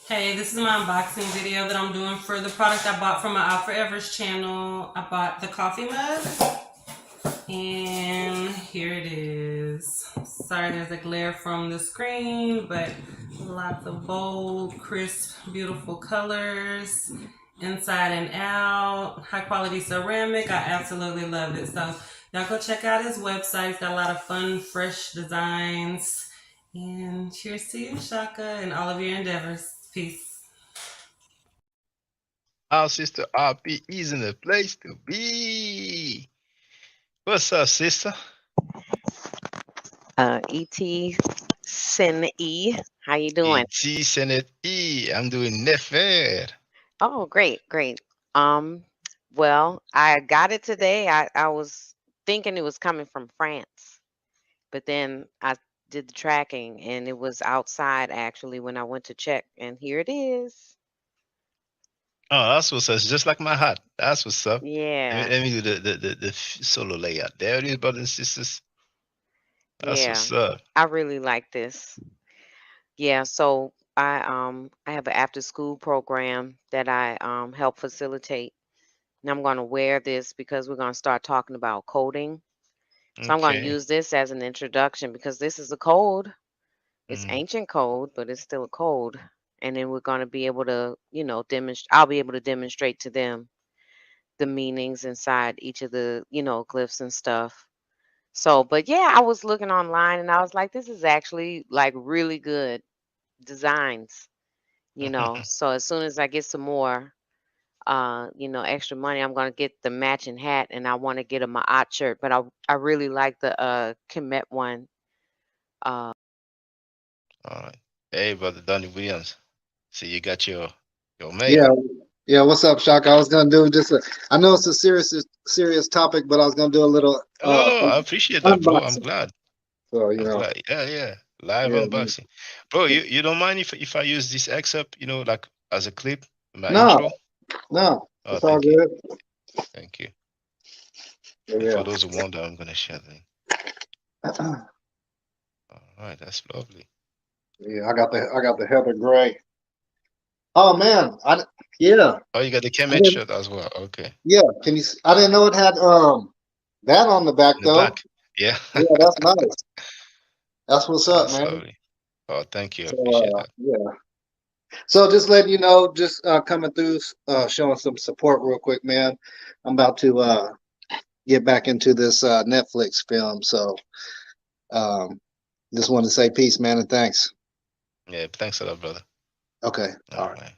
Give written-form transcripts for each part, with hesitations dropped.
Hey, this is my unboxing video that I'm doing for the product I bought from my Out Forever's channel. I bought the coffee mug, and here it is. Sorry there's a glare from the screen, but lots of bold, crisp, beautiful colors, inside and out, high quality ceramic. I absolutely love it. So y'all go check out his website. It's got a lot of fun, fresh designs. And cheers to you, Shaka, and all of your endeavors. Peace. Our sister RP is in the place to be. What's up, sister? ET Sin E. How you doing? E.T. Senate E. I'm doing nefer. Oh, great. Um, well, I got it today. I was thinking it was coming from France, but then I did the tracking and it was outside actually when I went to check, and here it is. Oh, that's what's up. It's just like my hat. That's what's up. Yeah, Let me do the solo layout. There it is, brothers and sisters. That's yeah. what's up. I really like this. Yeah, so I have an after school program that I help facilitate. And I'm going to wear this because we're going to start talking about coding. So I'm going to Okay. use this as an introduction because this is a code. It's Mm. ancient code, but it's still a code. And then we're going to be able to, demonstrate. I'll be able to demonstrate to them the meanings inside each of the, glyphs and stuff. So, but yeah, I was looking online and I was like, this is actually like really good designs, So as soon as I get some more, extra money, I'm gonna get the matching hat, and I want to get a Ma'at shirt. But I really like the Kemet one. Uh, All right. Hey, brother Donnie Williams. See, you got your mail. Yeah, yeah. What's up, Shaka? I was gonna do just I know it's a serious topic, but I was gonna do a little Oh, no, no, I appreciate that, bro. I'm unboxing. glad. So I'm glad. Yeah, yeah. Live yeah, man. unboxing. Bro, you don't mind if I use this excerpt, like as a clip, my No, intro? no, Oh, it's all thank you. good. Thank you. And Yeah. for those who wonder, I'm gonna share the link. All right, that's lovely. Yeah, I got the Heather Gray. Oh man, yeah, Oh, you got the I Kemet didn't, shirt as well. Okay. yeah. I didn't know it had that on the back In the though. back. Yeah. Yeah, that's nice. That's what's up, That's man. lovely. Oh, thank you. I So appreciate that. yeah. So just letting you know, just coming through, showing some support real quick, man. I'm about to get back into this Netflix film. So um, just wanted to say peace, man, and thanks. Yeah, thanks a lot, brother. Okay. All All right. right.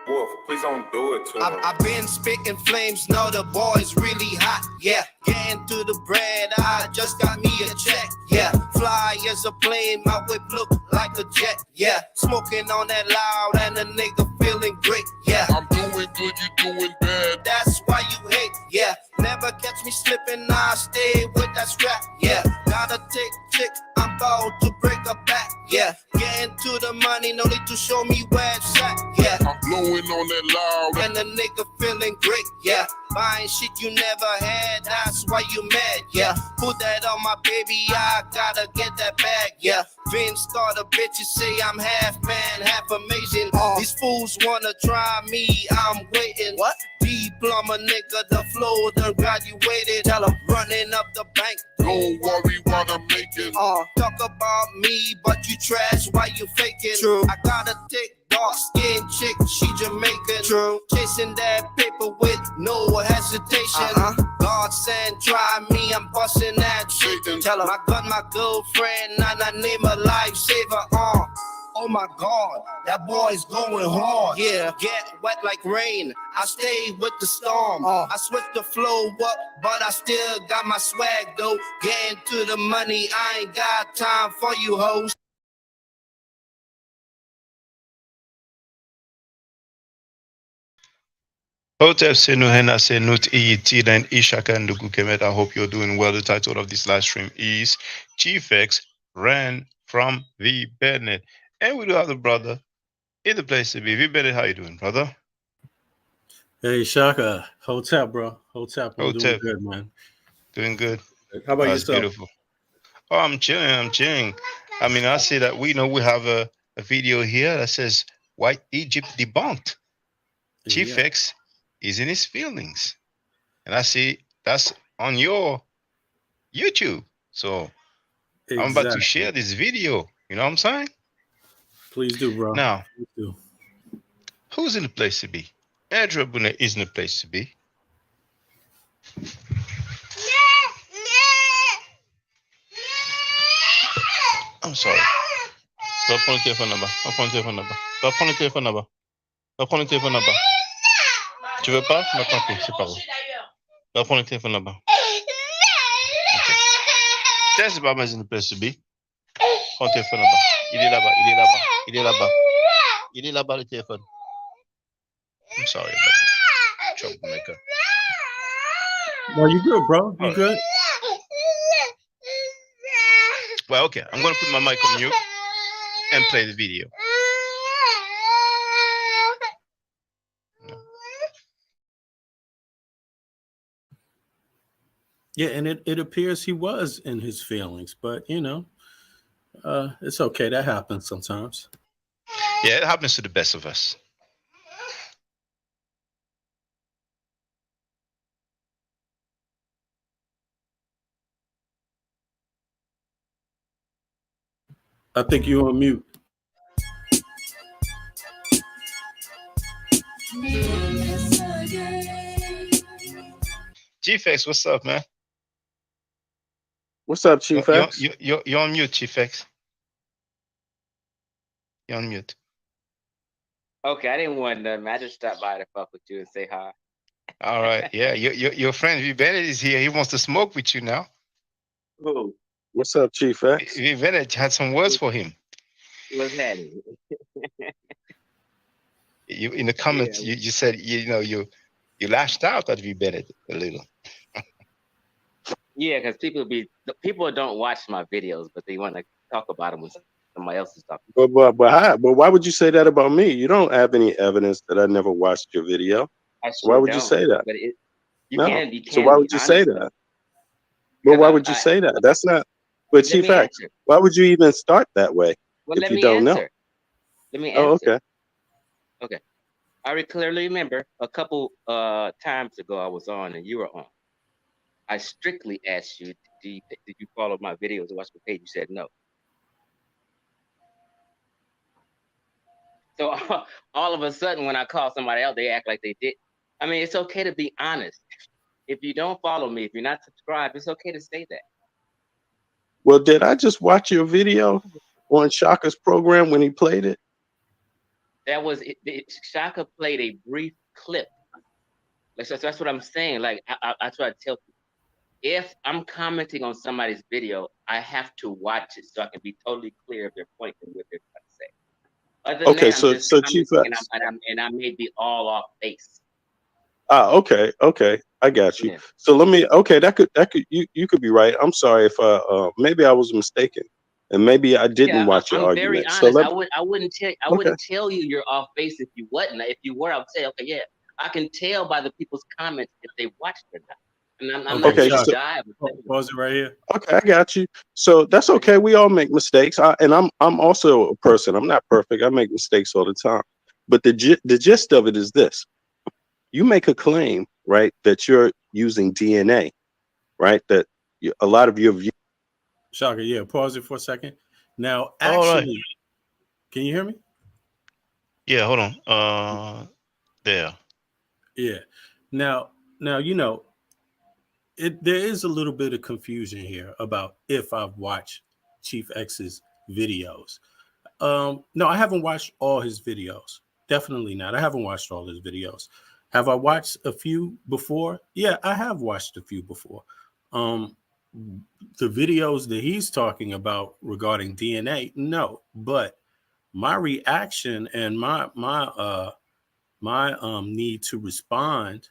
Wolf, please don't do it to him. I've been spitting flames, know the boy's really hot, yeah. Getting through the bread, I just got me a check, yeah. Fly as a plane, my whip look like a jet, yeah. Smoking on that loud and a nigga feeling great, yeah. I'm doing good, you doing bad. That's why you hate, yeah. Never catch me slipping, I stay with that strap, yeah. Got a tick, chick, I'm about to break a back, yeah. Getting to the money, no need to show me where it's at, yeah. I'm blowing on that loud. And the nigga feeling great, yeah. Buying shit you never had, that's why you mad, yeah. Put that on my baby, I gotta get that bag, yeah. Vince starter bitches say I'm half man, half amazing. These fools wanna try me, I'm waiting. What? D-plumber nigga, the flow done graduated. Tell 'em running up the bank. Don't worry what I'm making. Talk about me, but you trash, why you faking? True. I got a thick, dark skin chick, she Jamaican. True. Chasing that paper with no hesitation. God send, try me, I'm busting that shit. Satan. Tell 'em I got my girlfriend, and I name her lifesaver. Oh my God, that boy's going hard. Yeah, get wet like rain. I stay with the storm. I switch the flow up, but I still got my swag though. Getting to the money, I ain't got time for you hoes. Hotep Senu Hena Senut Iyiti and Ishaka and Kemet. I hope you're doing well. The title of this live stream is Chief X Ran from V Bennett. And we do have the brother in the place to be. V Bennett, how you doing, brother? Hey Shaka, Hotep, bro. Hotep, I'm doing Hotep, good, man. doing good. How about That's yourself? beautiful. Oh, I'm chilling. I'm chilling. I mean, I see that we know we have a video here that says White Egypt debunked. Chief Yeah, X is in his feelings. And I see that's on your YouTube. So I'm about to exactly. share this video. You know what I'm saying? Please do, bro. Now, Please do. who's in the place to be? Andrew Bonet is in the place to be. I'm sorry. Va prendre le téléphone là-bas. Va prendre le téléphone là-bas. Va prendre le téléphone là-bas. Va prendre le téléphone là-bas. Tu veux pas? Bah, tant pis, c'est pas grave. Va prendre le téléphone là-bas. Okay. Test Baba is in the place to be. Prends le téléphone là-bas. Il est là-bas. Il est là-bas. Il est là-bas. Il est là-bas le téléphone. I'm sorry about this. Troublemaker. No, you good, bro. You All right. good? Well, okay. I'm gonna put my mic on mute and play the video. Yeah, and it appears he was in his feelings, but you know, it's okay. That happens sometimes. Yeah, it happens to the best of us. I think you're on mute. Chief X, what's up, man? What's up, Chief X? You're on mute, Chief X. You're on mute. Okay, I didn't want nothing. I just stopped by to fuck with you and say hi. All right. Yeah, your friend V Bennett is here. He wants to smoke with you now. Who? What's up, Chief X? V Bennett had some words for him. What's happening? You in the comments, Yeah. you said you lashed out at V Bennett a little. Yeah, because people don't watch my videos, but they want to talk about them when somebody else is talking. But why would you say that about me? You don't have any evidence that I never watched your video. I So why sure would you don't, say that? But you No. can So why be would you say honest, that? Well, why Because would you say that? That's not. But let Chief me X, answer. why would you even start that way Well, if let you me don't know? answer. Let me Oh, answer. okay. I clearly remember a couple times ago I was on and you were on. I strictly asked you, did you follow my videos or watch my page? You said no. So all of a sudden, when I call somebody else, they act like they did. I mean, it's okay to be honest. If you don't follow me, if you're not subscribed, it's okay to say that. Well, did I just watch your video on Shaka's program when he played it? That was it. Shaka played a brief clip. Like, so that's what I'm saying. Like I try to tell people, if I'm commenting on somebody's video, I have to watch it so I can be totally clear of their point and what they're trying to say. Other than Okay, that, I'm just so Chief commenting X. and I may be all off base. Okay, I got you. Yeah. So you could be right. I'm sorry if maybe I was mistaken, and maybe I didn't Yeah, watch your I'm very argument. So honest. let I wouldn't tell you you're off base if you wasn't. If you were, I would say, okay, yeah, I can tell by the people's comments if they watched or not. And I'm not Okay, here to so jive. Pause it right here. okay, I got you. So that's okay. We all make mistakes, I'm also a person. I'm not perfect. I make mistakes all the time. But the gist of it is this: you make a claim, right, that you're using DNA, right? That a lot of your views. Shaka, yeah, pause it for a second. Now, All right. actually, can you hear me? Yeah, hold on. There. Yeah. Now, you know, there is a little bit of confusion here about if I've watched Chief X's videos. No, I haven't watched all his videos. Definitely not. I haven't watched all his videos. Have I watched a few before? Yeah, I have watched a few before. The videos that he's talking about regarding DNA, no. But my reaction and my need to respond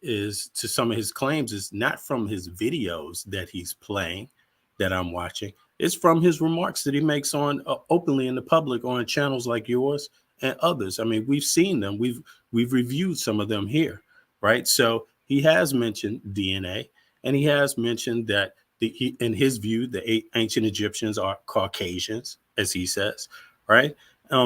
is to some of his claims is not from his videos that he's playing that I'm watching. It's from his remarks that he makes on openly in the public on channels like yours and others. I mean, we've seen them. We've reviewed some of them here, right? So he has mentioned DNA, and he has mentioned that in his view, the ancient Egyptians are Caucasians, as he says, right?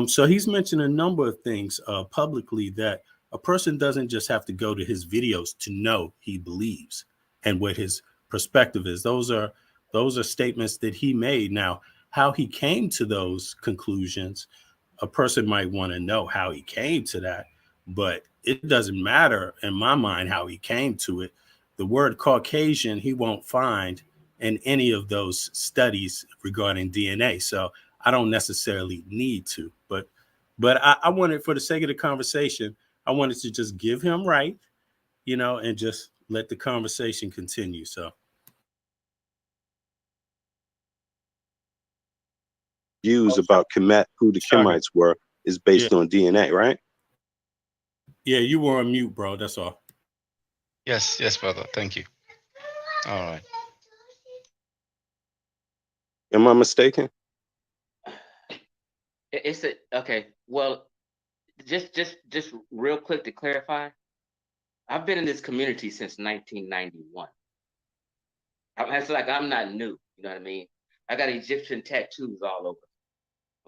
So he's mentioned a number of things publicly that a person doesn't just have to go to his videos to know he believes and what his perspective is. Those are statements that he made. Now, how he came to those conclusions, a person might want to know how he came to that, but it doesn't matter in my mind how he came to it. The word Caucasian, he won't find in any of those studies regarding DNA. So I don't necessarily need to, but I wanted, for the sake of the conversation, I wanted to just give him right, and just let the conversation continue. So views about Kemet, who the Kemites were, is based on DNA, right? Yeah, you were on mute, bro. That's all. Yes, brother. Thank you. All right. Am I mistaken? Okay. Well, just real quick to clarify, I've been in this community since 1991. It's like I'm not new. You know what I mean? I got Egyptian tattoos all over.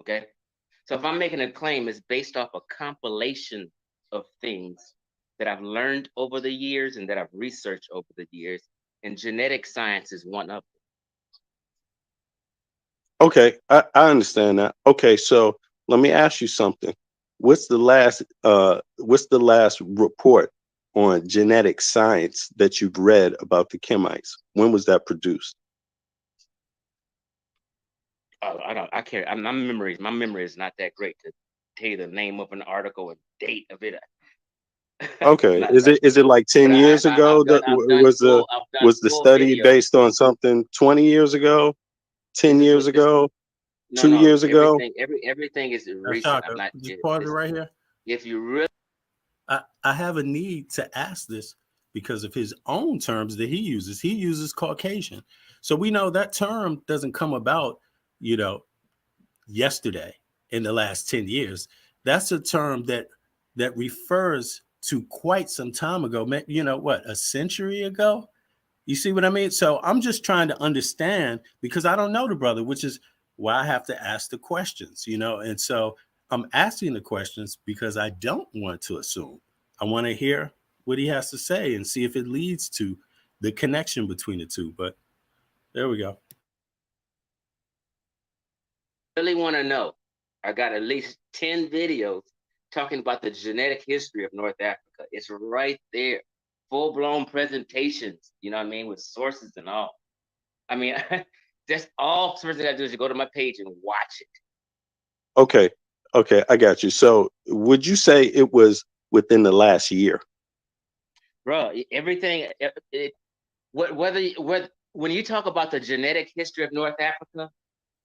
Okay. So if I'm making a claim, it's based off a compilation of things that I've learned over the years and that I've researched over the years, and genetic science is one of them. Okay, I understand that. Okay, so let me ask you something. What's the last report on genetic science that you've read about the Kemites? When was that produced? I can't. My memory is not that great to tell you the name of an article and date of it. Okay, is it like 10 years ago? Was the study based on something 20 years ago, 10 years ago, 2 years ago? Everything is recent. I'm not just pause it right here. If you really, I have a need to ask this because of his own terms that he uses. He uses Caucasian, so we know that term doesn't come about, yesterday in the last 10 years. That's a term that refers to quite some time ago. What, a century ago? You see what I mean? So I'm just trying to understand, because I don't know the brother, which is why I have to ask the questions, and so I'm asking the questions because I don't want to assume. I want to hear what he has to say and see if it leads to the connection between the two. But there we go. really want to know, I got at least 10 videos talking about the genetic history of North Africa. It's right there. Full-blown presentations, you know what I mean, with sources and all. I mean, that's all the person got to do is go to my page and watch it. Okay, I got you. So would you say it was within the last year? Bro, everything, when you talk about the genetic history of North Africa,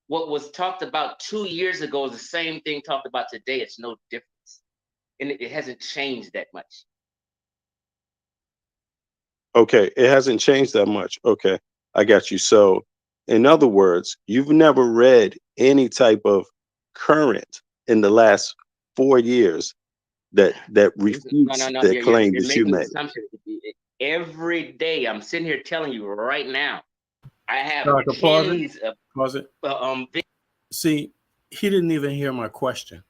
what was talked about 2 years ago is the same thing talked about today. It's no difference. And it hasn't changed that much. Okay, it hasn't changed that much. Okay, I got you. So in other words, you've never read any type of current in the last 4 years that refutes the claim that you made. Every day, I'm sitting here telling you right now, I have tens of See, he didn't even hear my question.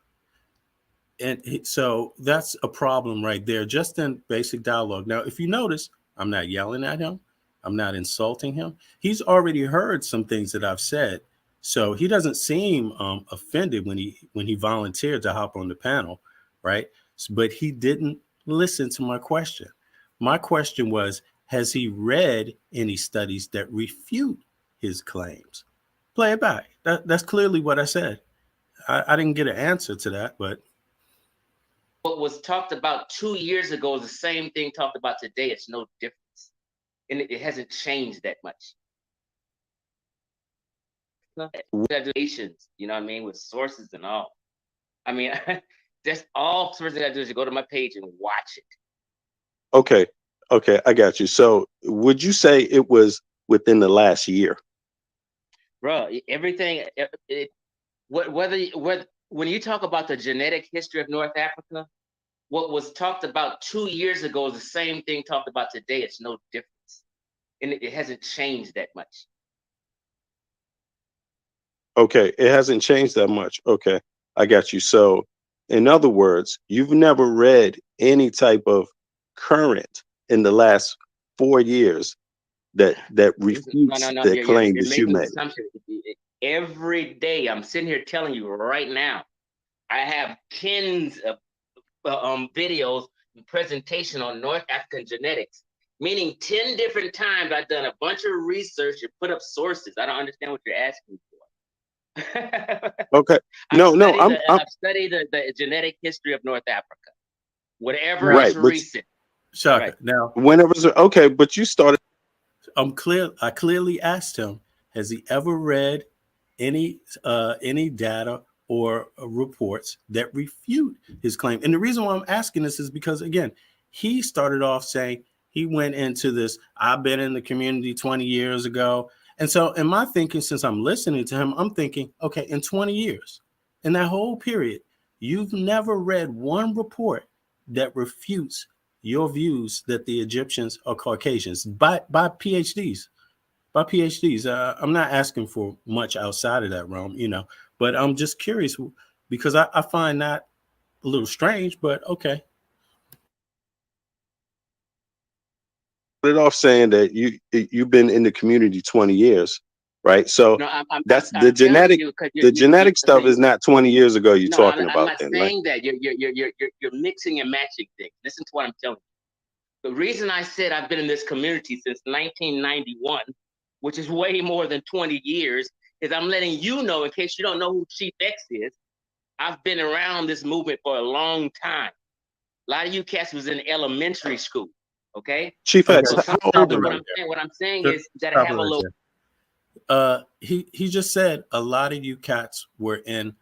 And so that's a problem right there, just in basic dialogue. Now, if you notice, I'm not yelling at him. I'm not insulting him. He's already heard some things that I've said. So he doesn't seem offended when he volunteered to hop on the panel, right? But he didn't listen to my question. My question was, has he read any studies that refute his claims? Play it back. That's clearly what I said. I didn't get an answer to that, but what was talked about 2 years ago is the same thing talked about today. It's no difference. And it hasn't changed that much. Congratulations, you know what I mean, with sources and all. I mean, that's all the person got to do is go to my page and watch it. Okay, I got you. So would you say it was within the last year? Bro, everything, when you talk about the genetic history of North Africa, what was talked about 2 years ago is the same thing talked about today. It's no difference. And it hasn't changed that much. Okay, it hasn't changed that much. Okay, I got you. So, in other words, you've never read any type of current in the last 4 years that No, refutes no, no. the claim You're that you making made. assumptions. Every day, I'm sitting here telling you right now, I have tens of videos and presentation on North African genetics, meaning 10 different times I've done a bunch of research and put up sources. I don't understand what you're asking for. Okay, no, no, I'm I've studied the genetic history of North Africa. Whatever Now, is right, but recent. Shaka, Right. now whenever okay, but you started. I clearly asked him, has he ever read any data or reports that refute his claim? And the reason why I'm asking this is because, again, he started off saying he went into this, I've been in the community 20 years ago. And so in my thinking, since I'm listening to him, I'm thinking, okay, in 20 years, in that whole period, you've never read one report that refutes your views that the Egyptians are Caucasians by PhDs. By PhDs. I'm not asking for much outside of that realm, but I'm just curious because I find that a little strange, but okay. Started off saying that you've been in the community 20 years, right? So No, that's I'm telling you because the genetic stuff is not 20 years ago you're no, talking I'm about not then, right? saying that. You're mixing and matching things. Listen to what I'm telling you. The reason I said I've been in this community since 1991, which is way more than 20 years, is I'm letting you know, in case you don't know who Chief X is, I've been around this movement for a long time. A lot of you cats was in elementary school, okay? Chief Okay, X, So how stop old it are what right you? I'm saying there. is you gotta Stop it have a right little. there. He just said a lot of you cats were in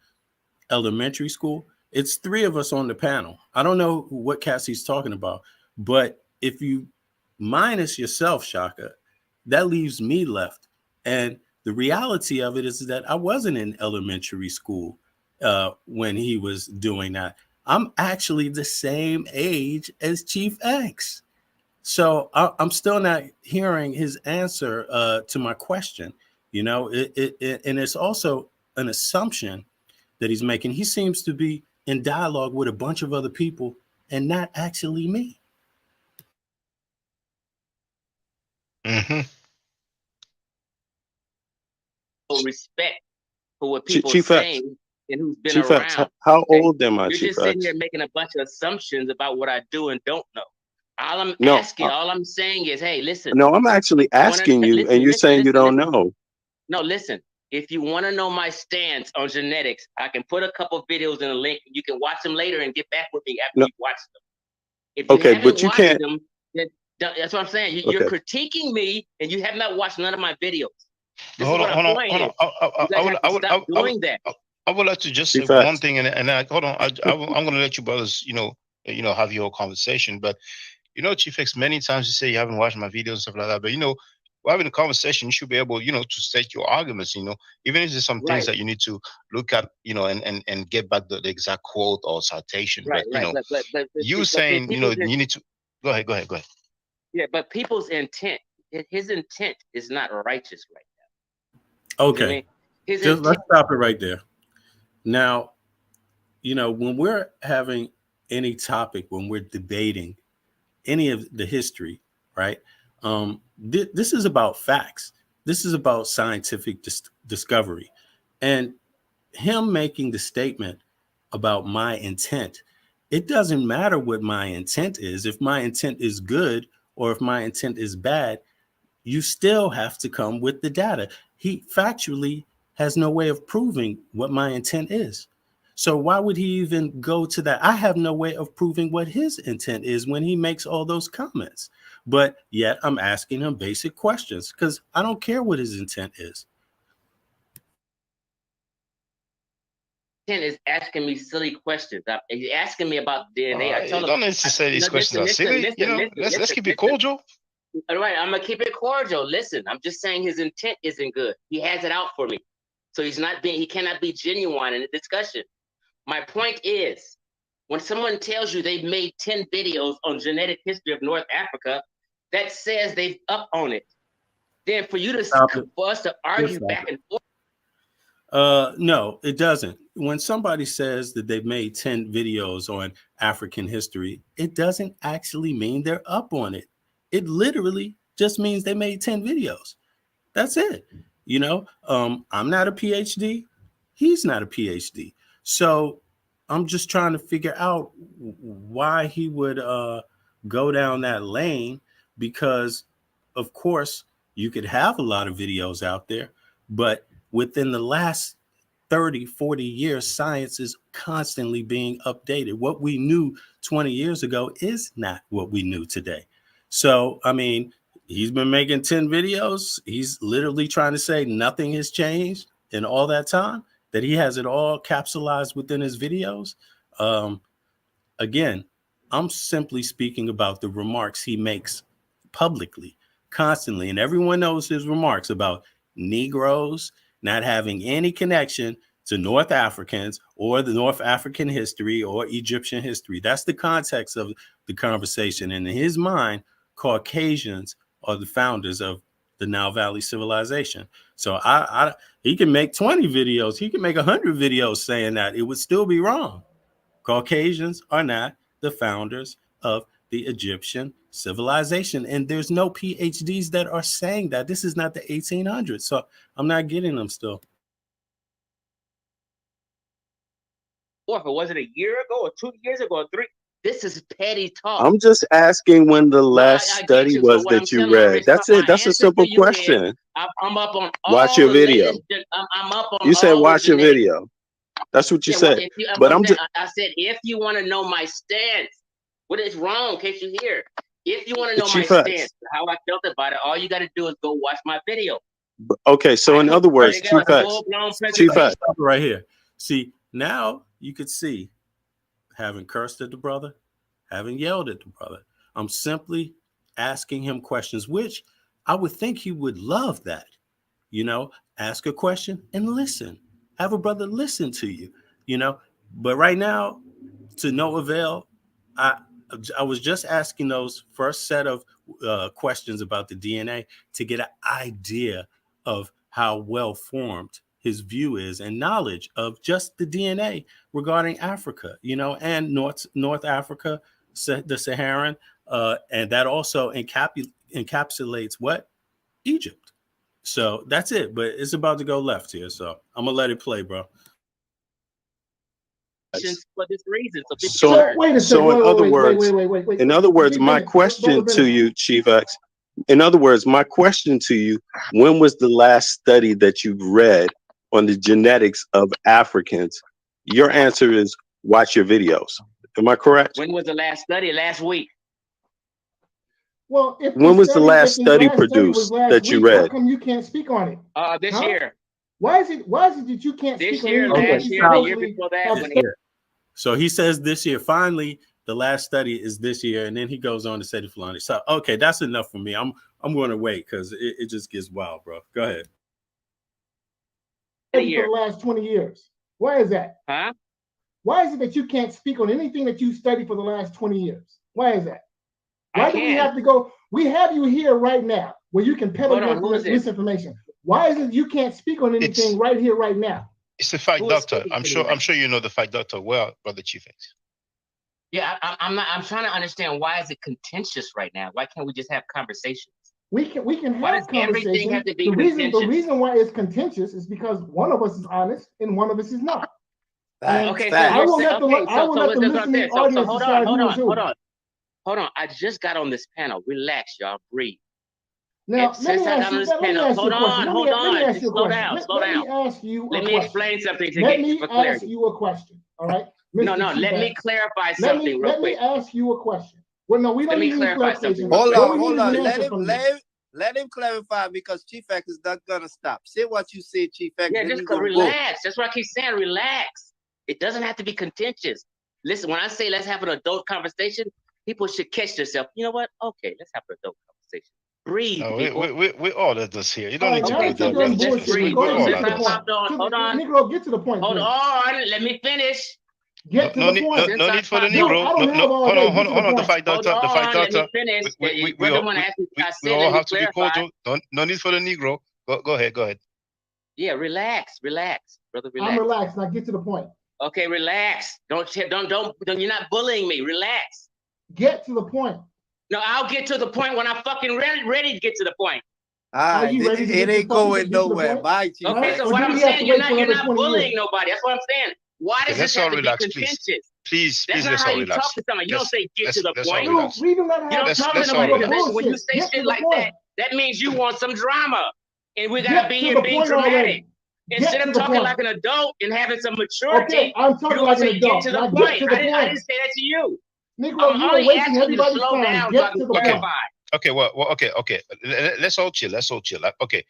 elementary school. It's three of us on the panel. I don't know what cats he's talking about, but if you minus yourself, Shaka, that leaves me left. And the reality of it is that I wasn't in elementary school when he was doing that. I'm actually the same age as Chief X. So I'm still not hearing his answer to my question. And it's also an assumption that he's making. He seems to be in dialogue with a bunch of other people and not actually me. Hmm. Respect for what people are Chief X, saying and who's been Chief X, around. how Okay, old am I, you're Chief just sitting here X? making a bunch of assumptions about what I do and don't know. All I'm No, asking, all I'm saying is, hey, listen. no, I'm actually You wanna asking you, and you're saying you don't know. No, listen. If you want to know my stance on genetics, I can put a couple videos in a link. You can watch them later and get back with me after No, you've watched them. If you okay, haven't but you watched can't. them, then that's what I'm saying. You're Okay, critiquing me, and you have not watched none of my videos. This is Hold what on, I'm hold on, point hold is. on. You guys have to stop doing that. I would like to just say Chief one X. thing, and hold on. I'm going to let you brothers, have your conversation. But Chief X, many times you say you haven't watched my videos and stuff like that. But we're having a conversation. You should be able, to state your arguments. Even if there's some things Right, that you need to look at, and get back the exact quote or citation. right, But right. you saying, People's you need to go ahead, go ahead, go ahead. yeah, but people's intent, his intent is not righteous right now. You know what I Okay, mean? His just intent. let's stop it right there. Now, when we're having any topic, when we're debating any of the history, right? This is about facts. This is about scientific discovery. And him making the statement about my intent, it doesn't matter what my intent is. If my intent is good or if my intent is bad, you still have to come with the data. He factually has no way of proving what my intent is. So why would he even go to that? I have no way of proving what his intent is when he makes all those comments. But yet I'm asking him basic questions because I don't care what his intent is. Is asking me silly questions. He's asking me about DNA. I tell You him, don't need to say these questions are silly. Let's keep it listen. cordial. All right, I'm gonna keep it cordial. Listen, I'm just saying his intent isn't good. He has it out for me, so he cannot be genuine in the discussion. My point is, when someone tells you they've made 10 videos on genetic history of North Africa, that says they've up on it. Then for us to argue back and forth. No, it doesn't. When somebody says that they've made 10 videos on African history, it doesn't actually mean they're up on it. It literally just means they made 10 videos. That's it. I'm not a PhD. He's not a PhD. So I'm just trying to figure out why he would go down that lane, because, of course, you could have a lot of videos out there, but within the last 30, 40 years, science is constantly being updated. What we knew 20 years ago is not what we knew today. So, I mean, he's been making 10 videos. He's literally trying to say nothing has changed in all that time, that he has it all capsulized within his videos. Again, I'm simply speaking about the remarks he makes publicly, constantly. And everyone knows his remarks about Negroes not having any connection to North Africans or the North African history or Egyptian history. That's the context of the conversation. And in his mind, Caucasians are the founders of the Nile Valley civilization. So he can make 20 videos. He can make 100 videos saying that. It would still be wrong. Caucasians are not the founders of the Egyptian civilization. And there's no PhDs that are saying that. This is not the 1800s. So I'm not getting them still. Or if it wasn't a year ago or 2 years ago or 3, this is petty talk. I'm just asking when the last study was that you read. That's it. That's a simple question. I'm up on all watch your video. I'm up on you said all watch your genetics. video. That's what you Yeah, said. Well, but I said, if you want to know my stance, what is wrong? In case you hear, if you want to know my stance, how I felt about it, all you got to do is go watch my video. Okay, so in other words, Chief X, right here. See, now you could see, having cursed at the brother, having yelled at the brother, I'm simply asking him questions, which I would think he would love that. Ask a question and listen. Have a brother listen to you, But right now, to no avail. I was just asking those first set of questions about the DNA to get an idea of how well formed his view is and knowledge of just the DNA regarding Africa, and North Africa, the Saharan, and that also encapsulates what? Egypt. So that's it. But it's about to go left here, so I'm gonna let it play, bro. For this reason, so wait a second. In other words, my question to you, Chief X. In other words, my question to you: when was the last study that you've read on the genetics of Africans? Your answer is watch your videos. Am I correct? When was the last study? Last week. Well, when was the last study produced that you read? How come you can't speak on it? This year. Why is it that you can't this speak year, on it? Last year, the year before that. So he says this year. Finally, the last study is this year, and then he goes on to say the Fulani. So okay, that's enough for me. I'm going to wait because it just gets wild, bro. Go ahead. For the last 20 years. Why is that? Huh? Why is it that you can't speak on anything that you studied for the last 20 years? Why is that? Why do we have to go? We have you here right now where you can peddle misinformation. Why is it you can't speak on anything right here, right now? It's the fact doctor. I'm sure you know the fact doctor well, Brother Chief X. Yeah, I'm trying to understand, why is it contentious right now? Why can't we just have conversations? We can have conversations. Everything have to be the reason why it's contentious is because one of us is honest and one of us is not. Okay, Hold on. I just got on this panel. Relax, y'all. Breathe. Now, let me ask you explain something to Let me ask you a question. All right. No, let me clarify something real quick. Let me ask you a question. Well, no, we don't need any clarification. Hold on. Let him clarify, because Chief X is not gonna stop. Say what you say, Chief X. Yeah, just relax. That's what I keep saying. Relax. It doesn't have to be contentious. Listen, when I say let's have an adult conversation, people should catch themselves. You know what? Okay, let's have an adult conversation. Breathe. We all of this here. You don't need to breathe. breathe. Hold on. Negro, get to the point. Hold on. Let me finish. Get to the point. No need for the Negro. Hold on. The fight doctor. Let me finish. We all have to be cordial. No need for the Negro. Go ahead. Yeah, relax, brother. Relax. I'm relaxed. Now get to the point. Okay, relax. Don't. You're not bullying me. Relax. Get to the point. No, I'll get to the point when I'm fucking ready to get to the point. All right, it ain't going nowhere. Bye, Chief. Okay, so what I'm saying, you're not bullying nobody. That's what I'm saying. Why does this have to be contentious? Please, that's not how you talk to someone. You don't say get to the point. You don't talk to nobody because when you say shit like that, that means you want some drama, and we gotta be here being dramatic. Instead of talking like an adult and having some maturity, okay, I'm talking like an adult. Get to the point. I didn't say that to you. Negro, I'm you only are wasting asking you to everybody's slow time. down Get so I to can the clarify. point. Okay. Let's all chill. Okay.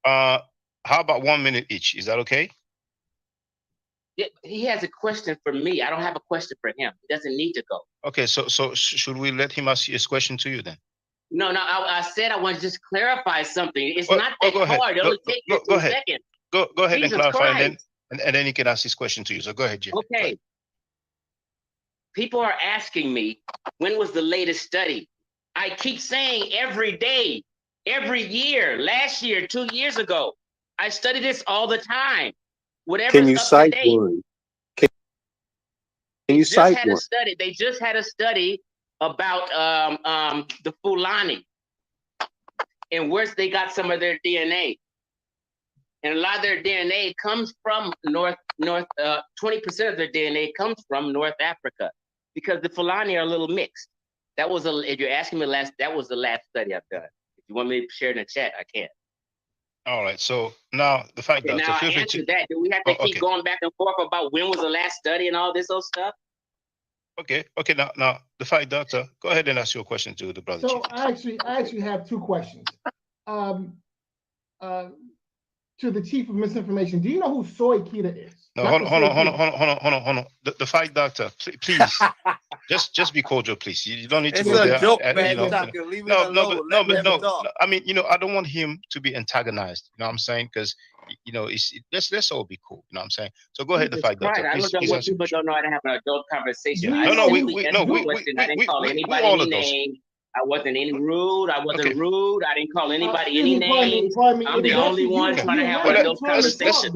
How about 1 minute each? Is that okay? Yeah, he has a question for me. I don't have a question for him. He doesn't need to go. Okay, so should we let him ask his question to you then? No. I said I want to just clarify something. It's not that hard. It'll take you 2 seconds. Go ahead Jesus and clarify, Christ. and then he can ask his question to you. So go ahead, Jim. Okay. People are asking me, when was the latest study? I keep saying every day, every year, last year, 2 years ago. I study this all the time. Whatever's Can you cite one? Can you cite one? They just had a study about the Fulani and where they got some of their DNA. And a lot of their DNA comes from 20% of their DNA comes from North Africa because the Fulani are a little mixed. If you're asking me that was the last study I've done. If you want me to share in the chat, I can. All right. So now the fact that now I answered that. Do we have to keep going back and forth about when was the last study and all this old stuff? Okay. Now the fact that go ahead and ask your question to the brother. So Chief. I actually have 2 questions. To the chief of misinformation, do you know who Soy Kita is? No, hold on. The fact doctor, please, just be cordial, please. You don't need to. It's go a there, joke, and, man. Leave it alone. No. I mean, I don't want him to be antagonized. You know what I'm saying? Because let's all be cool. You know what I'm saying? So go ahead, the fact doctor. I don't know what people don't know how to have an adult conversation. Yeah. I didn't call anybody any name. I wasn't any rude. I wasn't rude. I didn't call anybody any names. I'm the only one trying to have an adult conversation.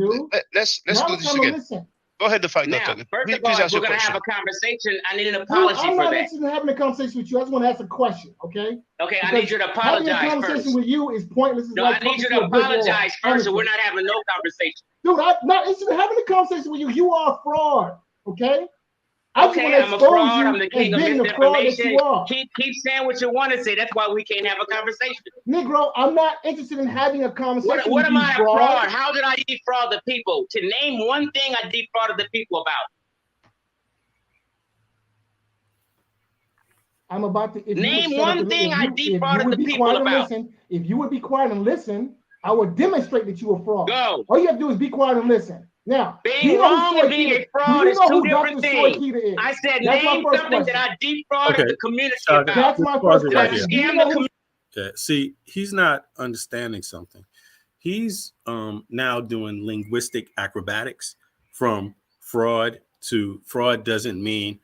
Let's do this again. Go ahead, the fight doctor. First of all, if we're gonna have a conversation, I need an apology for that. I'm not interested in having a conversation with you. I just want to ask a question, okay? Okay, I need you to apologize first. Having a conversation with you is pointless. No, I need you to apologize first, or we're not having no conversation. Dude, I'm not interested in having a conversation with you. You are a fraud, okay? Okay, I'm a fraud. I'm the king of misinformation. Keep saying what you want to say. That's why we can't have a conversation. Negro, I'm not interested in having a conversation. What am I a fraud? How did I defraud the people? To name one thing I defrauded the people about. I'm about to name one thing I defrauded the people about. If you would be quiet and listen, I would demonstrate that you are a fraud. Go. All you have to do is be quiet and listen. Now, being wrong and being a fraud is 2 different things. I said name something that I defrauded the community about. That's my first question. Yeah, see, he's not understanding something. He's now doing linguistic acrobatics from fraud to fraud doesn't mean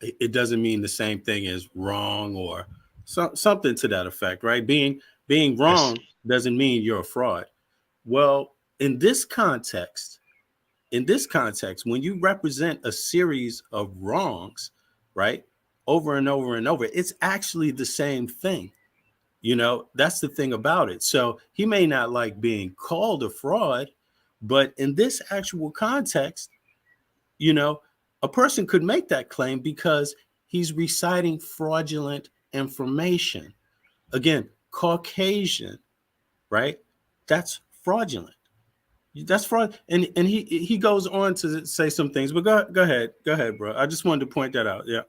it doesn't mean the same thing as wrong or something to that effect, right? Being wrong doesn't mean you're a fraud. Well, in this context, when you represent a series of wrongs, right, over and over and over, it's actually the same thing. That's the thing about it. So he may not like being called a fraud, but in this actual context, a person could make that claim because he's reciting fraudulent information. Again, Caucasian, right? That's fraudulent. That's fraud. And he goes on to say some things, but go ahead, bro. I just wanted to point that out. Yeah.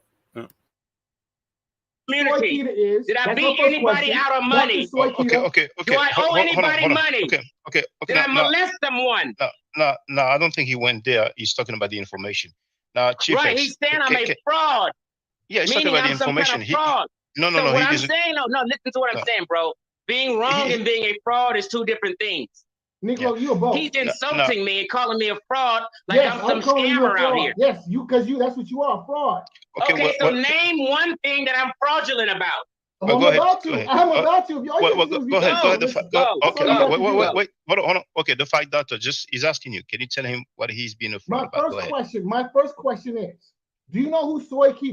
Community. Did I beat anybody out of money? Okay. Do I owe anybody money? Okay. Did I molest someone? No, I don't think he went there. He's talking about the information. Now, Chief X, he's saying I'm a fraud. Yeah, he's talking about the information. Fraud. No. What I'm saying, listen to what I'm saying, bro. Being wrong and being a fraud is 2 different things. Negro, you're both. He's insulting me and calling me a fraud like I'm some scammer out here. Yes, because that's what you are, a fraud. Okay, so name one thing that I'm fraudulent about. I'm about to. I'm about to. Go ahead. Wait. Hold on. Okay, the fight doctor he's asking you. Can you tell him what he's being a fraud about? My first question is, do you know who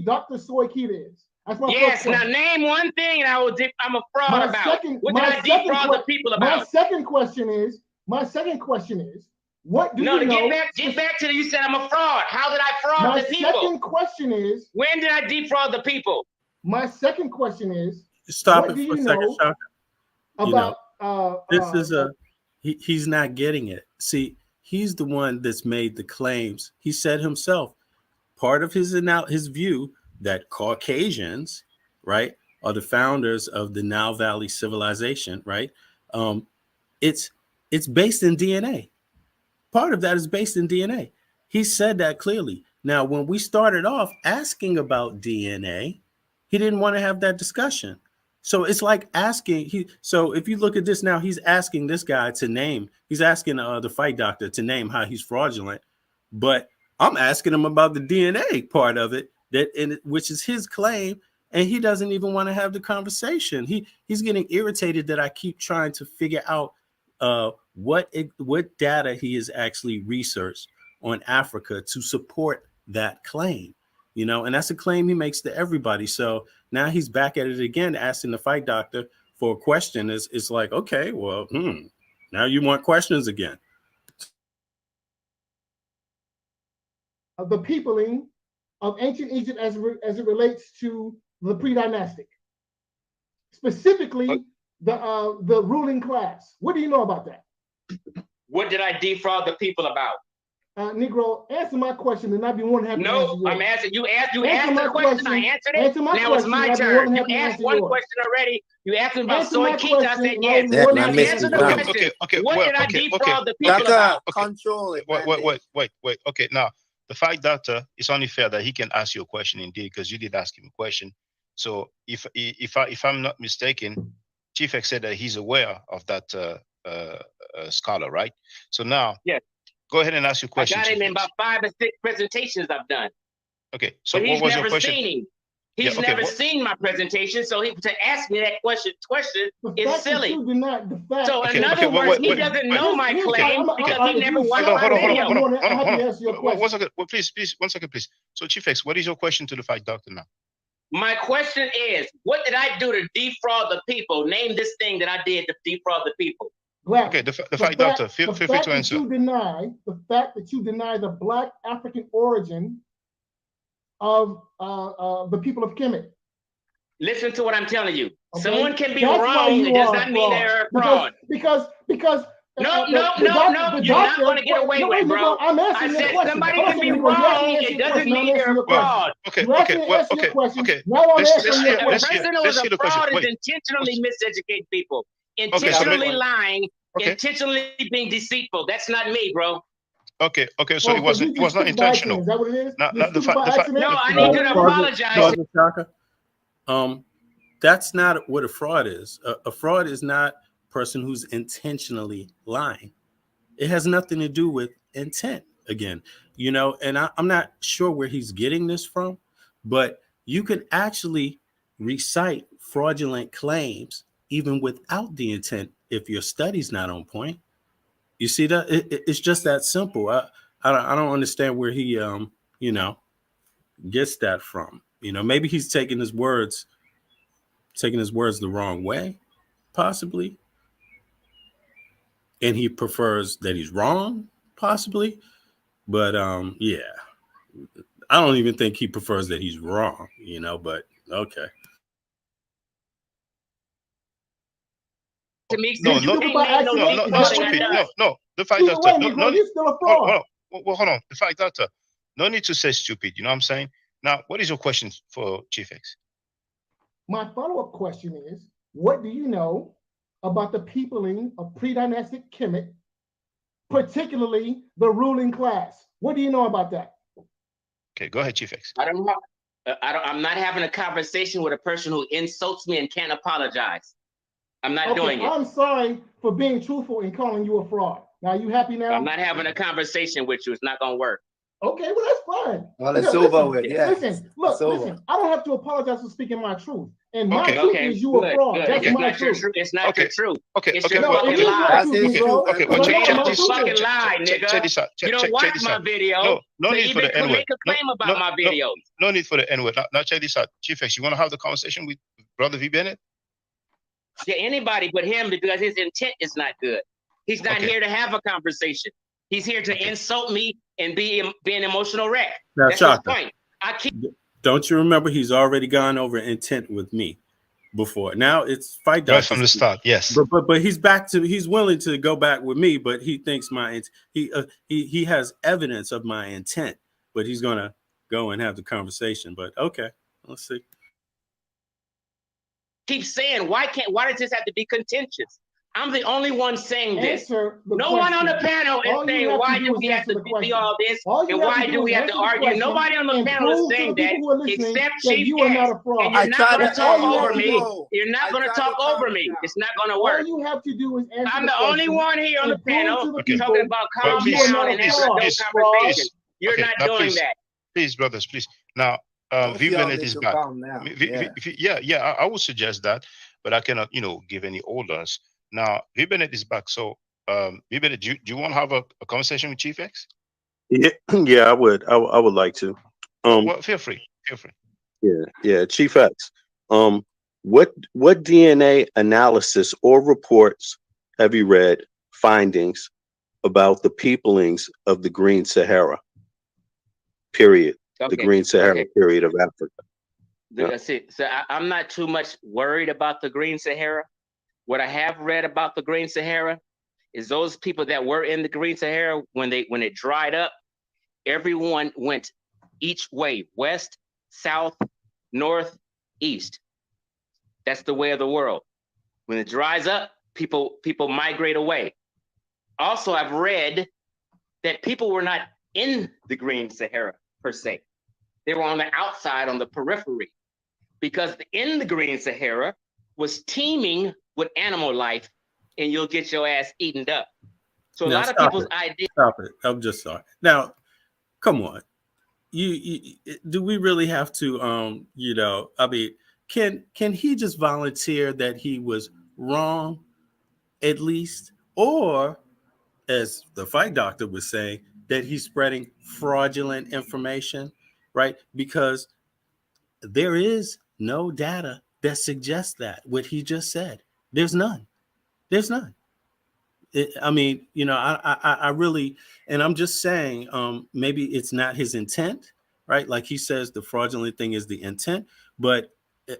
Dr. Soy Keat is? That's my first question. Now name one thing and I'm a fraud about. What did I defraud the people about? My second question is, what do you know? Get back to you said I'm a fraud. How did I fraud the people? My second question is, when did I defraud the people? My second question is, stop it for a second, Shaka. About this is he's not getting it. See, he's the one that's made the claims. He said himself, part of his view that Caucasians, right, are the founders of the Nile Valley civilization, right? It's based in DNA. Part of that is based in DNA. He said that clearly. Now, when we started off asking about DNA, he didn't want to have that discussion. So it's like asking, so if you look at this now, he's asking this guy to name, he's asking the fight doctor to name how he's fraudulent, but I'm asking him about the DNA part of it, which is his claim, and he doesn't even want to have the conversation. He's getting irritated that I keep trying to figure out what data he has actually researched on Africa to support that claim. And that's a claim he makes to everybody. So now he's back at it again, asking the fight doctor for a question. It's like, okay, well, now you want questions again. Of the peopling of ancient Egypt as it relates to the pre-dynastic, specifically the ruling class. What do you know about that? What did I defraud the people about? Negro, answer my question, and I'd be more than happy to answer yours. I'm asking you. Asked the question. I answered it. Now it's my turn. You asked one question already. You asked me about Soy Keat. I said yes. Now answer the question. What did I defraud the people about? Control it. Wait. Okay, now the fight doctor, it's only fair that he can ask you a question indeed, because you did ask him a question. So if I'm not mistaken, Chief X said that he's aware of that scholar, right? So now, yes. Go ahead and ask your question. I got him in about 5 or 6 presentations I've done. Okay, so but what was your question? He's never seen my presentation, so to ask me that question is silly. So in other words, he doesn't know my claim because he never watched my video. Hold on. 1 second. Well, please, 1 second, please. So Chief X, what is your question to the fight doctor now? My question is, what did I do to defraud the people? Name this thing that I did to defraud the people. Black. Okay, the fight doctor, feel free to answer. The fact that you deny the Black African origin of the people of Kemet. Listen to what I'm telling you. Okay? Someone can be wrong. It does not mean they're a fraud. Because no, you're not going to get away with it, bro. I said somebody can be wrong. It doesn't mean they're a fraud. Okay. Now the person who is a fraud is intentionally miseducating people. Intentionally lying, intentionally being deceitful. That's not me, bro. Okay. So it was not intentional. Is that what it is? No, I need to apologize. That's not what a fraud is. A fraud is not a person who's intentionally lying. It has nothing to do with intent. Again, and I'm not sure where he's getting this from, but you can actually recite fraudulent claims even without the intent, if your study's not on point. You see that? It's just that simple. I don't understand where he gets that from. Maybe he's taking his words the wrong way, possibly. And he prefers that he's wrong, possibly. But yeah. I don't even think he prefers that he's wrong, but okay. No. The fight doctor. He's still a fraud. Hold on. The fight doctor. No need to say stupid. You know what I'm saying? Now, what is your question for Chief X? My follow-up question is, what do you know about the peopling of pre-dynastic Kemet, particularly the ruling class? What do you know about that? Okay, go ahead, Chief X. I'm not having a conversation with a person who insults me and can't apologize. I'm not doing it. I'm sorry for being truthful and calling you a fraud. Now, are you happy now? I'm not having a conversation with you. It's not going to work. Okay, well, that's fine. Well, it's over with. Yeah. Listen. I don't have to apologize for speaking my truth. And my truth is you a fraud. Good. That's It's my not your truth. truth. It's not your truth. It's Okay. your No, it fucking is my lie. truth, bro. Okay, well, Because I know what my Your truth fucking is. lie, nigga. check this out. You don't Check watch this my out. video. No to need for even the N-word. make a claim about my videos. No need for the N-word. Now check this out. Chief X, you want to have the conversation with Brother V Bennett? Yeah, anybody but him, because his intent is not good. He's not here to have a conversation. He's here to insult me and be an emotional wreck. Now, That's his Shaka, point. don't you remember he's already gone over intent with me before? Now it's fight Right from the start, yes. But he's willing to go back with me, but he thinks he has evidence of my intent, but he's gonna go and have the conversation. But okay, let's see. Keep saying, why does this have to be contentious? I'm the only one saying this. No question. one on the panel is saying, why do we have to do all this? And why do we have to argue? Nobody on the panel is saying that except Chief X. And you're not going to talk over me. You're not going to talk over me. It's not going to work. All you have to do is answer I'm the only one here on the panel talking about calm you are down not and a having fraud. no conversation. You're not now doing please, that. Please, brothers, please. Now, V Bennett is back. I would suggest that, but I cannot, give any orders. Now, V Bennett is back. So, V Bennett, do you want to have a conversation with Chief X? Yeah, I would. I would like to. Well, feel free. Yeah, Chief X. What DNA analysis or reports have you read findings about the peoplings of the Green Sahara? Period. The Green Sahara period of Africa. That's it. So I'm not too much worried about the Green Sahara. What I have read about the Green Sahara is those people that were in the Green Sahara, when it dried up, everyone went each way: west, south, north, east. That's the way of the world. When it dries up, people migrate away. Also, I've read that people were not in the Green Sahara per se. They were on the outside, on the periphery, because in the Green Sahara was teeming with animal life, and you'll get your ass eaten up. So a lot of people's ideas. Stop it! I'm just sorry. Now, come on. You do we really have to? I mean, can he just volunteer that he was wrong, at least, or as the fight doctor was saying, that he's spreading fraudulent information, right? Because there is no data that suggests that what he just said. There's none. I mean, I really, and I'm just saying, maybe it's not his intent, right? Like he says, the fraudulent thing is the intent, but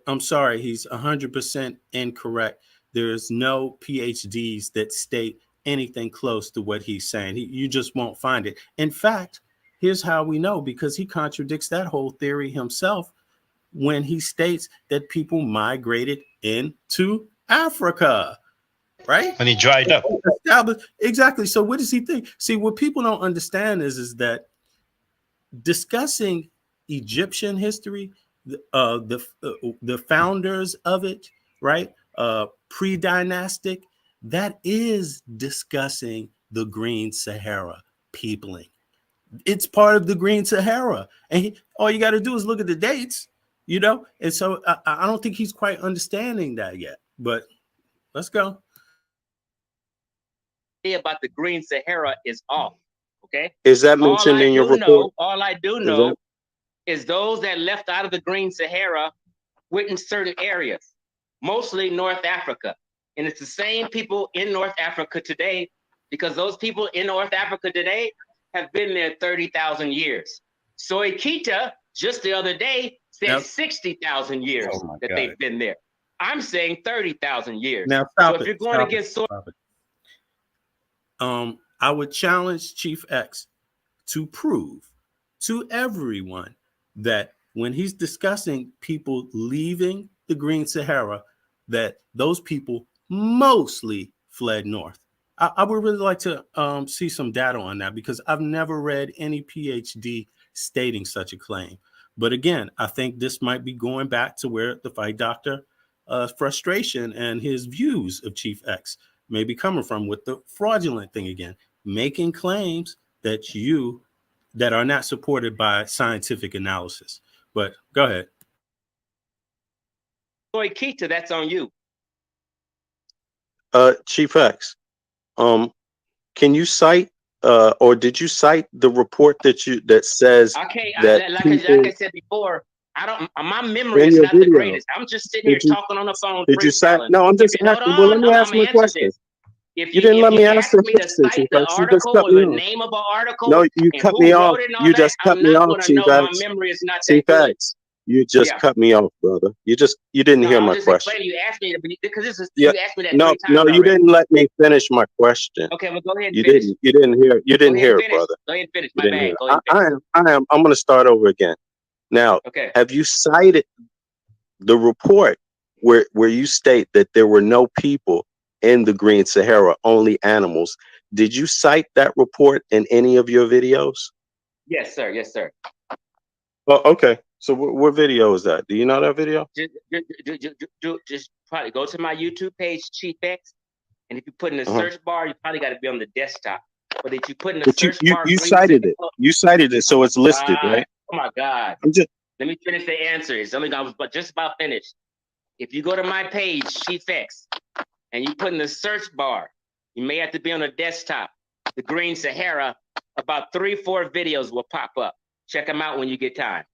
I'm sorry, he's 100% incorrect. There's no PhDs that state anything close to what he's saying. You just won't find it. In fact, here's how we know, because he contradicts that whole theory himself when he states that people migrated into Africa. Right? And he dried up. Exactly. So what does he think? See, what people don't understand is that discussing Egyptian history, the founders of it, right? Pre-dynastic, that is discussing the Green Sahara peopling. It's part of the Green Sahara. And all you got to do is look at the dates, And so I don't think he's quite understanding that yet, but let's go. About the Green Sahara is off. Okay. Is that mentioned in your report? All I do know is those that left out of the Green Sahara went in certain areas, mostly North Africa. And it's the same people in North Africa today, because those people in North Africa today have been there 30,000 years. Soy Kita, just the other day, said 60,000 years that they've been there. I'm saying 30,000 years. Now, so if you're going to get I would challenge Chief X to prove to everyone that when he's discussing people leaving the Green Sahara, that those people mostly fled north. I would really like to see some data on that, because I've never read any PhD stating such a claim. But again, I think this might be going back to where the fight doctor frustration and his views of Chief X may be coming from, with the fraudulent thing again, making claims that are not supported by scientific analysis. But go ahead. Kita, that's on you. Chief X, can you cite or did you cite the report that says that like I said before, my memory in is your not the video, greatest. I'm just sitting here talking on the phone did you cite? freestyling. No, I'm just Hold asking. Well, let on, me I'm ask gonna my answer question. this. You didn't let me ask ask the me to question, cite Chief the X. You just article cut or me the off. name of an article No, you and cut who me wrote off. it and all You that, just cut I'm me not off, gonna Chief know. My X. memory is not that Chief good. X, you just cut me off, brother. You didn't No, hear I'm my just question. explaining. You asked me because Yeah. you asked me that No, 3 times you already. didn't let me finish my question. Okay, well, go ahead and You finish. didn't. You didn't hear. You Go didn't ahead hear and it, finish. brother. Go ahead and finish. You My didn't hear bad. it. Go ahead and finish. I am. I'm going to start over again. Now, Okay. have you cited the report where you state that there were no people in the Green Sahara, only animals? Did you cite that report in any of your videos? Yes, sir. Yes, sir. Oh, okay. So what video is that? Do you know that video? Just probably go to my YouTube page, Chief X, and if you put in the search bar, you probably got to be on the desktop. But if you put in the But search bar, you cited it. You cited it, so it's listed, right? Oh my God! Let me finish the answer. It's only but just about finished. If you go to my page, Chief X, and you put in the search bar, you may have to be on the desktop. The Green Sahara, about 3-4 videos will pop up. Check them out when you get time.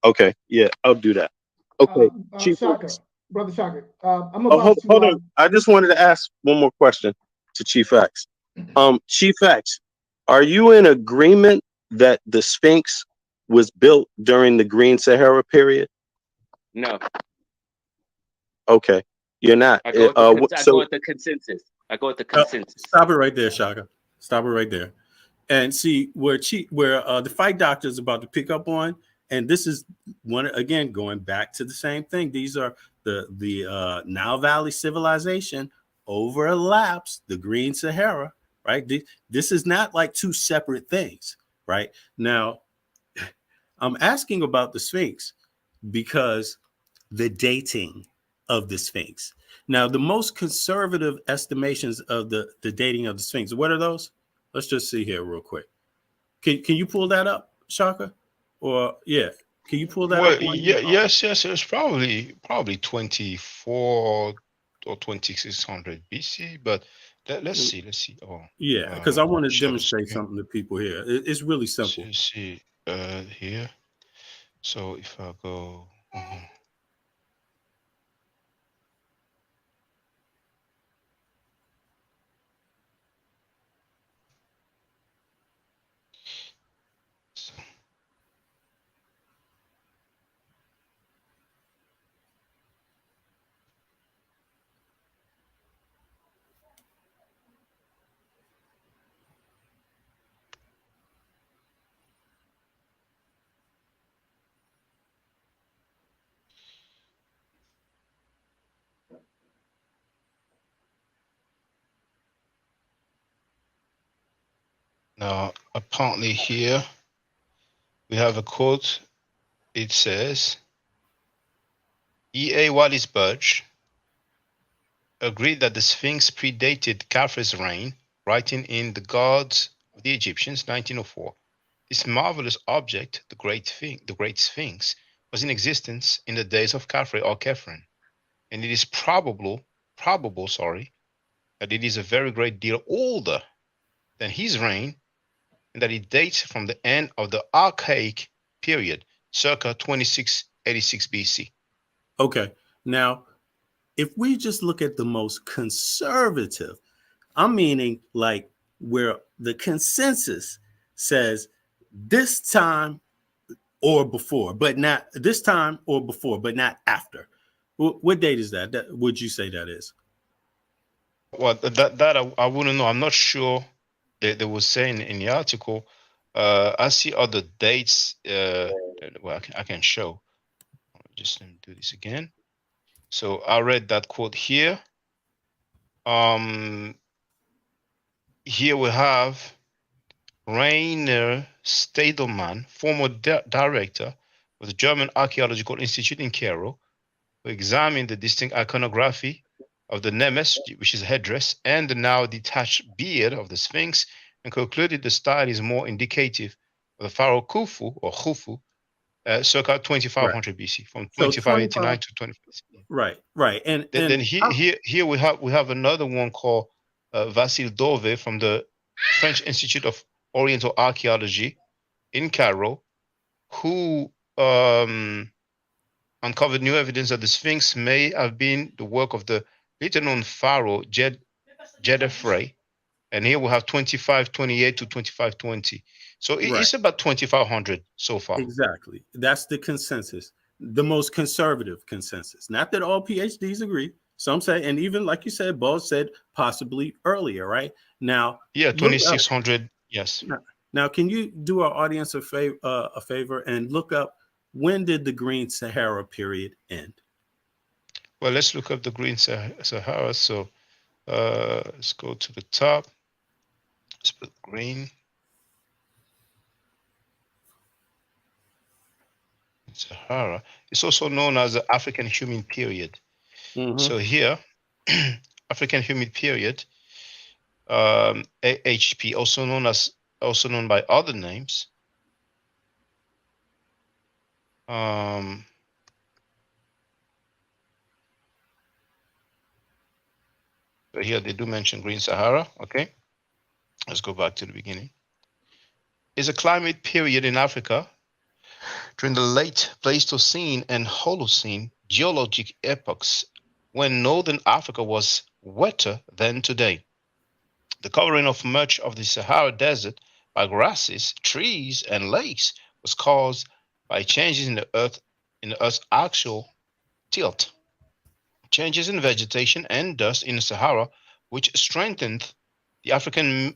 Okay, yeah, I'll do that. Okay, Chief Shaka, X. Brother Shaka, I'm about to. Hold on. I just wanted to ask one more question to Chief X. Chief X, are you in agreement that the Sphinx was built during the Green Sahara period? No. Okay, you're not. I go with the consensus. I go with the consensus. Stop it right there, Shaka. Stop it right there. And see where the fight doctor is about to pick up on, and this is one again going back to the same thing. These are the Nile Valley civilization overlaps the Green Sahara, right? This is not like two separate things, right? Now, I'm asking about the Sphinx because the dating of the Sphinx. Now, the most conservative estimations of the dating of the Sphinx, what are those? Let's just see here real quick. Can you pull that up, Shaka? Or yeah, can you pull that up? Yes. It's probably 24 or 2600 BC, but let's see. Oh, yeah, because I want to demonstrate something to people here. It's really simple. Let's see here. So if I go. Now, apparently here we have a quote. It says, E.A. Wallis Budge agreed that the Sphinx predated Khafre's reign, writing in The Gods of the Egyptians, 1904. This marvelous object, the Great Sphinx, was in existence in the days of Khafre or Khephren, and it is probable, that it is a very great deal older than his reign, and that it dates from the end of the Archaic period, circa 2686 BC. Okay, now if we just look at the most conservative, I'm meaning like where the consensus says this time or before, but not this time or before, but not after. What date is that? Would you say that is? Well, that I wouldn't know. I'm not sure. They were saying in the article. I see other dates. Well, I can show. Just let me do this again. So I read that quote here. Here we have Rainer Stadelmann, former director of the German Archaeological Institute in Cairo, who examined the distinct iconography of the nemes, which is a headdress, and the now detached beard of the Sphinx, and concluded the style is more indicative of the pharaoh Khufu or Khufu circa 2500 BC, from 2589 to 25. Right. And then here we have another one called Vasile Dove from the French Institute of Oriental Archaeology in Cairo, who uncovered new evidence that the Sphinx may have been the work of the little-known pharaoh Jedefre. And here we have 2528 to 2520. So it's about 2500 so far. Exactly. That's the consensus, the most conservative consensus. Not that all PhDs agree. Some say, and even like you said, Buzz said possibly earlier, right? Now, yeah, 2600. Yes. Now, can you do our audience a favor and look up, when did the Green Sahara period end? Well, let's look up the Green Sahara. So let's go to the top. Let's put green. Sahara. It's also known as the African Humid Period. So here, African Humid Period, AHP, also known by other names. So here they do mention Green Sahara. Okay, let's go back to the beginning. It's a climate period in Africa during the late Pleistocene and Holocene geologic epochs, when northern Africa was wetter than today. The covering of much of the Sahara Desert by grasses, trees, and lakes was caused by changes in the Earth's axial tilt. Changes in vegetation and dust in the Sahara, which strengthened the African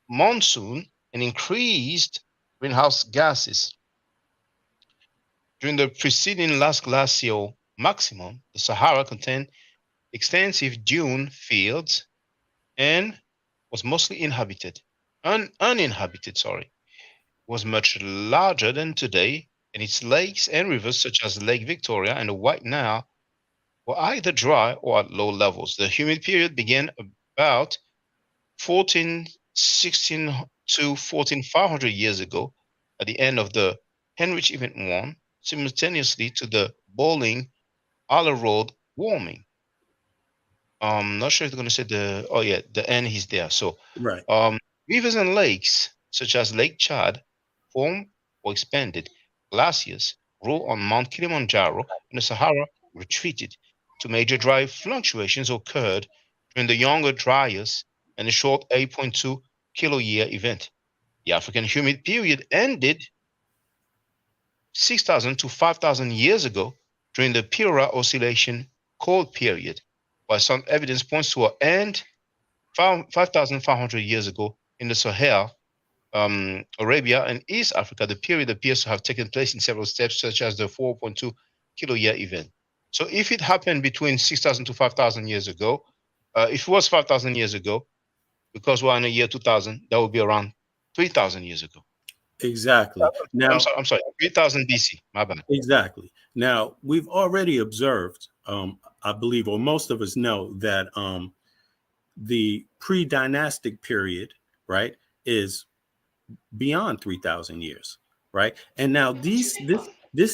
monsoon and increased greenhouse gases. During the preceding last glacial maximum, the Sahara contained extensive dune fields and was mostly uninhabited, was much larger than today, and its lakes and rivers such as Lake Victoria and the White Nile were either dry or at low levels. The humid period began about 1416 to 14500 years ago at the end of the Heinrich Event 1, simultaneously to the boiling Road warming. Not sure if they're going to say the end is there. So rivers and lakes such as Lake Chad formed or expanded. Glaciers grew on Mount Kilimanjaro, and the Sahara retreated. Two major dry fluctuations occurred during the Younger Dryas and the short 8.2 kiloyear event. The African humid period ended 6,000 to 5,000 years ago during the Pira Oscillation cold period, while some evidence points to an end 5,500 years ago in the Sahel, Arabia, and East Africa. The period appears to have taken place in several steps, such as the 4.2 kiloyear event. So if it happened between 6,000 to 5,000 years ago, if it was 5,000 years ago, because we're in the year 2000, that would be around 3,000 years ago. Exactly. Now, I'm sorry, 3,000 BC. My bad. Exactly. Now, we've already observed, I believe, or most of us know that the pre-dynastic period, right, is beyond 3,000 years, right? And now this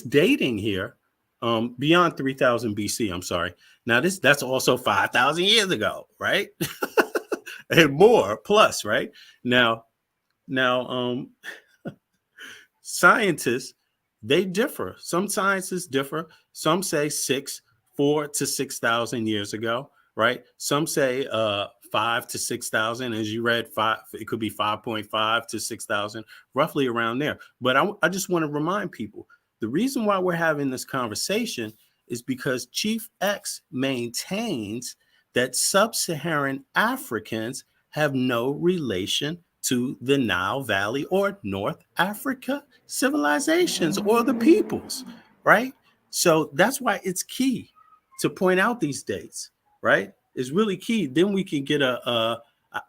dating here, beyond 3,000 BC, I'm sorry. Now that's also 5,000 years ago, right? And more plus, right? Now, scientists, they differ. Some scientists differ. Some say 4,000 to 6,000 years ago, right? Some say 5,000 to 6,000, as you read, it could be 5.5 to 6,000, roughly around there. But I just want to remind people, the reason why we're having this conversation is because Chief X maintains that sub-Saharan Africans have no relation to the Nile Valley or North Africa civilizations or the peoples, right? So that's why it's key to point out these dates, right? It's really key. Then we can get a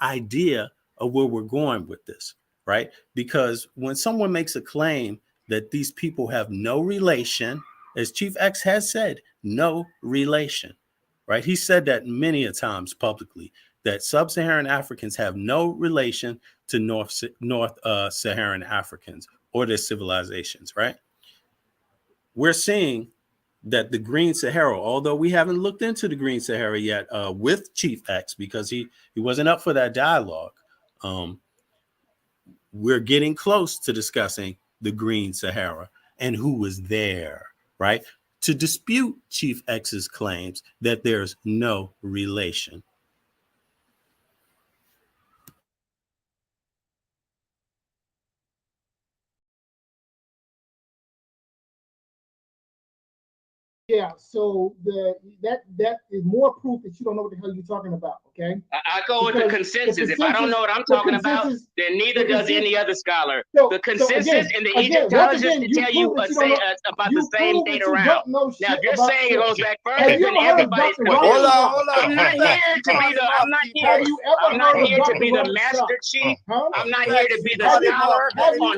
idea of where we're going with this, right? Because when someone makes a claim that these people have no relation, as Chief X has said, no relation, right? He said that many a times publicly, that sub-Saharan Africans have no relation to North Saharan Africans or their civilizations, right? We're seeing that the Green Sahara, although we haven't looked into the Green Sahara yet with Chief X because he wasn't up for that dialogue, we're getting close to discussing the Green Sahara and who was there, right? To dispute Chief X's claims that there's no relation. Yeah, so that is more proof that you don't know what the hell you're talking about, okay? I go with the consensus. If I don't know what I'm talking about, then neither does any other scholar. The consensus and the Egyptologists to tell you about the same date around. Now, if you're saying it goes back further, then everybody's Hold on. I'm not here to be the master chief. I'm not here to be the scholar on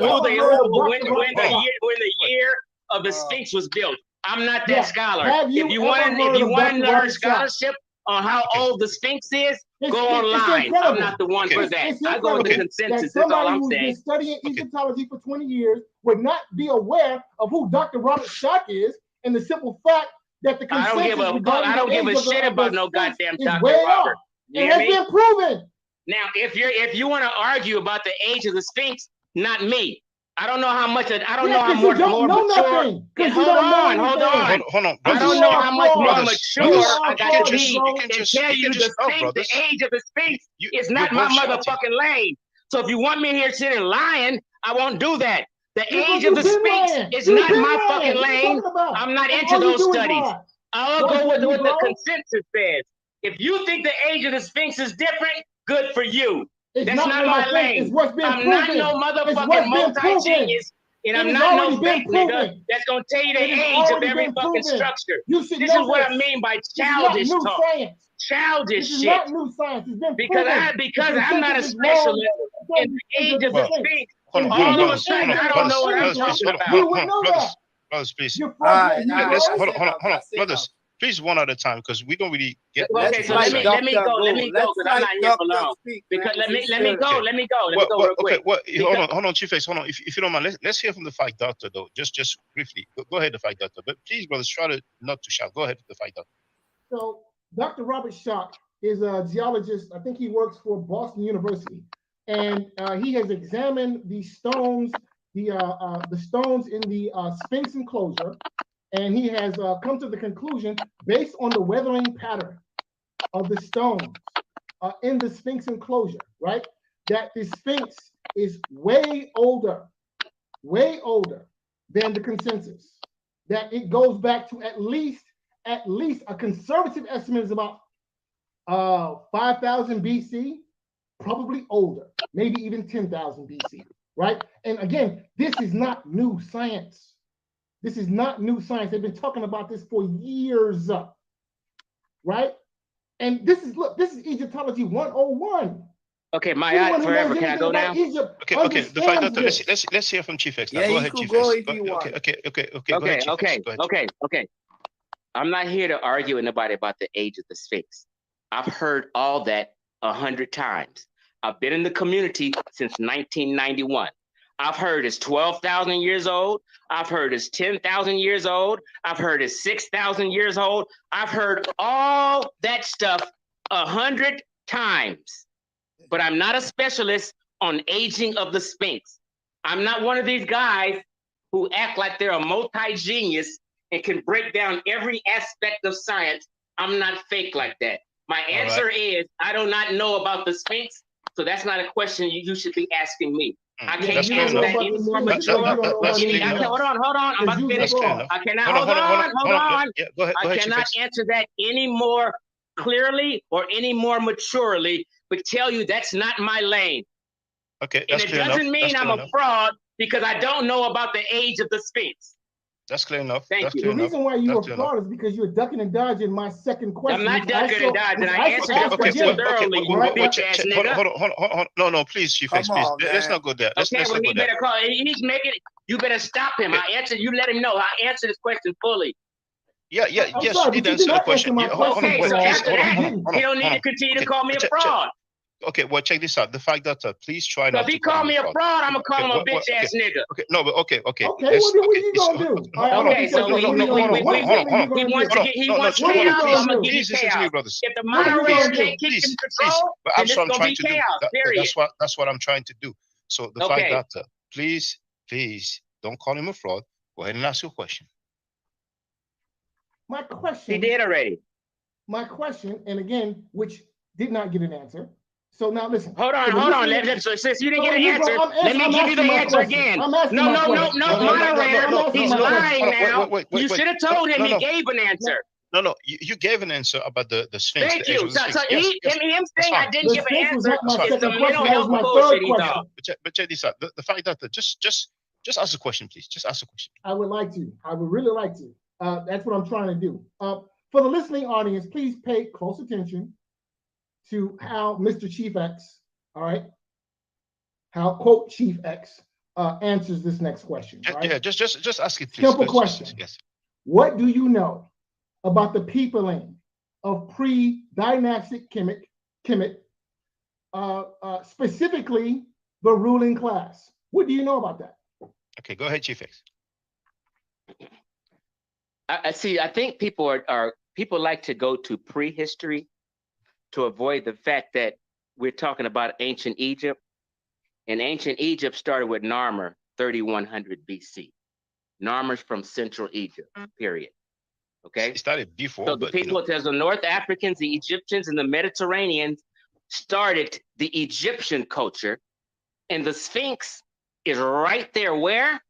when the year of the Sphinx was built. I'm not that scholar. If you want to learn scholarship on how old the Sphinx is, go online. I'm not the one for that. I go with the consensus. That's all I'm saying. Who's been studying Egyptology for 20 years would not be aware of who Dr. Robert Schoch is, and the simple fact that the consensus I don't give a shit about no goddamn Dr. Robert. It has been proven. Now, if you want to argue about the age of the Sphinx, not me. I don't know how much. I don't know how much more mature. Hold on. I don't know how much more mature I got to be and tell you the age of the Sphinx is not my motherfucking lane. So if you want me here sitting lying, I won't do that. The age of the Sphinx is not my fucking lane. I'm not into those studies. I'll go with what the consensus says. If you think the age of the Sphinx is different, good for you. That's not my lane. I'm not no motherfucking multi-genius, and I'm not no fake nigga that's gonna tell you the age of every fucking structure. This is what I mean by childish talk. Childish shit. Not new science. It's been because I'm not a specialist in the age of the Sphinx. All of a sudden, I don't know what I'm talking about. You would know that. Brothers, please. Hold on. Brothers, please, one at a time, because we don't really get. Okay, so let me go, because I'm not here for long. Because let me go real quick. Hold on, Chief X, hold on. If you don't mind, let's hear from the fight doctor, though. Just briefly. Go ahead, the fight doctor. But please, brothers, try to not to shout. Go ahead, the fight doctor. So, Dr. Robert Schoch is a geologist. I think he works for Boston University, and he has examined the stones, the stones in the Sphinx enclosure. And he has come to the conclusion, based on the weathering pattern of the stones in the Sphinx enclosure, right, that the Sphinx is way older than the consensus. That it goes back to at least a conservative estimate is about 5,000 BC, probably older, maybe even 10,000 BC, right? And again, this is not new science. This is not new science. They've been talking about this for years, right? And this is Egyptology 101. Okay, my eye forever. Can I go now? Okay. The fight doctor. Let's hear from Chief X. Now. Yeah, go ahead, Chief X. Okay. I'm not here to argue with nobody about the age of the Sphinx. I've heard all that 100 times. I've been in the community since 1991. I've heard it's 12,000 years old. I've heard it's 10,000 years old. I've heard it's 6,000 years old. I've heard all that stuff 100 times. But I'm not a specialist on aging of the Sphinx. I'm not one of these guys who act like they're a multi-genius and can break down every aspect of science. I'm not fake like that. My answer is I do not know about the Sphinx, so that's not a question you should be asking me. I can't answer that any more mature. Hold on. I'm about to finish. I cannot. Hold on. I cannot answer that any more clearly or any more maturely, but tell you that's not my lane. Okay, and it doesn't mean I'm a fraud because I don't know about the age of the Sphinx. That's clear enough. Thank you. The reason why you were fraud is because you were ducking and dodging my second question. I'm not ducking and dodging. I answered the question thoroughly, you bitch ass nigga. Hold on. No, please, Chief X, please. Let's not go there. Let's not go there. Better call. He's making it. You better stop him. I answered. You let him know. I answered this question fully. Yes, you did answer the question. Okay, so after that, he don't need to continue to call me a fraud. Okay, well, check this out. The fact that please try So not if to he call me a fraud, I'm gonna call him a bitch ass nigga. Okay, no, but okay. Okay, what are you gonna do? Okay, so he wants chaos. I'm gonna give you Please listen to me, chaos. brothers. If the moderator can't keep Please, him control, but then that's it's what I'm gonna trying be to do. chaos. Period. That's what I'm trying to do. So the fact Okay. that please don't call him a fraud. Go ahead and ask your question. My question. He did already. My question, and again, which did not get an answer. So now listen. Hold on. So since you didn't get an answer, let me give you the answer again. No, moderator. He's lying now. You should have told him he gave an answer. No, you gave an answer about the Sphinx. Thank you. So him saying I didn't give an answer is some mental That was health my bullshit third he's question. on. But check this out. The fact that just ask the question, please. Just ask the question. I would like to. I would really like to. That's what I'm trying to do. For the listening audience, please pay close attention to how Mr. Chief X, all right, how quote Chief X answers this next question. Right? Yeah, just ask it, please. Simple question. Yes. What do you know about the peopling of pre-dynastic Kemet, specifically the ruling class? What do you know about that? Okay, go ahead, Chief X. I see. I think people people like to go to prehistory to avoid the fact that we're talking about ancient Egypt, and ancient Egypt started with Narmer, 3100 BC. Narmer's from Central Egypt. Period. Okay. It started before. So the people, there's the North Africans, the Egyptians, and the Mediterranean started the Egyptian culture, and the Sphinx is right there. Where?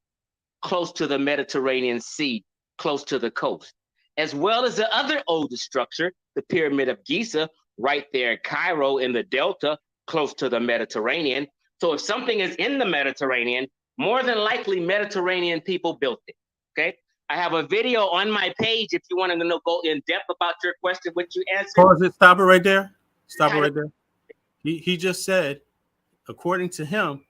Close to the Mediterranean Sea, close to the coast, as well as the other oldest structure, the Pyramid of Giza, right there in Cairo in the Delta, close to the Mediterranean. So if something is in the Mediterranean, more than likely Mediterranean people built it. Okay. I have a video on my page if you want to know, go in depth about your question, which you answered. Pause it. Stop it right there. Stop it right there. He just said, according to him,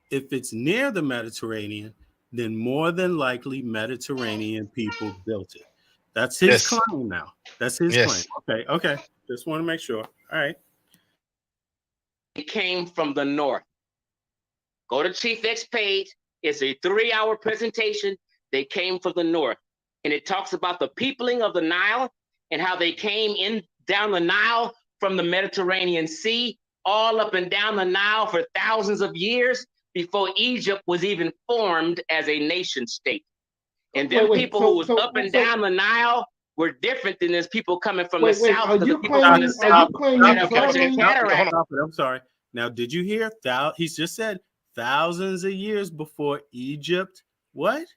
if it's near the Mediterranean, then more than likely Mediterranean people built it. That's his claim now. That's his claim. Okay. Just want to make sure. All right. It came from the north. Go to Chief X page. It's a 3-hour presentation. They came from the north. And it talks about the peopling of the Nile and how they came in down the Nile from the Mediterranean Sea, all up and down the Nile for thousands of years before Egypt was even formed as a nation state. And then people who was up and down the Nile were different than those people coming from the south. Are you claiming cataracts? I'm sorry. Now, did you hear? He's just said thousands of years before Egypt. What?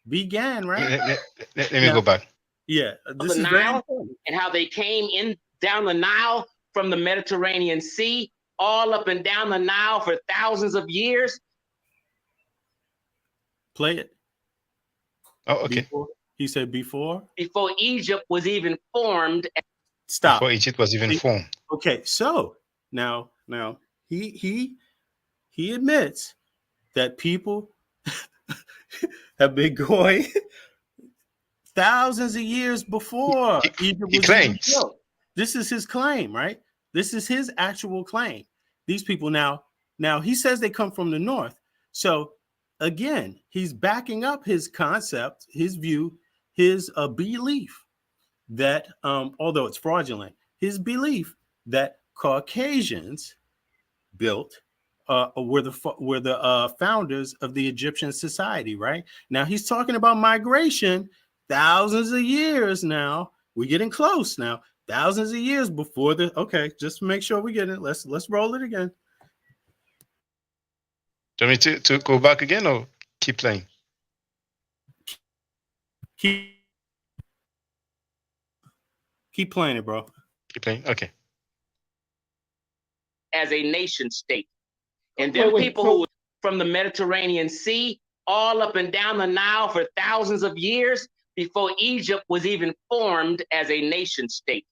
Began, right? Let me go back. Yeah, this is Nile and how they came in down the Nile from the Mediterranean Sea, all up and down the Nile for thousands of years. Play it. Oh, okay. He said before Egypt was even formed. Stop. Before Egypt was even formed. Okay, so now he admits that people have been going thousands of years before Egypt was claims. built. This is his claim, right? This is his actual claim. These people now he says they come from the north. So again, he's backing up his concept, his view, his belief that although it's fraudulent, his belief that Caucasians built were the founders of the Egyptian society, right? Now he's talking about migration thousands of years now. We're getting close now. Thousands of years before okay, just to make sure we get it. Let's roll it again. Do you want me to go back again or keep playing? Keep playing it, bro. Keep playing. Okay. As a nation state. And then people who were from the Mediterranean Sea, all up and down the Nile for thousands of years before Egypt was even formed as a nation state.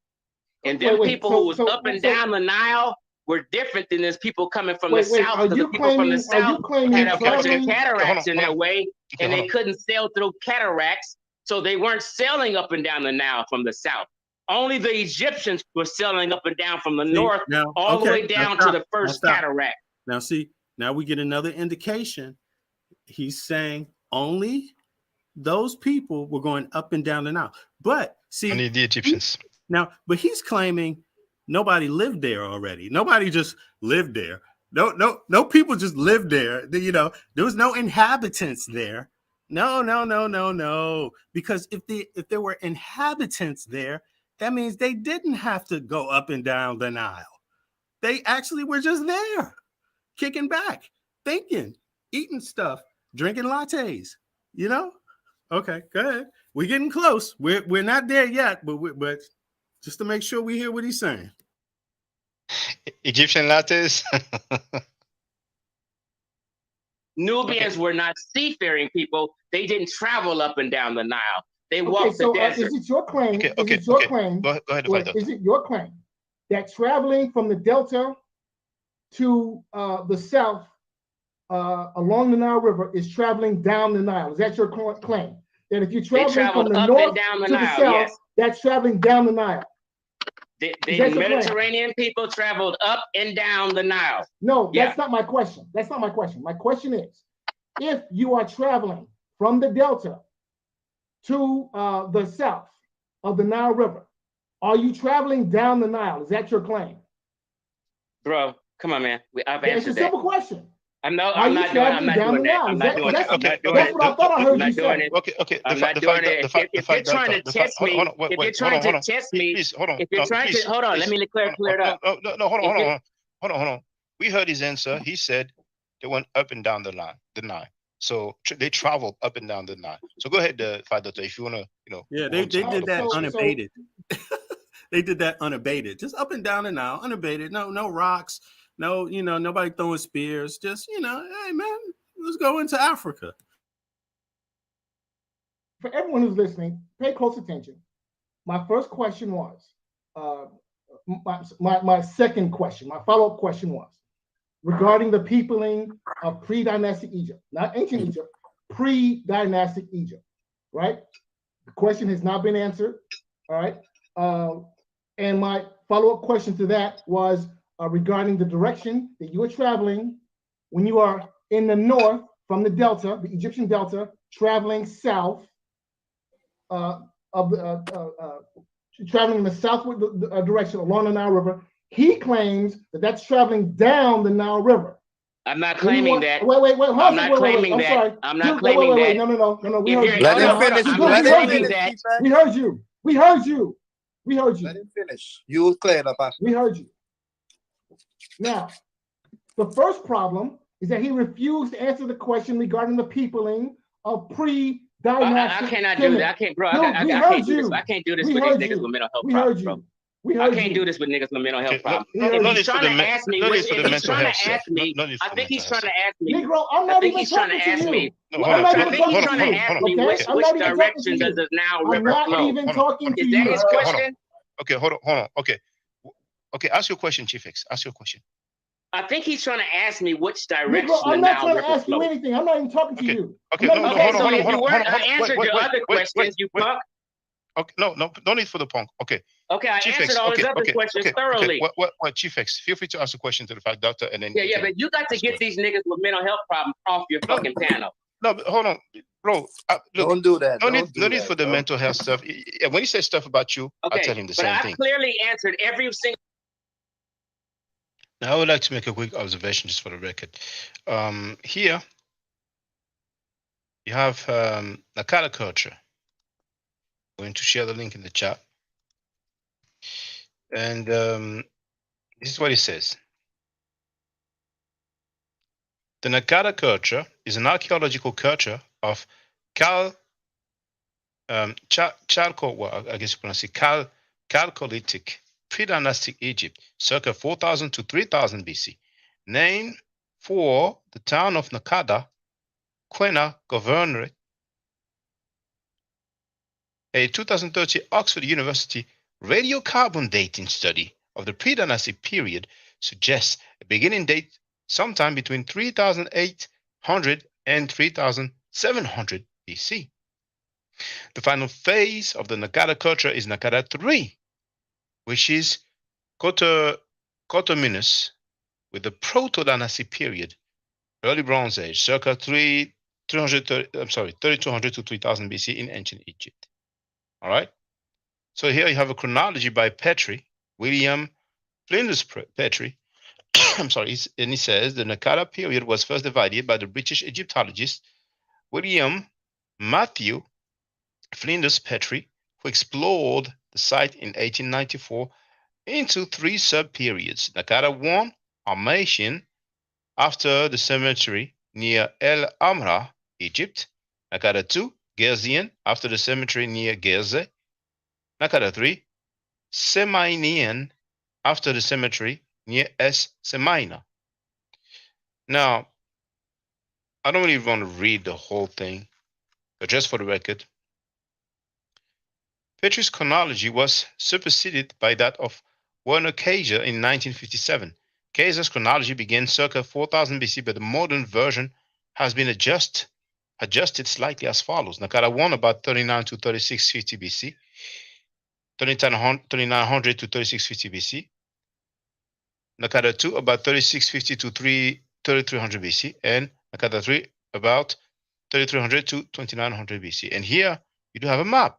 And then people who was up and down the Nile were different than those people coming from the south. Because the people from the south had a bunch of cataracts in their way, and they couldn't sail through cataracts. So they weren't sailing up and down the Nile from the south. Only the Egyptians were sailing up and down from the north all the way down to the first cataract. Now, see, now we get another indication. He's saying only those people were going up and down the Nile. But see, only the Egyptians. Now, but he's claiming nobody lived there already. Nobody just lived there. No people just lived there. You know, there was no inhabitants there. No. Because if there were inhabitants there, that means they didn't have to go up and down the Nile. They actually were just there, kicking back, thinking, eating stuff, drinking lattes, you know? Okay, go ahead. We're getting close. We're not there yet, but just to make sure we hear what he's saying. Egyptian lattes. Nubians were not seafaring people. They didn't travel up and down the Nile. They walked the desert. Is it your claim? Go ahead, is it your claim that traveling from the Delta to the south along the Nile River is traveling down the Nile? Is that your claim? That if you're traveling from the north to the south, that's traveling down the Nile? The Mediterranean people traveled up and down the Nile. No, that's not my question. That's not my question. My question is, if you are traveling from the Delta to the south of the Nile River, are you traveling down the Nile? Is that your claim? Bro, come on, man. I've answered that. It's a simple question. I'm not doing that. That's what I thought I heard you say. Okay. I'm not doing it. If you're trying to test me, if you're trying to test me, if you're trying to, hold on, let me clear it up. No, hold on. We heard his answer. He said they went up and down the Nile. So they traveled up and down the Nile. So go ahead, Doctor, if you want to, you know. Yeah, they did that unabated. They did that unabated, just up and down the Nile, unabated. No rocks. No, nobody throwing spears. Just, hey, man, let's go into Africa. For everyone who's listening, pay close attention. My first question was, my second question, my follow-up question was, regarding the peopling of pre-dynastic Egypt, not ancient Egypt, pre-dynastic Egypt, right? The question has not been answered, all right? And my follow-up question to that was, regarding the direction that you are traveling when you are in the north from the Delta, the Egyptian Delta, traveling south traveling in the southward direction along the Nile River. He claims that that's traveling down the Nile River. I'm not claiming that. Wait. I'm not claiming that. I'm not claiming that. No. We heard you. Let him finish. We heard you. We heard you. Let him finish. You will clear up after. We heard you. Now, the first problem is that he refused to answer the question regarding the peopling of pre-dynastic. I cannot do that. I can't, bro. I can't do this. I can't do this with these niggas with mental health problems, bro. I can't do this with niggas with mental health problems. If he's trying to ask me, I think he's trying to ask me. Negro, I'm not even talking to you. I think he's trying to ask me which direction does the Nile River flow. I'm not even talking to you. Is that his question? Okay, hold on. Okay, ask your question, Chief X. Ask your question. I think he's trying to ask me which direction Negro, the Nile River flows. I'm not trying to ask you anything. I'm not even talking to you. Okay, so if you weren't answered your other questions, you punk. Okay, no need for the punk. Okay, I answered all his other questions thoroughly. What, Chief X? Feel free to ask a question to the fact doctor, and then yeah, but you got to get these niggas with mental health problems off your fucking panel. No, but hold on, bro. Look, don't do that. No need for the mental health stuff. When he says stuff about you, I'll tell him the same thing. But I clearly answered every single. Now, I would like to make a quick observation just for the record. Here, you have Nakada culture. I'm going to share the link in the chat. And this is what it says. The Nakada culture is an archaeological culture of Chalcolithic pre-dynastic Egypt, circa 4000 to 3000 BC, named for the town of Nakada, Quena Governorate. A 2013 Oxford University radiocarbon dating study of the pre-dynastic period suggests a beginning date sometime between 3800 and 3700 BC. The final phase of the Nakada culture is Nakada III, which is Cotominus with the Proto-Dynasty period, early Bronze Age, circa 3200 to 3000 BC in ancient Egypt. All right. So here you have a chronology by Petrie, William Flinders Petrie. I'm sorry, and he says the Naqada period was first divided by the British Egyptologist William Matthew Flinders Petrie, who explored the site in 1894 into 3 sub-periods. Naqada 1, Armatian, after the cemetery near El Amra, Egypt. Naqada 2, Gerzian, after the cemetery near Gerze. Naqada 3, Semainian, after the cemetery near Es Semaina. Now, I don't really want to read the whole thing, but just for the record, Petrie's chronology was superseded by that of Werner Kaiser in 1957. Kaiser's chronology began circa 4000 BC, but the modern version has been adjusted slightly as follows. Naqada 1 about 39 to 3650 BC, 3900 to 3650 BC. Naqada 2 about 3650 to 3300 BC, and Naqada 3 about 3300 to 2900 BC. And here you do have a map.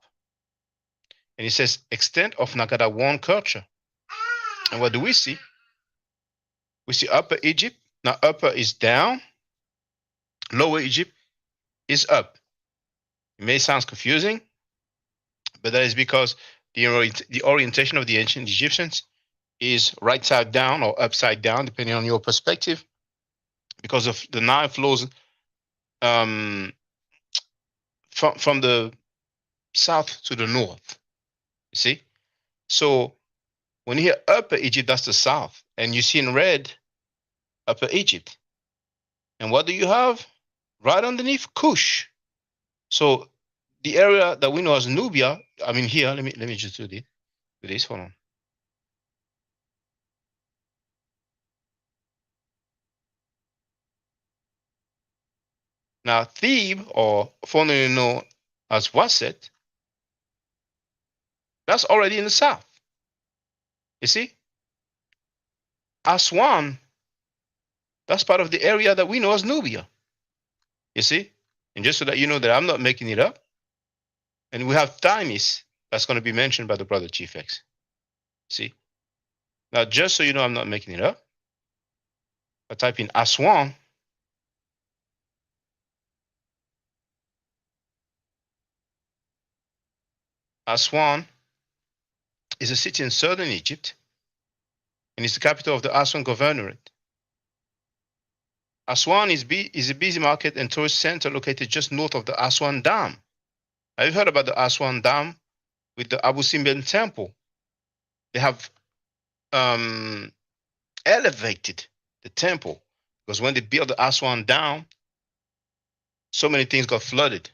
And it says extent of Naqada 1 culture. And what do we see? We see Upper Egypt. Now upper is down, Lower Egypt is up. It may sound confusing, but that is because the orientation of the ancient Egyptians is right side down or upside down, depending on your perspective, because of the Nile flows from the south to the north. You see? So when you hear Upper Egypt, that's the south. And you see in red, Upper Egypt. And what do you have? Right underneath Kush. So the area that we know as Nubia, I mean here, let me just do this. Hold on. Now Thebe, or formerly known as Waset, that's already in the south. You see? Aswan, that's part of the area that we know as Nubia. You see? And just so that you know that I'm not making it up. And we have Thymis, that's going to be mentioned by the brother Chief X. See? Now, just so you know I'm not making it up, I type in Aswan. Aswan is a city in southern Egypt, and it's the capital of the Aswan Governorate. Aswan is a busy market and tourist center located just north of the Aswan Dam. Have you heard about the Aswan Dam with the Abu Simbel Temple? They have elevated the temple because when they built the Aswan Dam, so many things got flooded,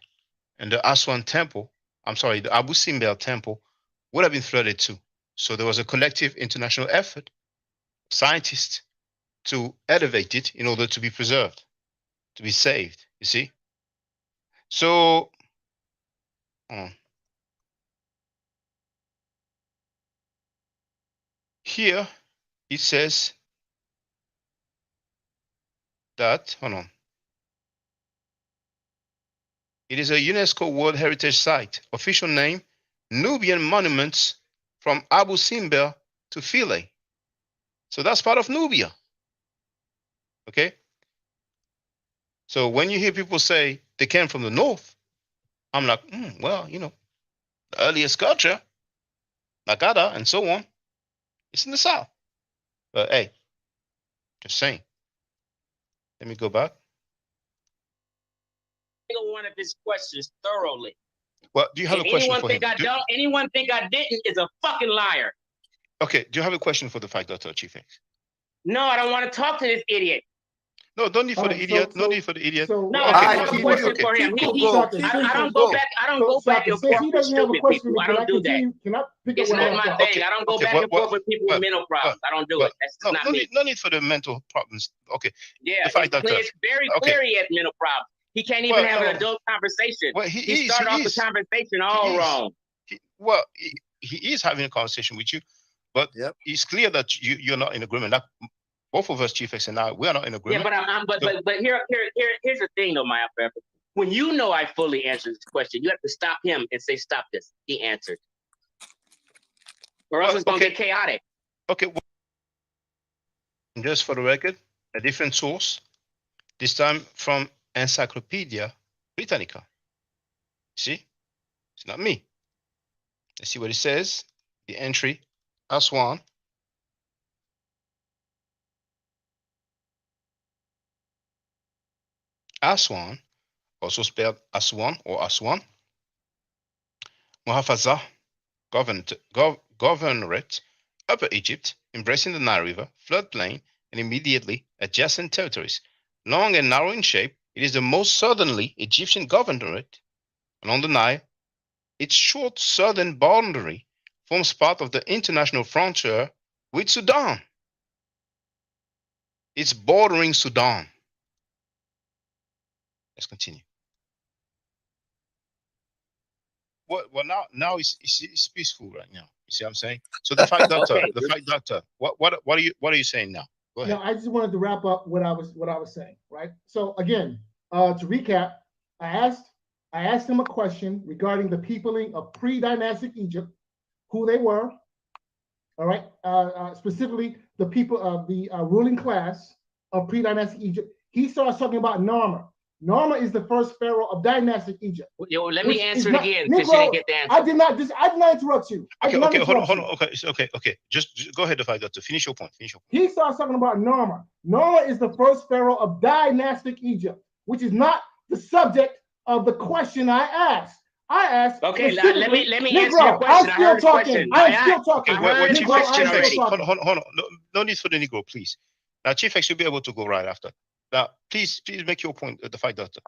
and the Aswan Temple, the Abu Simbel Temple would have been flooded too. So there was a collective international effort, scientists, to elevate it in order to be preserved, to be saved, you see? So, here it says that, it is a UNESCO World Heritage Site. Official name, Nubian Monuments from Abu Simbel to Philae. So that's part of Nubia. Okay? So when you hear people say they came from the north, I'm like, well, the earliest culture, Naqada and so on, it's in the south. But hey, just saying. Let me go back. One of his questions thoroughly. Well, do you have a question for him? Anyone think I didn't is a fucking liar. Okay, do you have a question for the fact, Dr. Chief X? No, I don't want to talk to this idiot. No, don't need for the idiot. No need for the idiot. No, I have a question for him. I don't go back and forth with stupid people. I don't do that. It's not my thing. I don't go back and forth with people with mental problems. I don't do it. That's not me. No need for the mental problems. Okay. Yeah, it's very clear he has mental problems. He can't even have an adult conversation. Well, he started off the conversation all wrong. He is having a conversation with you, But it's clear that you're not in agreement. That both of us, Chief X and I, we are not in agreement. Yeah, but here's the thing, though, my friend. When you know I fully answered this question, you have to stop him and say, "Stop this." He answered, or else it's gonna get chaotic. Okay. Well, just for the record, a different source. This time from Encyclopedia Britannica. See, it's not me. Let's see what it says. The entry, Aswan. Aswan, also spelled Aswan or Aswan. Muhafaza, governorate, Upper Egypt, embracing the Nile River, floodplain, and immediately adjacent territories. Long and narrow in shape, it is the most southerly Egyptian governorate along the Nile. Its short southern boundary forms part of the international frontier with Sudan. It's bordering Sudan. Let's continue. Well, now it's peaceful right now. You see what I'm saying? So the fact doctor, what are you saying now? Go ahead. No, I just wanted to wrap up what I was saying, right? So again, to recap, I asked him a question regarding the peopling of pre-dynastic Egypt, who they were, all right, specifically the people of the ruling class of pre-dynastic Egypt. He starts talking about Narmer. Narmer is the first pharaoh of dynastic Egypt. Yo, let me answer it again because you didn't get the answer. I did not interrupt you. Okay, hold on. Okay. Just go ahead, the fight doctor. Finish your point. He starts talking about Narmer. Narmer is the first pharaoh of dynastic Egypt, which is not the subject of the question I asked. I asked. Okay, let me answer your question. I'm still talking. I'm still talking. Chief X, hold on. No need for the Negro, please. Now, Chief X, you'll be able to go right after. Now, please make your point, the fight doctor.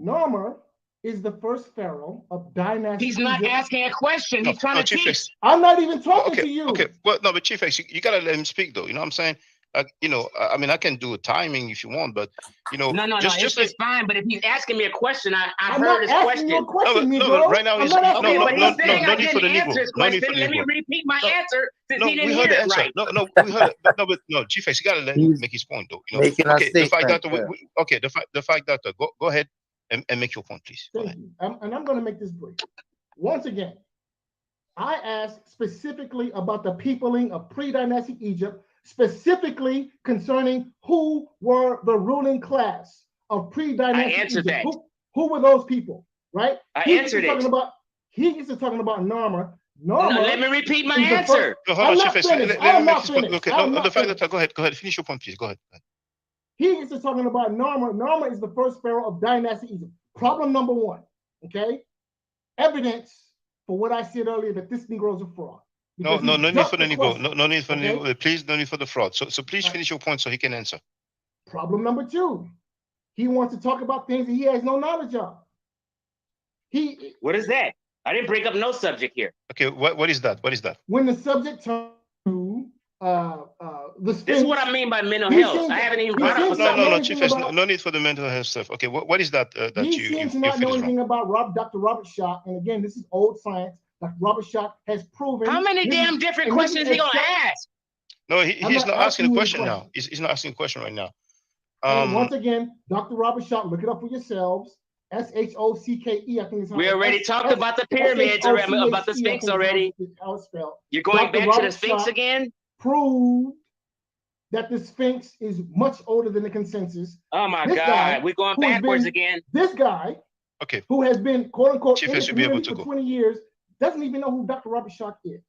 Narmer is the first pharaoh of dynasty. He's not asking a question. He's trying to teach. I'm not even talking to you. Okay, well, no, but Chief X, you gotta let him speak, though. You know what I'm saying? I mean, I can do a timing if you want, but No, it's fine. But if he's asking me a question, I I'm heard his question. You a question, no, right now he's no need for the Negro. Let me repeat my answer since he didn't hear it right. No, we heard it. No, Chief X, you gotta let him make his point, though. Okay, the fight doctor. The fight doctor. Go ahead and make your point, please. Go ahead. And I'm going to make this brief. Once again, I asked specifically about the peopling of pre-dynastic Egypt, specifically concerning who were the ruling class of pre-dynastic Egypt. I answered that. Who were those people, right? I answered it. He gets to talking about Narmer. No, let me repeat my answer. I'm not finished. I'm not finished. Okay, the fact that go ahead. Finish your point, please. Go ahead. He gets to talking about Narmer. Narmer is the first pharaoh of dynastic Egypt. Problem number one, okay? Evidence for what I said earlier that this Negro is a fraud. No need for the Negro. No need for the Negro. Please, no need for the fraud. So please finish your point so he can answer. Problem number two, he wants to talk about things that he has no knowledge of. What is that? I didn't break up no subject here. Okay, what is that? What is that? When the subject turns to the Sphinx, this is what I mean by mental health. I haven't even brought up no, Chief X, no need for the mental health stuff. Okay, what is that that he seems to not know anything about Dr. Robert Schoch, and again, this is old science. Dr. Robert Schoch has proven. How many damn different questions is he gonna ask? No, he's not asking a question now. He's not asking a question right now. And once again, Dr. Robert Schoch, look it up for yourselves. Schoche, I think it's how we already talked about the pyramids already, about the Sphinx already. How it's spelled. You're going back to the Sphinx again? Proved that the Sphinx is much older than the consensus. Oh my God, we're going backwards again. This guy, okay, who has been quote unquote in the community for 20 years, doesn't even know who Dr. Robert Schoch is.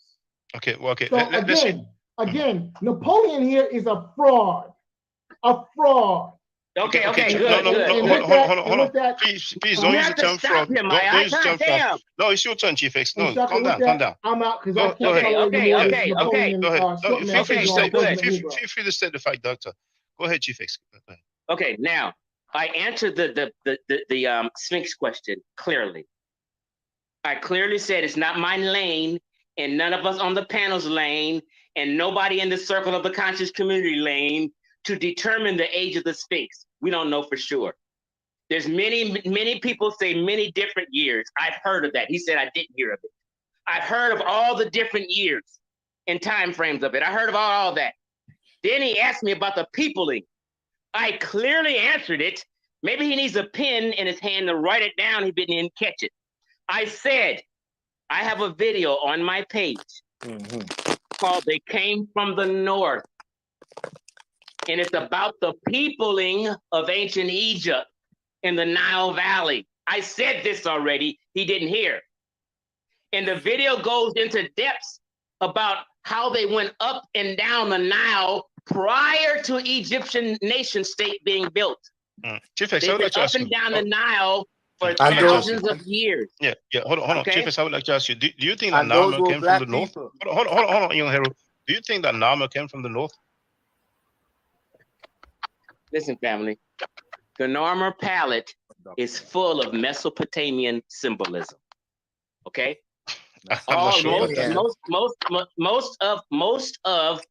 Okay, well, okay. So again, Napoleon here is a fraud. A fraud. Okay, good. Hold on. Please don't use the term fraud. Don't use the term fraud. No, it's your turn, Chief X. No, calm down. I'm out because I can't. Okay. Go ahead. Feel free to state the fact, doctor. Go ahead, Chief X. Go ahead. Okay, now I answered the Sphinx question clearly. I clearly said it's not my lane, and none of us on the panel's lane, and nobody in the circle of the conscious community lane to determine the age of the Sphinx. We don't know for sure. There's many people say many different years. I've heard of that. He said I didn't hear of it. I've heard of all the different years and time frames of it. I heard of all that. Then he asked me about the peopling. I clearly answered it. Maybe he needs a pen in his hand to write it down. He didn't catch it. I said, I have a video on my page called They Came from the North. And it's about the peopling of ancient Egypt in the Nile Valley. I said this already. He didn't hear. And the video goes into depths about how they went up and down the Nile prior to Egyptian nation state being built. Chief X, They've been up and down the Nile for thousands of years. Yeah. Hold on. Okay. Chief X, I would like to ask you, do you think that And those Nama were came from black the north? people. Hold on, young hero. Do you think that Nama came from the north? Listen, family, the Narmer palette is full of Mesopotamian symbolism. Okay, I'm not sure most of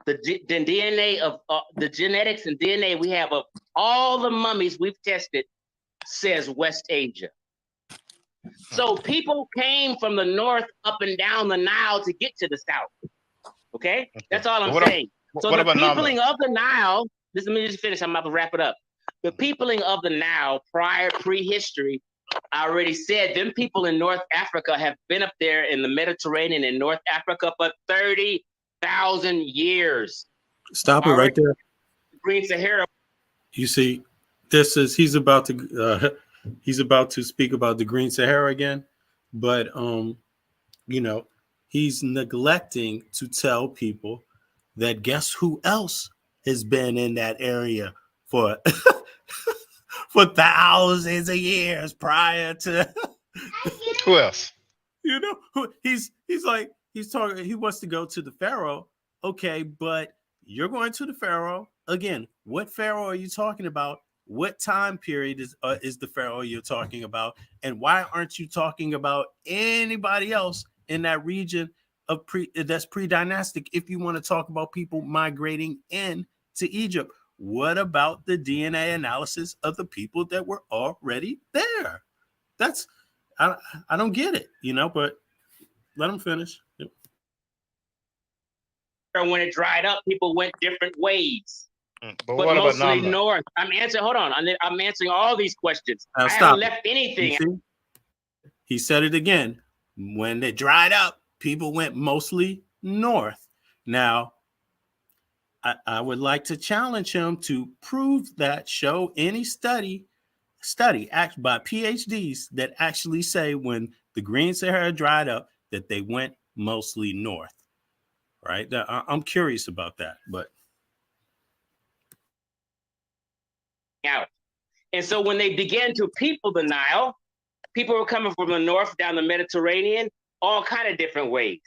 the DNA of the genetics and DNA we have of all the mummies we've tested says West Asia. So people came from the north up and down the Nile to get to the south. Okay, that's all I'm saying. So the peopling of the Nile. Let me just finish. I'm about to wrap it up. The peopling of the Nile prehistory, I already said, them people in North Africa have been up there in the Mediterranean in North Africa for 30,000 years. Stop it right there. Green Sahara. You see, he's about to speak about the Green Sahara again, but he's neglecting to tell people that guess who else has been in that area for for thousands of years prior to who else? He's talking. He wants to go to the Pharaoh. Okay, but you're going to the Pharaoh again. What Pharaoh are you talking about? What time period is the Pharaoh you're talking about? And why aren't you talking about anybody else in that region of that's pre-dynastic? If you want to talk about people migrating in to Egypt, what about the DNA analysis of the people that were already there? That's I don't get it, but let them finish. Yep. When it dried up, people went different ways. But what mostly about Nama? north. I'm answering all these questions. I Stop. haven't left anything. He said it again. When it dried up, people went mostly north. Now, I would like to challenge him to prove that, show any study by PhDs that actually say when the Green Sahara dried up that they went mostly north. Right? I'm curious about that, but out. And so when they began to people the Nile, people were coming from the north down the Mediterranean, all kind of different ways.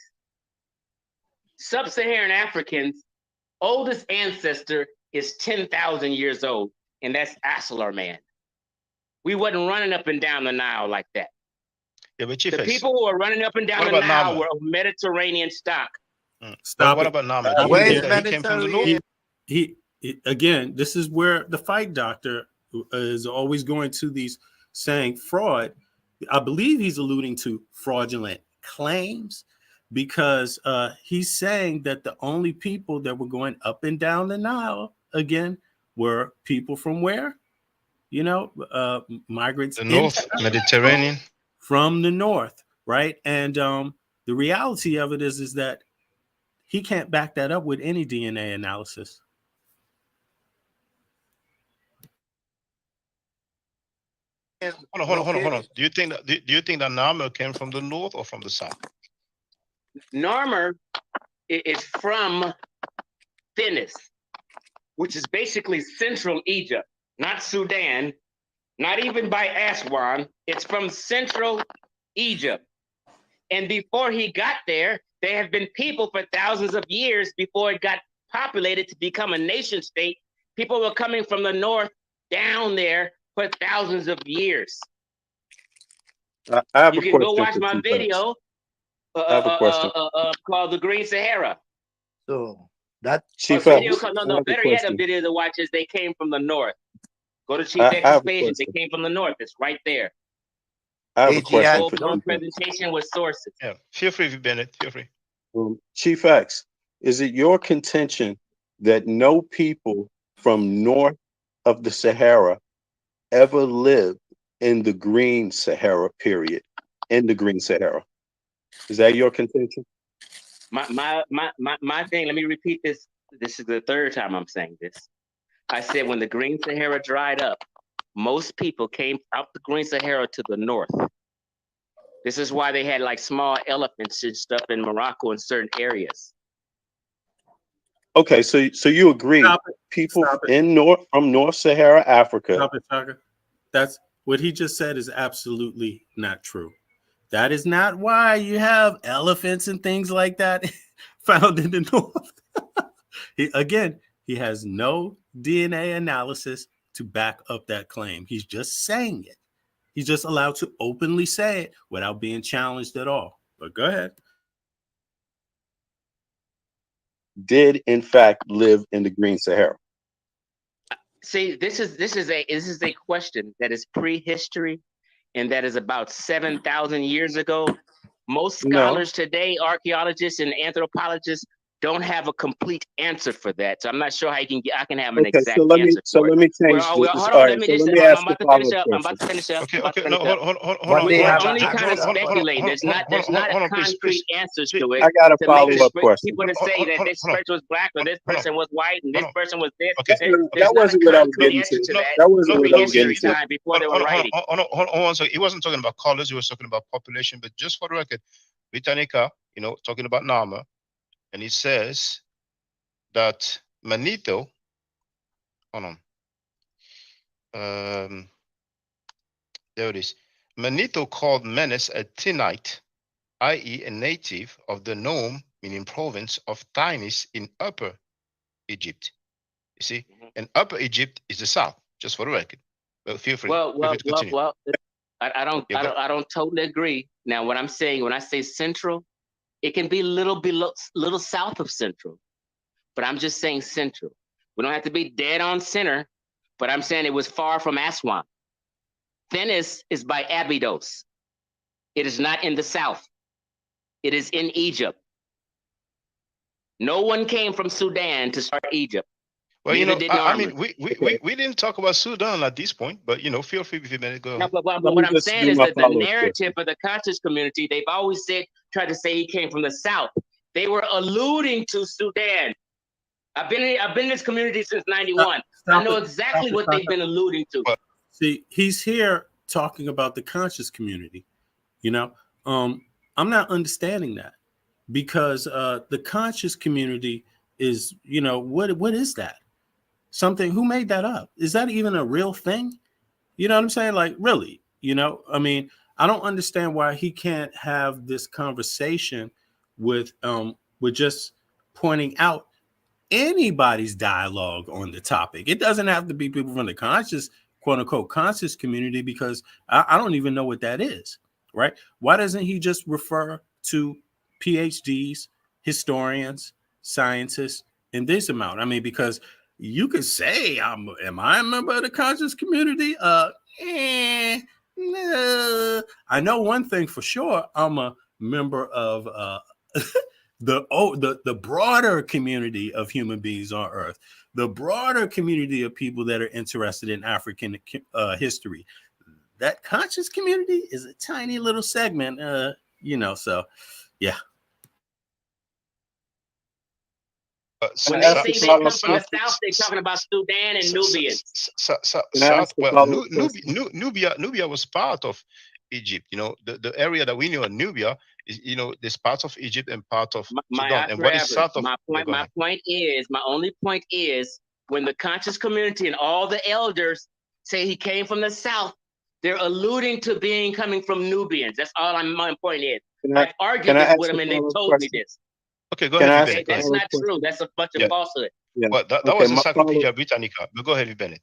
Sub-Saharan Africans, oldest ancestor is 10,000 years old, and that's Asilar man. We wasn't running up and down the Nile like that. Yeah, but Chief the X, people who were running up and down the Nile Nama? Were of Mediterranean stock. Stop. What about Nama? Where He is came from the north? Mediterranean? Again, this is where the fight doctor is always going to these saying fraud. I believe he's alluding to fraudulent claims because he's saying that the only people that were going up and down the Nile again were people from where? Migrants. The North Mediterranean. From the north, right? And the reality of it is that he can't back that up with any DNA analysis. Hold on. Do you think that Narmer came from the north or from the south? Narmer is from Thinis, which is basically central Egypt, not Sudan, not even by Aswan. It's from central Egypt. And before he got there, there have been people for thousands of years before it got populated to become a nation state. People were coming from the north down there for thousands of years. I have you a can question go watch my video called The Green Sahara. So that Chief video better yet, a video to watch is They Came from the North. Go to Chief X's page. They came from the north. It's right there. I have a AG, question for Full-blown Chief X. presentation with sources. Yeah, feel free, V Bennett. Feel free. Chief X, is it your contention that no people from north of the Sahara ever lived in the Green Sahara period? In the Green Sahara, is that your contention? My thing. Let me repeat this. This is the third time I'm saying this. I said when the Green Sahara dried up, most people came out the Green Sahara to the north. This is why they had like small elephants and stuff in Morocco in certain areas. Okay, so you agree? People in from North Sahara Africa. Stop it, Chaka. That's what he just said is absolutely not true. That is not why you have elephants and things like that found in the north. He has no DNA analysis to back up that claim. He's just saying it. He's just allowed to openly say it without being challenged at all. But go ahead. Did in fact live in the Green Sahara. See, this is a question that is prehistory, and that is about 7,000 years ago. Most scholars today, archaeologists and anthropologists, don't have a complete answer for that. So I'm not sure how I can have an exact answer. So let me change this. Hold on, let me just. I'm about to finish up. I'm about to finish up. Okay. No, hold on. We're only kind of speculating. There's not concrete answers to it. I got a follow-up question. People to say that this person was black or this person was white and this person was this. That wasn't what I was getting to. That wasn't what I was getting to. Before they were writing. Hold on. So he wasn't talking about colors. He was talking about population. But just for the record, Britannica, talking about Nama, and he says that Manito. Hold on. There it is. Manito called Menes a Tinite, i.e. a native of the Nome, meaning province of Tinis in Upper Egypt. You see, and Upper Egypt is the south. Just for the record. Well, feel free. Well. I don't totally agree. Now, what I'm saying when I say central, it can be little south of central, but I'm just saying central. We don't have to be dead on center, but I'm saying it was far from Aswan. Thinis is by Abydos. It is not in the south. It is in Egypt. No one came from Sudan to start Egypt. Well, I mean, we didn't talk about Sudan at this point, but feel free if you go. No, but what I'm saying is that the narrative of the conscious community, they've always tried to say he came from the south. They were alluding to Sudan. I've been in this community since '91. I know exactly what they've been alluding to. See, he's here talking about the conscious community. I'm not understanding that because the conscious community is, what is that? Something, who made that up? Is that even a real thing? You know what I'm saying? Like, really? I mean, I don't understand why he can't have this conversation with just pointing out anybody's dialogue on the topic. It doesn't have to be people from the conscious, quote unquote, conscious community, because I don't even know what that is, right? Why doesn't he just refer to PhDs, historians, scientists in this amount? I mean, because you could say, am I a member of the conscious community? No. I know one thing for sure. I'm a member of the broader community of human beings on Earth, the broader community of people that are interested in African history. That conscious community is a tiny little segment, so yeah. When they say they come from the south, they're talking about Sudan and Nubians. Nubia was part of Egypt. The area that we know of Nubia is, there's part of Egypt and part of Sudan. And what is south of? My only point is, when the conscious community and all the elders say he came from the south, they're alluding to coming from Nubians. That's all my point is. I've argued this with them, and they told me this. Okay, go ahead. That's not true. That's a bunch of falsehood. Yeah. Well, that was Encyclopedia Britannica. But go ahead, V Bennett.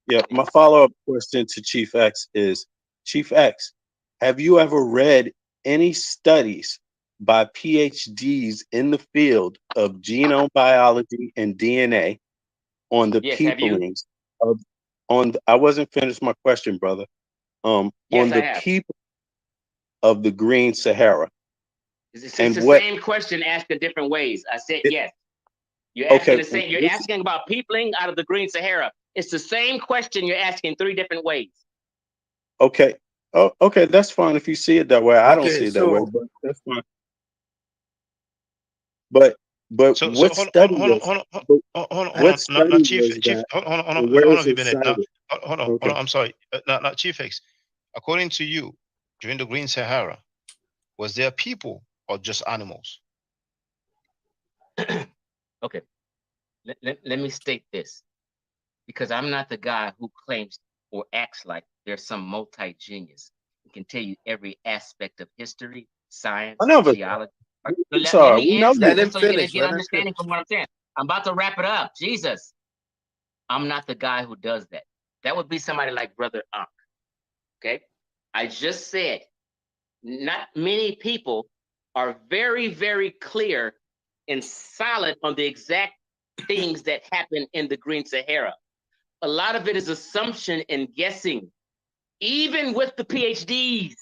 Yeah, my follow-up question to Chief X is, Chief X, have you ever read any studies by PhDs in the field of genome biology and DNA on the peoplings of I wasn't finished my question, brother. On the people of the Green Sahara. It's And the what- same question asked in different ways. I said It- yes. You're asking Okay, the same. You're listen. asking about peopling out of the Green Sahara. It's the same question you're asking 3 different ways. Okay. Oh, okay, that's fine if you see it that way. I don't Okay, see it that way, so- but that's fine. But So what hold study on, was hold on, what Now, study Chief, was Chief, that? hold on, And where hold is on, it Bennett. Now, cited? hold on, Okay. I'm sorry. Now, Chief X, according to you, during the Green Sahara, was there people or just animals? Okay. Let me state this, because I'm not the guy who claims or acts like there's some multi-genius who can tell you every aspect of history, science, I know, but geology. I'm sorry, Let me we know answer that. Let this him so you finish, get let him understanding from what I'm saying. I'm about to wrap it up. Jesus. I'm not the guy who does that. That would be somebody like Brother Ankh. Okay? I just said, not many people are very, very clear and solid on the exact things that happen in the Green Sahara. A lot of it is assumption and guessing. Even with the PhDs,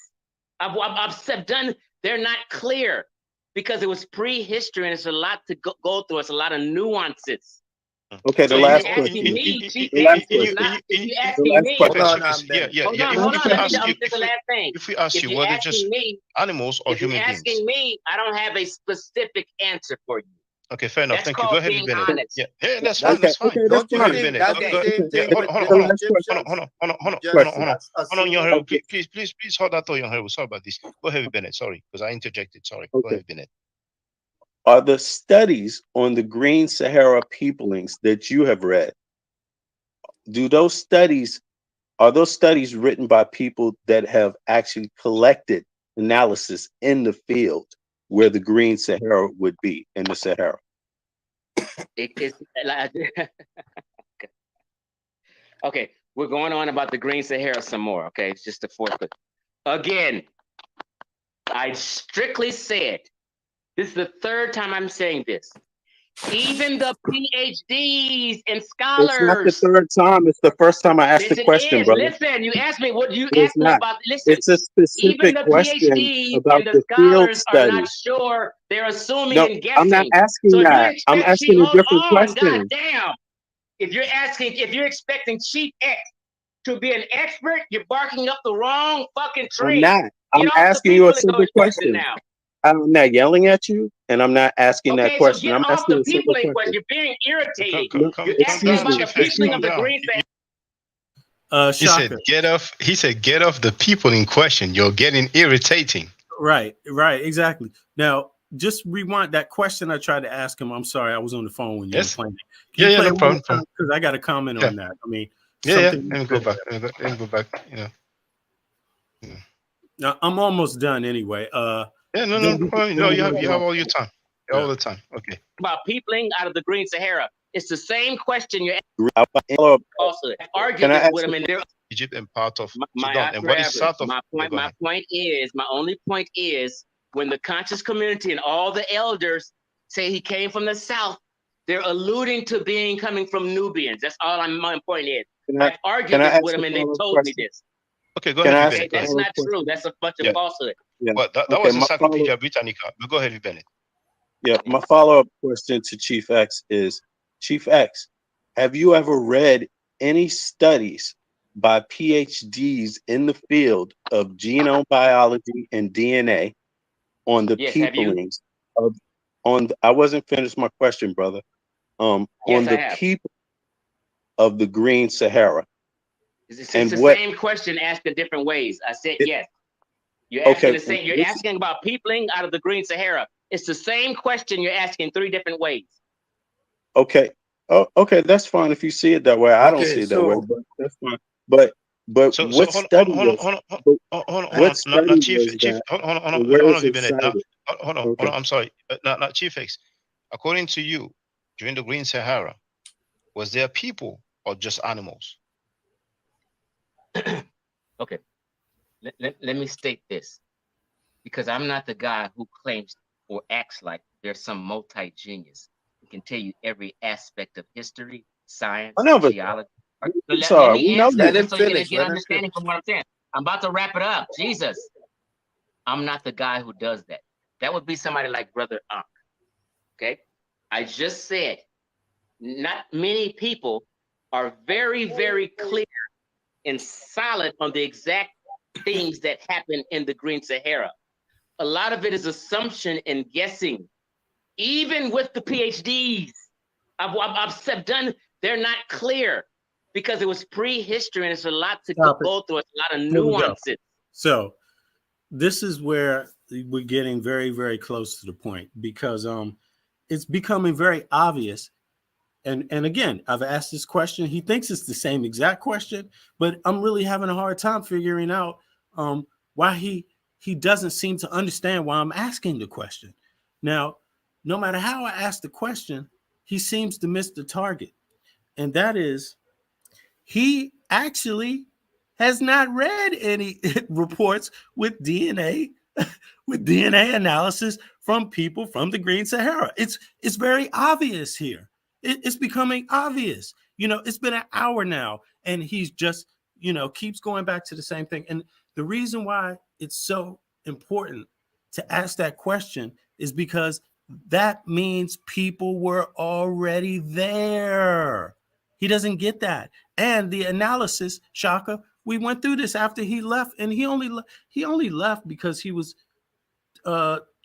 I've done, they're not clear because it was prehistory and it's a lot to go through. It's a lot of nuances. Okay, the So last You're question. asking me, Chief The X, last is question. not, if you're The asking last me, question. Hold on, yeah. hold If on, we let me ask you, this is the last thing. if we ask If you you're whether just asking me, animals or if you're human beings. asking me, I don't have a specific answer for you. Okay, fair enough. That's Thank you. Go called ahead, being Bennett. honest. Yeah, that's That's- fine. That's fine. Okay, Don't that's you Go ahead, fine. think Bennett. that's the Go- same thing the- with hold the on, last question. Egyptians? hold on, young Harold. Okay. Please hold that thought, young Harold. Sorry about this. Go ahead, Bennett. Sorry, because I interjected. Sorry. Go Okay. ahead, Bennett. Are the studies on the Green Sahara peoplings that you have read, are those studies written by people that have actually collected analysis in the field where the Green Sahara would be in the Sahara? It's like, okay, we're going on about the Green Sahara some more. Okay, it's just the fourth. Again, I strictly said, this is the third time I'm saying this. Even the PhDs and scholars. It's not the third time. It's the first time I asked the Listen, question, brother. listen, you asked me what you It's asked me not. about. Listen, It's a even specific the question PhDs about and the the field scholars are not study. sure. They're assuming No, and I'm not guessing. asking So if you that. I'm expect asking a hold different on, god question. damn. If you're expecting Chief X to be an expert, you're barking up the wrong fucking I'm tree. not. I'm Get off the asking you a people simple question question. now. I'm not yelling at you, and I'm not asking that Okay, so question. get I'm off asking the a simple people question. question. You're being irritating. No, You're asking excuse about me. the peopling of the down. Green Sahara. He said, Shaka. "Get off." He said, "Get off the people in question. You're getting irritating." Right, exactly. Now, just rewind that question I tried to ask him. I'm sorry, I was on the phone when you were playing. Can you play no it one problem. more time? Because I got a comment on that. I mean, Let something. me go back. Let me go back. You know. Now, I'm almost done anyway. No. then You have all your time. All the time. Okay. About peopling out of the Green Sahara. It's the same question you're also argued this with them in their Egypt and part of my Sudan. And what is south of? my point is, my only point is, when the conscious community and all the elders say he came from the south, they're alluding to coming from Nubians. That's all my point is. I've argued this with them and they've told me this. Okay, go ahead. Okay, that's not true. That's a bunch of falsehood. Yeah. But that was Encyclopedia Britannica. But go ahead, Bennett. Yeah, my follow-up question to Chief X is, Chief X, have you ever read any studies by PhDs in the field of genome biology and DNA on the peoplings of I wasn't finished my question, brother. On the people of the Green Sahara. It's the same question asked in different ways. I said yes. You're asking the same. You're asking about peopling out of the Green Sahara. It's the same question you're asking 3 different ways. Okay. Oh, okay, that's fine if you see it that way. I don't see it that way, but that's fine. But what study was that? Where is it cited? Hold on. I'm sorry. Now, Chief X, according to you, during the Green Sahara, was there people or just animals? Okay. Let me state this, because I'm not the guy who claims or acts like there's some multi-genius who can tell you every aspect of history, science, geology. Let me answer this so you get understanding from what I'm saying. I'm about to wrap it up. Jesus. I'm not the guy who does that. That would be somebody like Brother Ankh. Okay. I just said, not many people are very, very clear and solid on the exact things that happen in the Green Sahara. A lot of it is assumption and guessing. Even with the PhDs, I've done, they're not clear because it was prehistory and it's a lot to go through. It's a lot of nuances. So this is where we're getting very, very close to the point, because it's becoming very obvious. And again, I've asked this question. He thinks it's the same exact question, but I'm really having a hard time figuring out why he doesn't seem to understand why I'm asking the question. Now, no matter how I ask the question, he seems to miss the target. And that is, he actually has not read any reports with DNA analysis from people from the Green Sahara. It's very obvious here. It's becoming obvious. It's been an hour now, and he's just, keeps going back to the same thing. And the reason why it's so important to ask that question is because that means people were already there. He doesn't get that. And the analysis, Shaka, we went through this after he left, and he only left because he was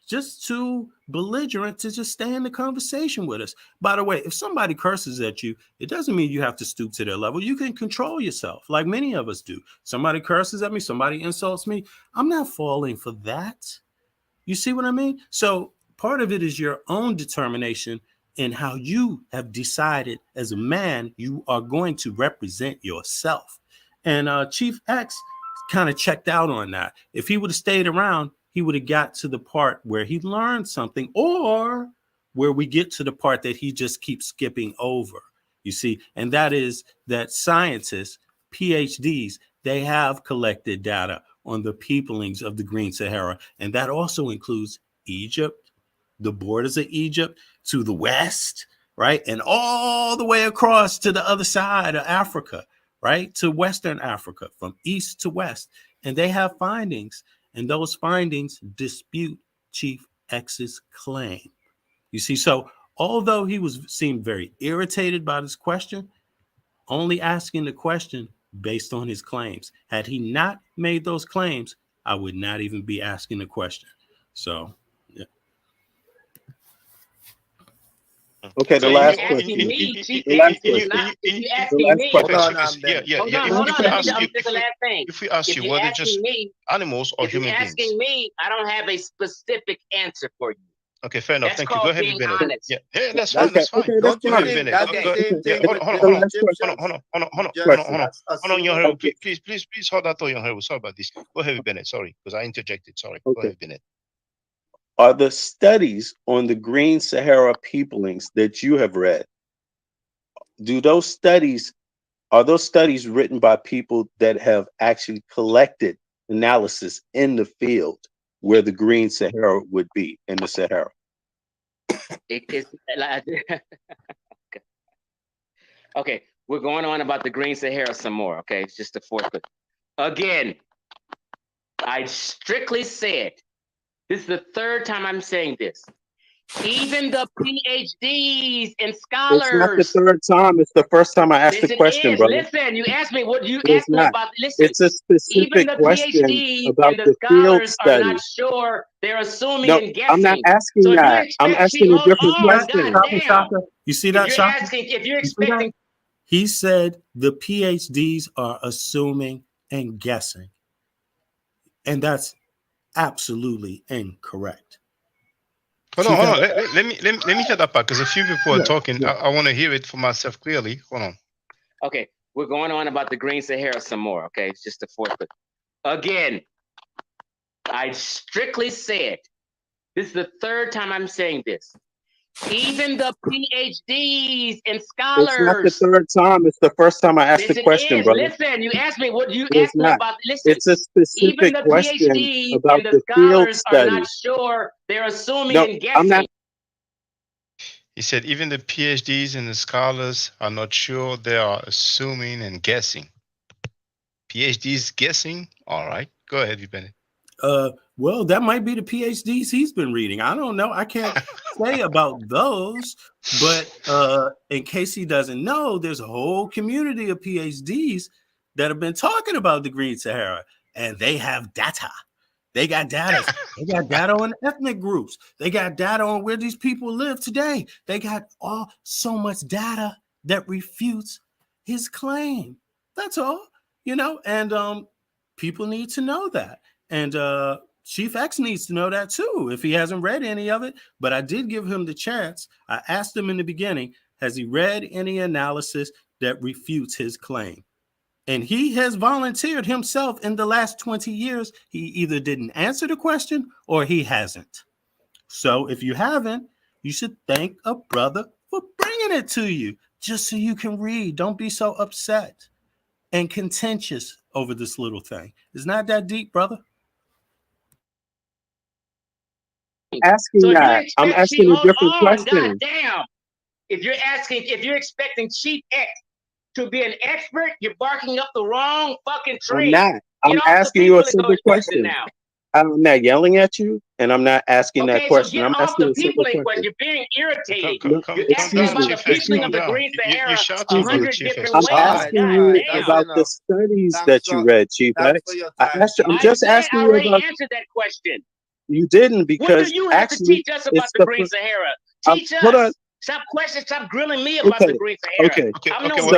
just too belligerent to just stay in the conversation with us. By the way, if somebody curses at you, it doesn't mean you have to stoop to their level. You can control yourself, like many of us do. Somebody curses at me, somebody insults me. I'm not falling for that. You see what I mean? So part of it is your own determination in how you have decided as a man you are going to represent yourself. And Chief X kind of checked out on that. If he would have stayed around, he would have got to the part where he learned something, or where we get to the part that he just keeps skipping over. You see, and that is that scientists, PhDs, they have collected data on the peoplings of the Green Sahara. And that also includes Egypt, the borders of Egypt to the west, right? And all the way across to the other side of Africa, right? To Western Africa, from east to west. And they have findings, and those findings dispute Chief X's claim. You see, so although he seemed very irritated by this question, only asking the question based on his claims. Had he not made those claims, I would not even be asking the question. So, yeah. Okay, the last question. If we ask you whether just animals or human beings. If you're asking me, I don't have a specific answer for you. Okay, fair enough. That's Thank you. Go ahead, Bennett. Honest. Yeah, that's fine. That's fine. Okay, Go ahead, Bennett. Hold on, Young Hero. Please hold that thought, Young Hero. Sorry about this. Go ahead, Bennett. Sorry, because I interjected. Sorry. Go ahead, Bennett. Are the studies on the Green Sahara peoplings that you have read, are those studies written by people that have actually collected analysis in the field where the Green Sahara would be in the Sahara? Okay, we're going on about the Green Sahara some more. Okay, it's just a fourth. Again, I strictly said, this is the third time I'm saying this. Even the PhDs and scholars. It's not the third time. It's the first time I asked the question, brother. Listen, you asked me what you asked me about. Listen, it's a specific question about the field study. Are not sure. They're assuming and guessing. I'm not asking that. I'm asking a different question. You see that, Shaka? If you're expecting. He said the PhDs are assuming and guessing. And that's absolutely incorrect. Hold on. Let me hear that part, because a few people are talking. I want to hear it for myself clearly. Hold on. Okay, we're going on about the Green Sahara some more. Okay, it's just a fourth. Again, I strictly said, this is the third time I'm saying this. Even the PhDs and scholars. It's not the third time. It's the first time I asked the question, brother. Listen, you asked me what you asked me about. Listen, it's a specific question about the field study. Are not sure. They're assuming and guessing. I'm not. He said even the PhDs and the scholars are not sure. They are assuming and guessing. PhDs guessing. All right, go ahead, V Bennett. Well, that might be the PhDs he's been reading. I don't know. I can't say about those. But in case he doesn't know, there's a whole community of PhDs that have been talking about the Green Sahara, and they have data. They got data. They got data on ethnic groups. They got data on where these people live today. They got so much data that refutes his claim. That's all, and people need to know that. And Chief X needs to know that too, if he hasn't read any of it. But I did give him the chance. I asked him in the beginning, has he read any analysis that refutes his claim? And he has volunteered himself in the last 20 years. He either didn't answer the question or he hasn't. So if you haven't, you should thank a brother for bringing it to you, just so you can read. Don't be so upset and contentious over this little thing. It's not that deep, brother. I'm asking a different question. God damn. If you're expecting Chief X to be an expert, you're barking up the wrong fucking tree. I'm not. I'm asking you a simple question. I'm not yelling at you, and I'm not asking that question. So I'm asking a simple question. You're being irritated. You're asking about the people of the Green Sahara 100 different ways. I'm asking you about the studies that you read, Chief X. I'm just asking you about. I already answered that question. You didn't, because what do you have to teach us about the Green Sahara? Teach us. Hold on. Stop grilling me about the Green Sahara. Okay. I'm no hold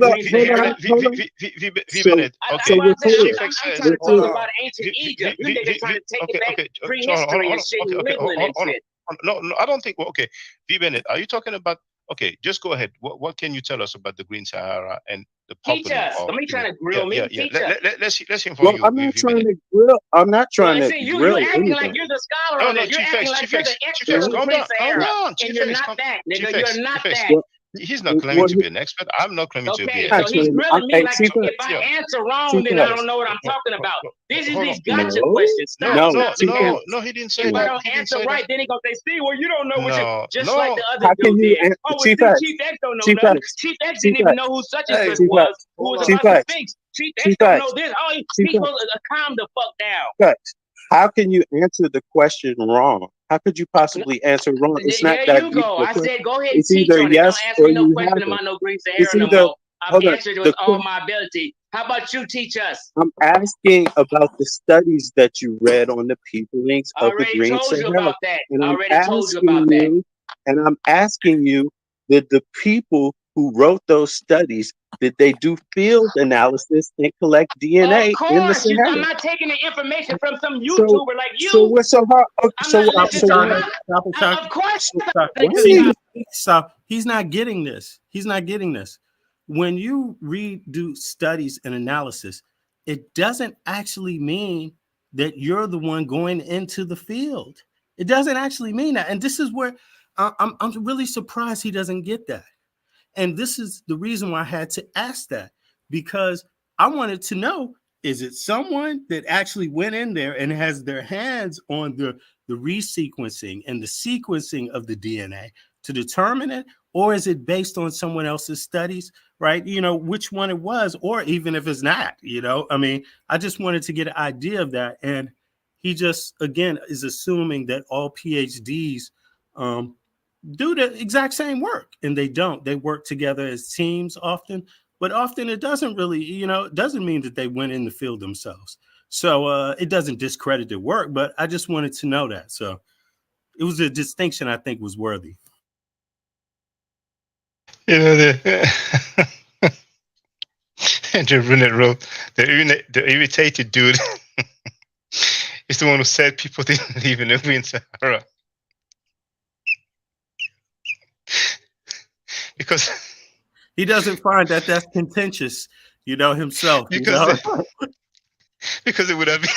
on. V Bennett. Okay. I'm trying to talk about ancient Egypt. You niggas trying to take it back prehistory and shit, Midland and shit. No, I don't think. Okay, V Bennett, are you talking about? Okay, just go ahead. What can you tell us about the Green Sahara and the Teach us. Don't be trying to grill me. Teach us. Let's hear from you. I'm not trying to grill. I'm not trying to grill. You're acting like you're the scholar on it. You're acting like you're the expert on the Green Sahara. And you're not that, nigga. You're not that. He's not claiming to be an expert. I'm not claiming to be an expert. So he's grilling me like if I answer wrong, then I don't know what I'm talking about. These are these gotcha questions. No, he didn't say that. If I don't answer right, then he's going to say, see, well, you don't know what you're just like the How other dude did. Chief X don't know nothing. Chief X didn't even know who such and such was, who was about to fix. Chief X don't know this. Oh, he's supposed to calm the fuck down. How can you answer the question wrong? How could you possibly answer wrong? It's not that you go. I said, go ahead and it's teach either on it. yes Don't ask me no or question about no Green Sahara no more. I've answered with all my ability. How about you teach us? I'm asking about the studies that you read on the peoplings of the Green Sahara. And I'm asking you that the people who wrote those studies, did they do field analysis and collect DNA in the Sahara? I'm not taking the information from some YouTuber like you. Of course. So he's not getting this. He's not getting this. When you do studies and analysis, it doesn't actually mean that you're the one going into the field. It doesn't actually mean that. And this is where I'm really surprised he doesn't get that. And this is the reason why I had to ask that, because I wanted to know, is it someone that actually went in there and has their hands on the resequencing and the sequencing of the DNA to determine it? Or is it based on someone else's studies, right? Which one it was, or even if it's not, I mean, I just wanted to get an idea of that. And he just, again, is assuming that all PhDs do the exact same work, and they don't. They work together as teams often, but often it doesn't really, it doesn't mean that they went in the field themselves. So it doesn't discredit their work, but I just wanted to know that. So it was a distinction I think was worthy. The Bennett wrote, the irritated dude is the one who said people didn't live in the Green Sahara. Because he doesn't find that that's contentious, himself. Because it would have been.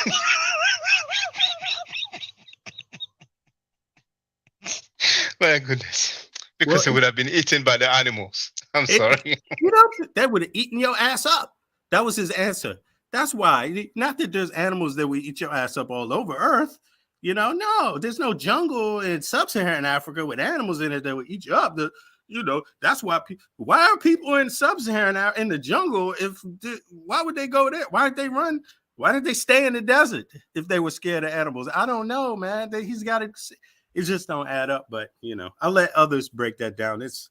My goodness. Because it would have been eaten by the animals. I'm sorry. They would have eaten your ass up. That was his answer. That's why. Not that there's animals that would eat your ass up all over Earth. No, there's no jungle in sub-Saharan Africa with animals in it that would eat you up. That's why why are people in sub-Saharan in the jungle? Why would they go there? Why would they run Why did they stay in the desert if they were scared of animals? I don't know, man. He's got to. It just don't add up. But I'll let others break that down. It's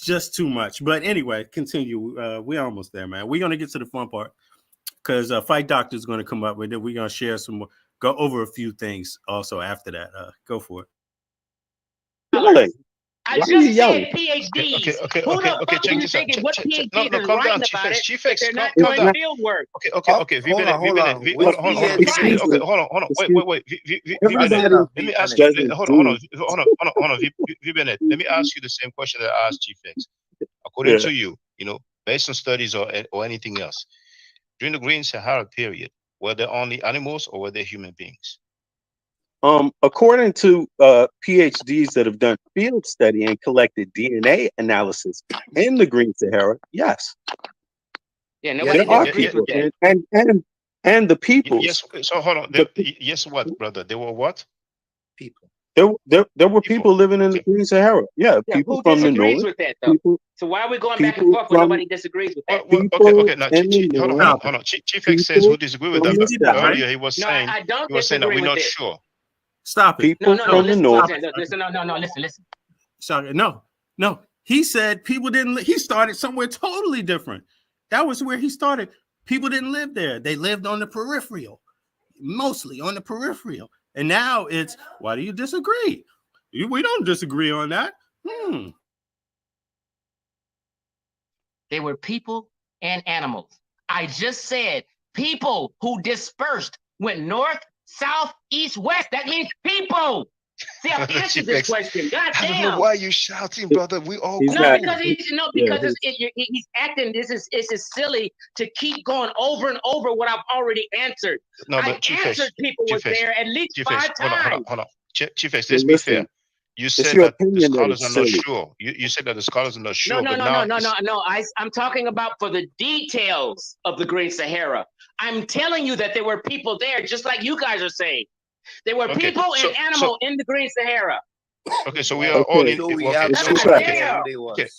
just too much. But anyway, continue. We're almost there, man. We're gonna get to the fun part because Fight Doctor is gonna come up with it. We're gonna share some more, go over a few things also after that. Go for it. I just said PhDs. Who the fuck are you thinking what PhDs is writing about it if they're not doing field work? Okay. V Bennett. Hold on. Wait. V Bennett. Let me ask you. Hold on. V Bennett. Let me ask you the same question that I asked Chief X. According to you, based on studies or anything else, during the Green Sahara period, were there only animals or were there human beings? According to PhDs that have done field study and collected DNA analysis in the Green Sahara, yes. Yeah, nobody there are disagrees people, with that. and the people. Yes. So hold on. Yes, what, brother? There were what? People. There were people living in the Green Sahara. Yeah, people who from the disagrees north. with that though? So why are we going back and forth when nobody disagrees with that? Okay. Now, hold on. Chief X says who disagree with that. But earlier he was saying I don't that we're not this. sure. Stop it. No, listen. Listen. Sorry, no. He said people didn't. He started somewhere totally different. That was where he started. People didn't live there. They lived on the peripheral, mostly on the peripheral. And now it's, why do you disagree? We don't disagree on that. They were people and animals. I just said people who dispersed, went north, south, east, west. That means people. See, I've answered this question. God damn. I don't know why you're shouting, brother. We all he's acting. This is silly to keep going over and over what I've already answered. No, but I answered people were there at least 5 times. Hold on. Chief X, let's be fair. You said that the scholars are not sure. You said that the scholars are not sure. No. I'm talking about for the details of the Great Sahara. I'm telling you that there were people there, just like you guys are saying. There were people and animals in the Green Sahara. Okay, so we are all in.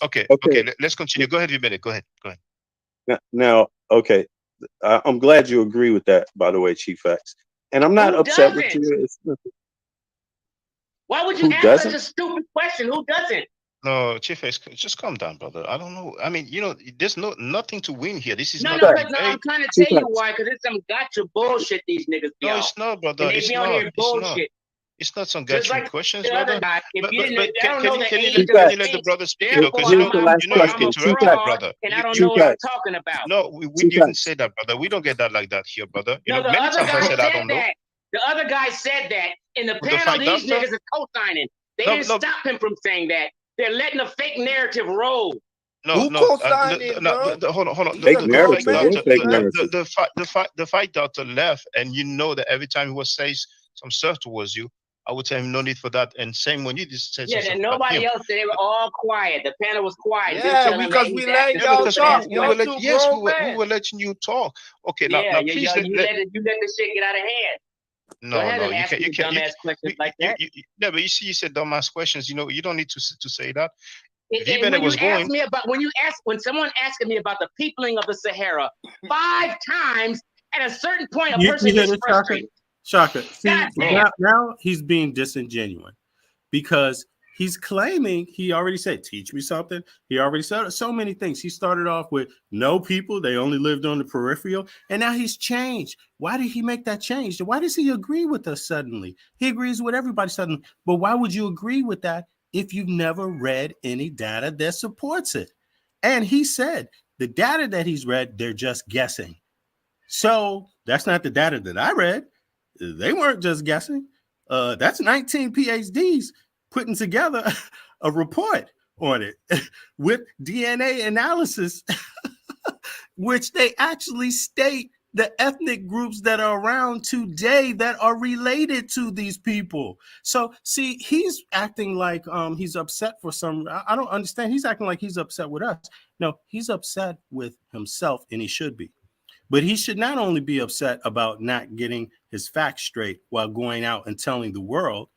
Okay. Let's continue. Go ahead, V Bennett. Go ahead. Now, okay. I'm glad you agree with that, by the way, Chief X. And I'm not upset with you. Why would you ask such a stupid question? Who doesn't? No, Chief X, just calm down, brother. I don't know. I mean, there's nothing to win here. This is I'm trying to tell you why, because it's some gotcha bullshit these niggas be on. No, it's not, brother. And they be on here bullshit. It's not some gotcha questions, brother. Guy, but can you let the brother speak? Because you interrupted, brother. And I don't know what I'm talking about. No, we didn't say that, brother. We don't get that like that here, brother. The other guy said that. The other guy said that in the panel. These niggas are co-signing. They didn't stop him from saying that. They're letting a fake narrative roll. Who co-signed it, bro? Hold on. The fight doctor left, and you know that every time he was saying some stuff towards you, I would tell him no need for that. And same when you just said something. Yeah, and nobody else. They were all quiet. The panel was quiet. Yeah, because we let y'all talk. We were letting you talk. Okay, now please you let the shit get out of hand. No, you can't. Dumbass questions like that. Yeah, but you see, you said dumbass questions. You don't need to say that. When someone asked me about the peopling of the Sahara 5 times, at a certain point, a person gets frustrated. Shaka. See, now he's being disingenuous because he's claiming, he already said, teach me something. He already said so many things. He started off with no people. They only lived on the peripheral. And now he's changed. Why did he make that change? Why does he agree with us suddenly? He agrees with everybody suddenly. But why would you agree with that if you've never read any data that supports it? And he said the data that he's read, they're just guessing. So that's not the data that I read. They weren't just guessing. That's 19 PhDs putting together a report on it with DNA analysis, which they actually state the ethnic groups that are around today that are related to these people. So see, he's acting like he's upset for some, I don't understand. He's acting like he's upset with us. No, he's upset with himself, and he should be. But he should not only be upset about not getting his facts straight while going out and telling the world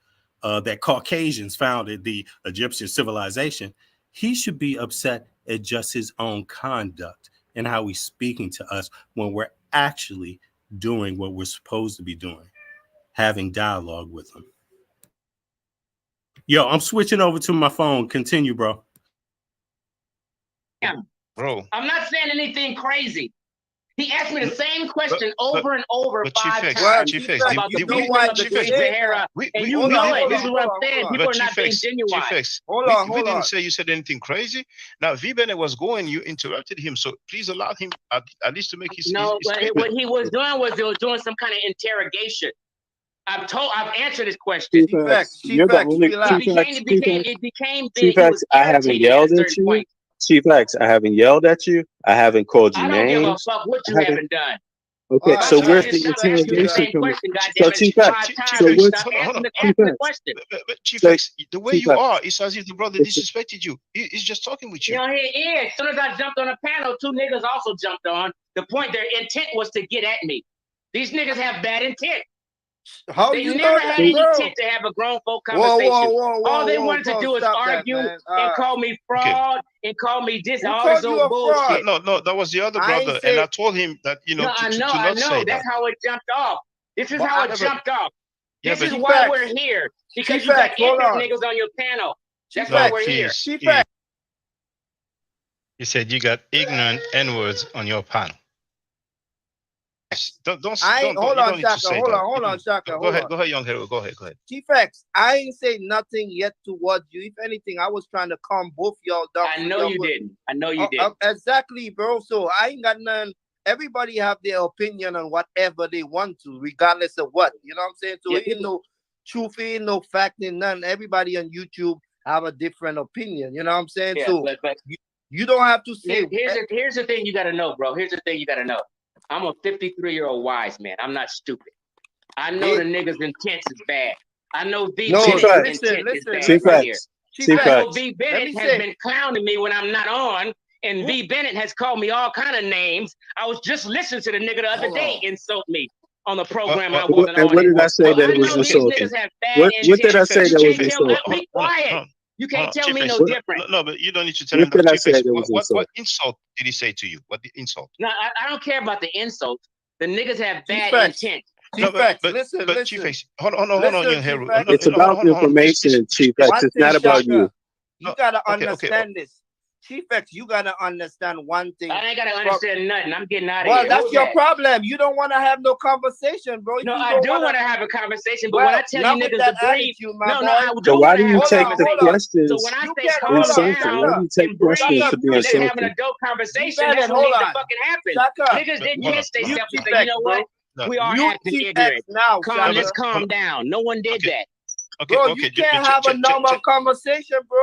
that Caucasians founded the Egyptian civilization. He should be upset at just his own conduct and how he's speaking to us when we're actually doing what we're supposed to be doing, having dialogue with them. Yo, I'm switching over to my phone. Continue, bro. Yeah. Bro, I'm not saying anything crazy. He asked me the same question over and over but 5 Chief X, times Chief X, about the wisdom of the great Sahara, and you know it. This is what I'm saying. People are not being genuine. Chief X, Hold we on. didn't say you said anything crazy. Now, V Bennett was going, you interrupted him, so please allow him at least to make his No, his but statement. what he was doing some kind of interrogation. I've answered his question. It became big. Chief X, I haven't yelled at you. Point. Chief X, I haven't yelled at you. I haven't called you I don't names. give a fuck what you haven't done. Okay, All so right, where's so the Stop asking the same interrogation question, coming? goddammit. So Chief X, 5 times. so where's Stop asking Chief the X? question. But Chief So- X, the way Chief you X. are, it's as if the brother disrespected you. He's just talking with you. You know, he is. As soon as I jumped on the panel, 2 niggas also jumped on. The point, their intent was to get at me. These niggas have bad intent. How They you never know had that, any bro? intent to have a grown folk conversation. All they wanted to do is stop that, argue man. and call me fraud and call me this, Who all called this you old a bullshit. fraud? No, that was the other I ain't brother, say- and I told him that to I not say That's that. how it jumped off. This is But how I it never- jumped off. Yeah, This but is Chief why X. we're here. Because Chief you got X, hold ignorant on. niggas on your panel. That's Chief why X, we're here. Chief X. He said you got ignorant N-words on your panel. Don't Hold you on, don't need to Shaka. say Hold that. on, Shaka. Go ahead, young hero. Go ahead. Chief X, I ain't say nothing yet towards you. If anything, I was trying to calm both y'all down. I know you didn't. I know you didn't. Exactly, bro. So I ain't got none. Everybody have their opinion on whatever they want to, regardless of what. You know what I'm saying? So Yeah. ain't no truth, ain't no fact, ain't none. Everybody on YouTube have a different opinion. You know what I'm saying? Yeah, so but you don't have to say. here's the thing you got to know, bro. Here's the thing you got to know. I'm a 53-year-old wise man. I'm not stupid. I know the niggas' intent is bad. I know V Bennett's intent is bad Chief right here. X. I know V Bennett has been clowning me when I'm not on, and V Bennett has called me all kind of names. I was just listening to the nigga the other day insult me on the program I wasn't on. And what did I say that it was insulting? These niggas have bad What did I say intent. that You was can't tell me. insulting? Be quiet. You can't tell me no Chief X, different. No, but you don't need to tell What him that. did I Chief say X, that was what insulting? insult did he say to you? What the insult? No, I don't care about the insult. The niggas have bad Chief X. intent. Chief X, listen. Chief X, hold on, young hero. It's about information, Chief X. It's not about you. You gotta understand this. Chief X, you gotta understand one thing. I ain't gotta understand nothing. I'm getting out of Well, here. that's your problem. You don't want to have no conversation, bro. No, I do want to have a conversation, but when I tell you niggas to breathe, I So why do you want to take have a the conversation. questions So when I say calm insulting? down Why do you take and breathe, questions to be and let's have an insulting? adult conversation, Bennett, that's what hold needs to on. fucking happen. Shaka. Niggas didn't Hold on. catch themselves and Chief say, you X, know bro. what? We are You acting Chief ignorant. X now, Calm, let's Shaka. calm down. No one did that. Bro, you can't have a normal conversation, bro.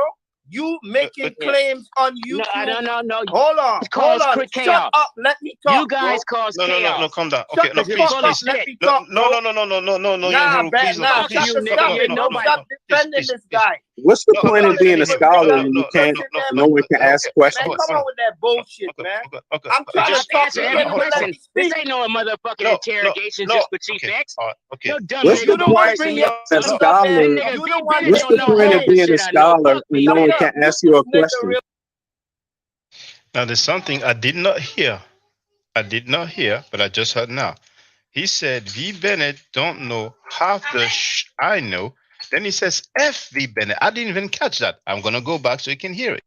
You making claims on YouTube. No. Hold on. Shut chaos. up. Let me talk. You guys cause chaos. No, calm down. Shut Okay, no, the please, fuck please. up. Let me talk. No, young hero, please, Nah, please. stop defending this guy. What's the point of being a scholar when you can't? No one can ask Man, questions. come on with that bullshit, man. I'm trying to talk to Answer him. every question. Let me This speak. ain't no motherfucking interrogation just for Chief X. Okay. No dumb What's nigga the don't point listen of to being me. a scholar? What's the point of being a scholar when no one can ask you a question? Now, there's something I did not hear. But I just heard now. He said V Bennett don't know half the I know. Then he says F V Bennett. I didn't even catch that. I'm gonna go back so you can hear it.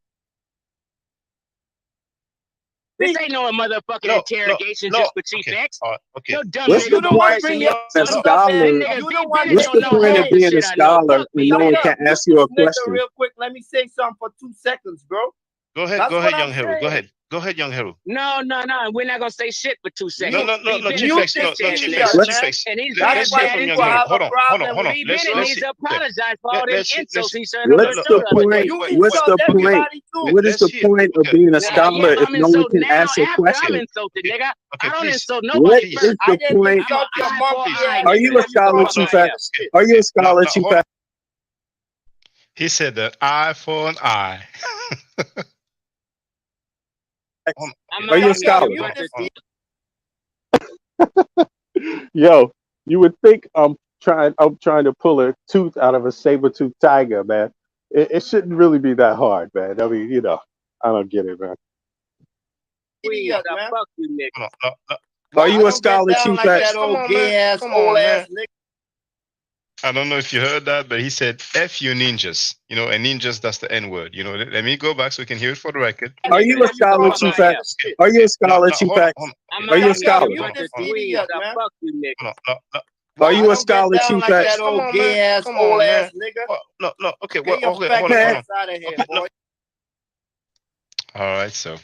This ain't no motherfucking interrogation just for Chief X. Okay. No dumb What's the nigga don't point of listen to being me. a scholar? What's the point of being a scholar when no one can ask you a question? Real quick, let me say something for 2 seconds, bro. Go ahead, young hero. Go ahead, young hero. No. We're not gonna say shit for 2 seconds. No, Chief Chief X. No, Chief X. And he's Let's hear from young hero. Hold on. V Bennett needs to apologize for all them insults he said. What's the point? What's the point? What is the point of being a scholar if no one can ask a question? I'm insulted, nigga. I don't insult What nobody. is the point? Are you a scholar, Chief X? Are you a scholar, Chief X? He said that eye for an eye. Are you a scholar? Yo, you would think I'm trying to pull a tooth out of a saber-toothed tiger, man. It shouldn't really be that hard, man. I mean, I don't get it, man. Idiot, man. Fuck you, nigga. Are you a scholar, down Chief like X? that old gay ass, old ass nigga. I don't know if you heard that, but he said F you ninjas. You know, and ninjas, that's the N word. You know, let me go back so we can hear it for the record. Are you a scholar, Chief X? Are you a scholar, Chief X? Are you a scholar? Fuck you, nigga. Are you a scholar, down Chief like X? that old gay ass, old ass nigga? No, okay, Get your okay, fat hold on. ass out of here, boy. All right, so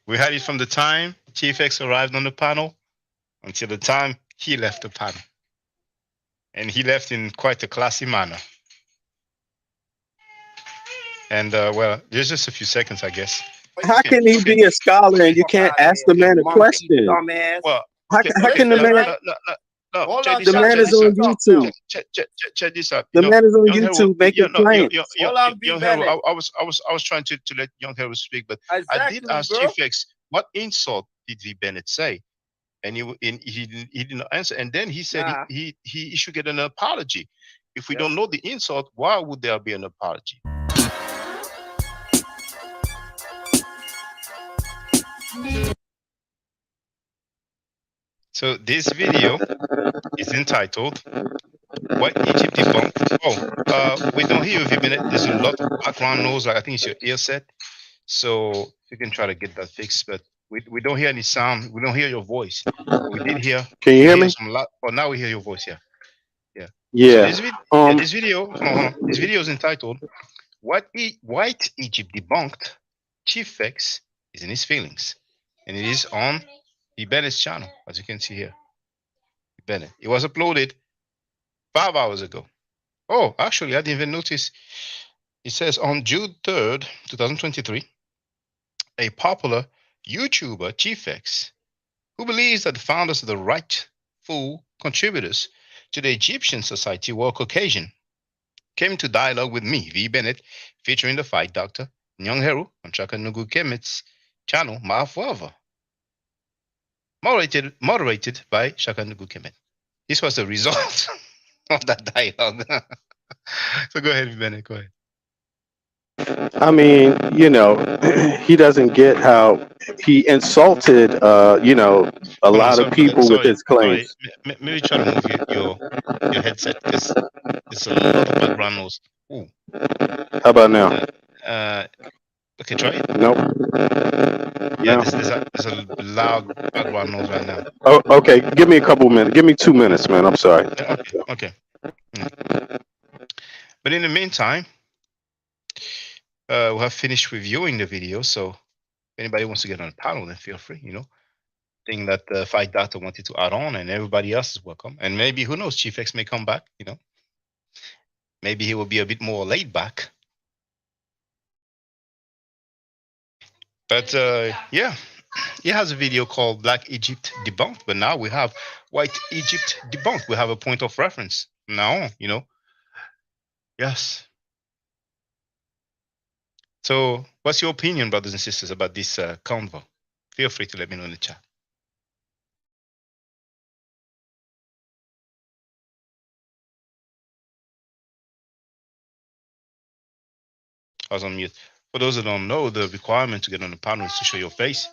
we had it from the time Chief X arrived on the panel until the time he left the panel. And he left in quite a classy manner. And well, there's just a few seconds, I guess. How can he be a scholar and you can't ask the man a question? Well, how can the man? The man is on YouTube. Check this out. The man is on YouTube making claims. Young Hero, I was trying to let Young Hero speak, but I did ask Chief X what insult did V Bennett say, and he didn't answer. And then he said he should get an apology. If we don't know the insult, why would there be an apology? So this video is entitled "What Egypt Debunked." Oh, we don't hear you, V Bennett. There's a lot of background noise. Like I think it's your ear set. So you can try to get that fixed, but we don't hear any sound. We don't hear your voice. We did hear. Can you hear me? Well, now we hear your voice. Yeah. Yeah. So this video is entitled "What White Egypt Debunked." Chief X is in his feelings, and it is on V Bennett's channel, as you can see here. V Bennett. It was uploaded 5 hours ago. Oh, actually, I didn't even notice. It says on June 3rd, 2023, a popular YouTuber, Chief X, who believes that the founders of the rightful contributors to the Egyptian society were Caucasian, came into dialogue with me, V Bennett, featuring the Fight Doctor, Nyong Heru, on Chaka Nugu Kemet's channel, Ma Forever. Moderated by Shaka Nugu Kemet. This was the result of that dialogue. So go ahead, V Bennett, go ahead. I mean, he doesn't get how he insulted, a lot of people with his claims. Maybe try to move your headset because there's a lot of background noise. Ooh. How about now? Okay, try it. Nope. Yeah, there's a loud background noise right now. Oh, okay. Give me a couple minutes. Give me 2 minutes, man. I'm sorry. Okay. But in the meantime, we have finished reviewing the video. So if anybody wants to get on the panel, then feel free. Thing that the Fight Doctor wanted to add on, and everybody else is welcome. And maybe, who knows, Chief X may come back. Maybe he will be a bit more laid back. But yeah, he has a video called Black Egypt Debunked, but now we have White Egypt Debunked. We have a point of reference from now on, Yes. So what's your opinion, brothers and sisters, about this convo? Feel free to let me know in the chat. I was on mute. For those that don't know, the requirement to get on the panel is to show your face.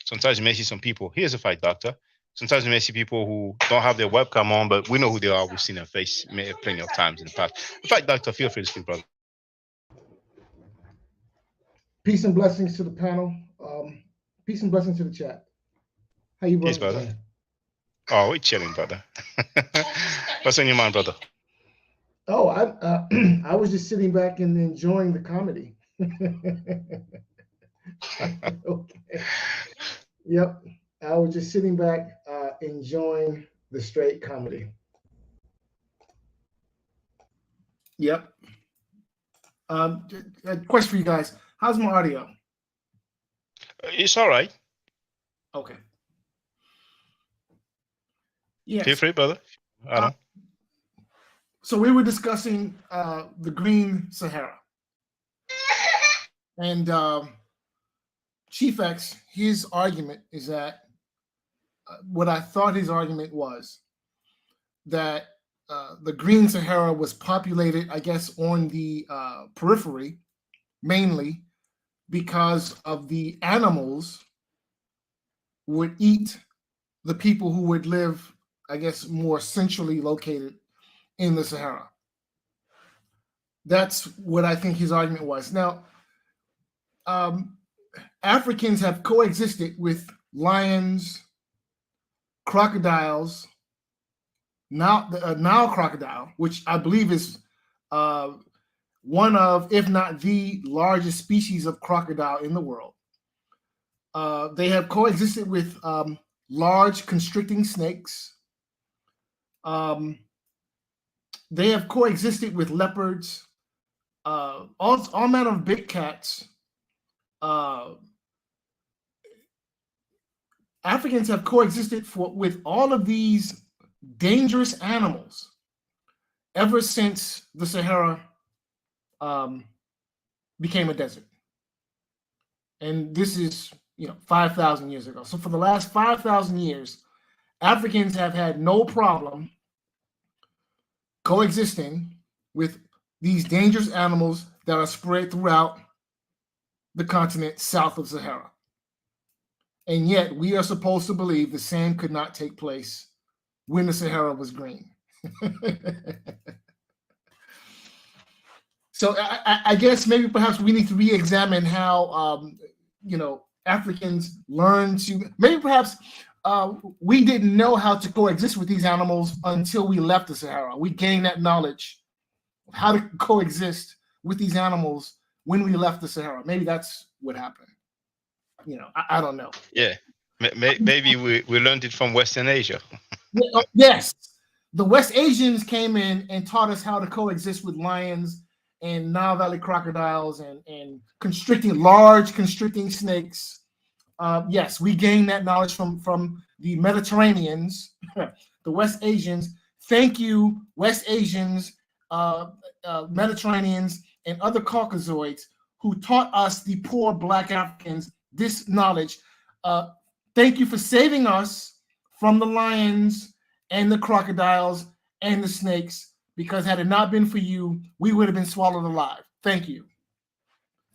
Sometimes you may see some people. Here's a Fight Doctor. Sometimes you may see people who don't have their webcam on, but we know who they are. We've seen their face plenty of times in the past. The Fight Doctor, feel free to speak, brother. Peace and blessings to the panel. Peace and blessings to the chat. How you, Peace, brother? Oh, we're chilling, brother. What's on your mind, brother? Oh, I was just sitting back and enjoying the comedy. Okay. Yep. I was just sitting back enjoying the straight comedy. Yep. A question for you guys. How's my audio? It's all right. Okay. Yeah. Feel free, brother. I don't. So we were discussing the Green Sahara. And Chief X, his argument is that what I thought his argument was that the Green Sahara was populated, I guess, on the periphery, mainly because of the animals would eat the people who would live, I guess, more centrally located in the Sahara. That's what I think his argument was. Now, Africans have coexisted with lions, crocodiles, Nile crocodile, which I believe is one of, if not the largest species of crocodile in the world. They have coexisted with large constricting snakes. They have coexisted with leopards, all manner of big cats. Africans have coexisted with all of these dangerous animals ever since the Sahara became a desert. And this is, 5,000 years ago. So for the last 5,000 years, Africans have had no problem coexisting with these dangerous animals that are spread throughout the continent south of Sahara. And yet we are supposed to believe the same could not take place when the Sahara was green. So I guess maybe perhaps we need to re-examine how, Africans learn to, maybe perhaps we didn't know how to coexist with these animals until we left the Sahara. We gained that knowledge of how to coexist with these animals when we left the Sahara. Maybe that's what happened. I don't know. Yeah, maybe we learned it from Western Asia. Yes, the West Asians came in and taught us how to coexist with lions and Nile Valley crocodiles and large constricting snakes. Yes, we gained that knowledge from the Mediterraneans, the West Asians. Thank you, West Asians, Mediterraneans, and other Caucasoids who taught us, the poor Black Africans, this knowledge. Thank you for saving us from the lions and the crocodiles and the snakes, because had it not been for you, we would have been swallowed alive. Thank you.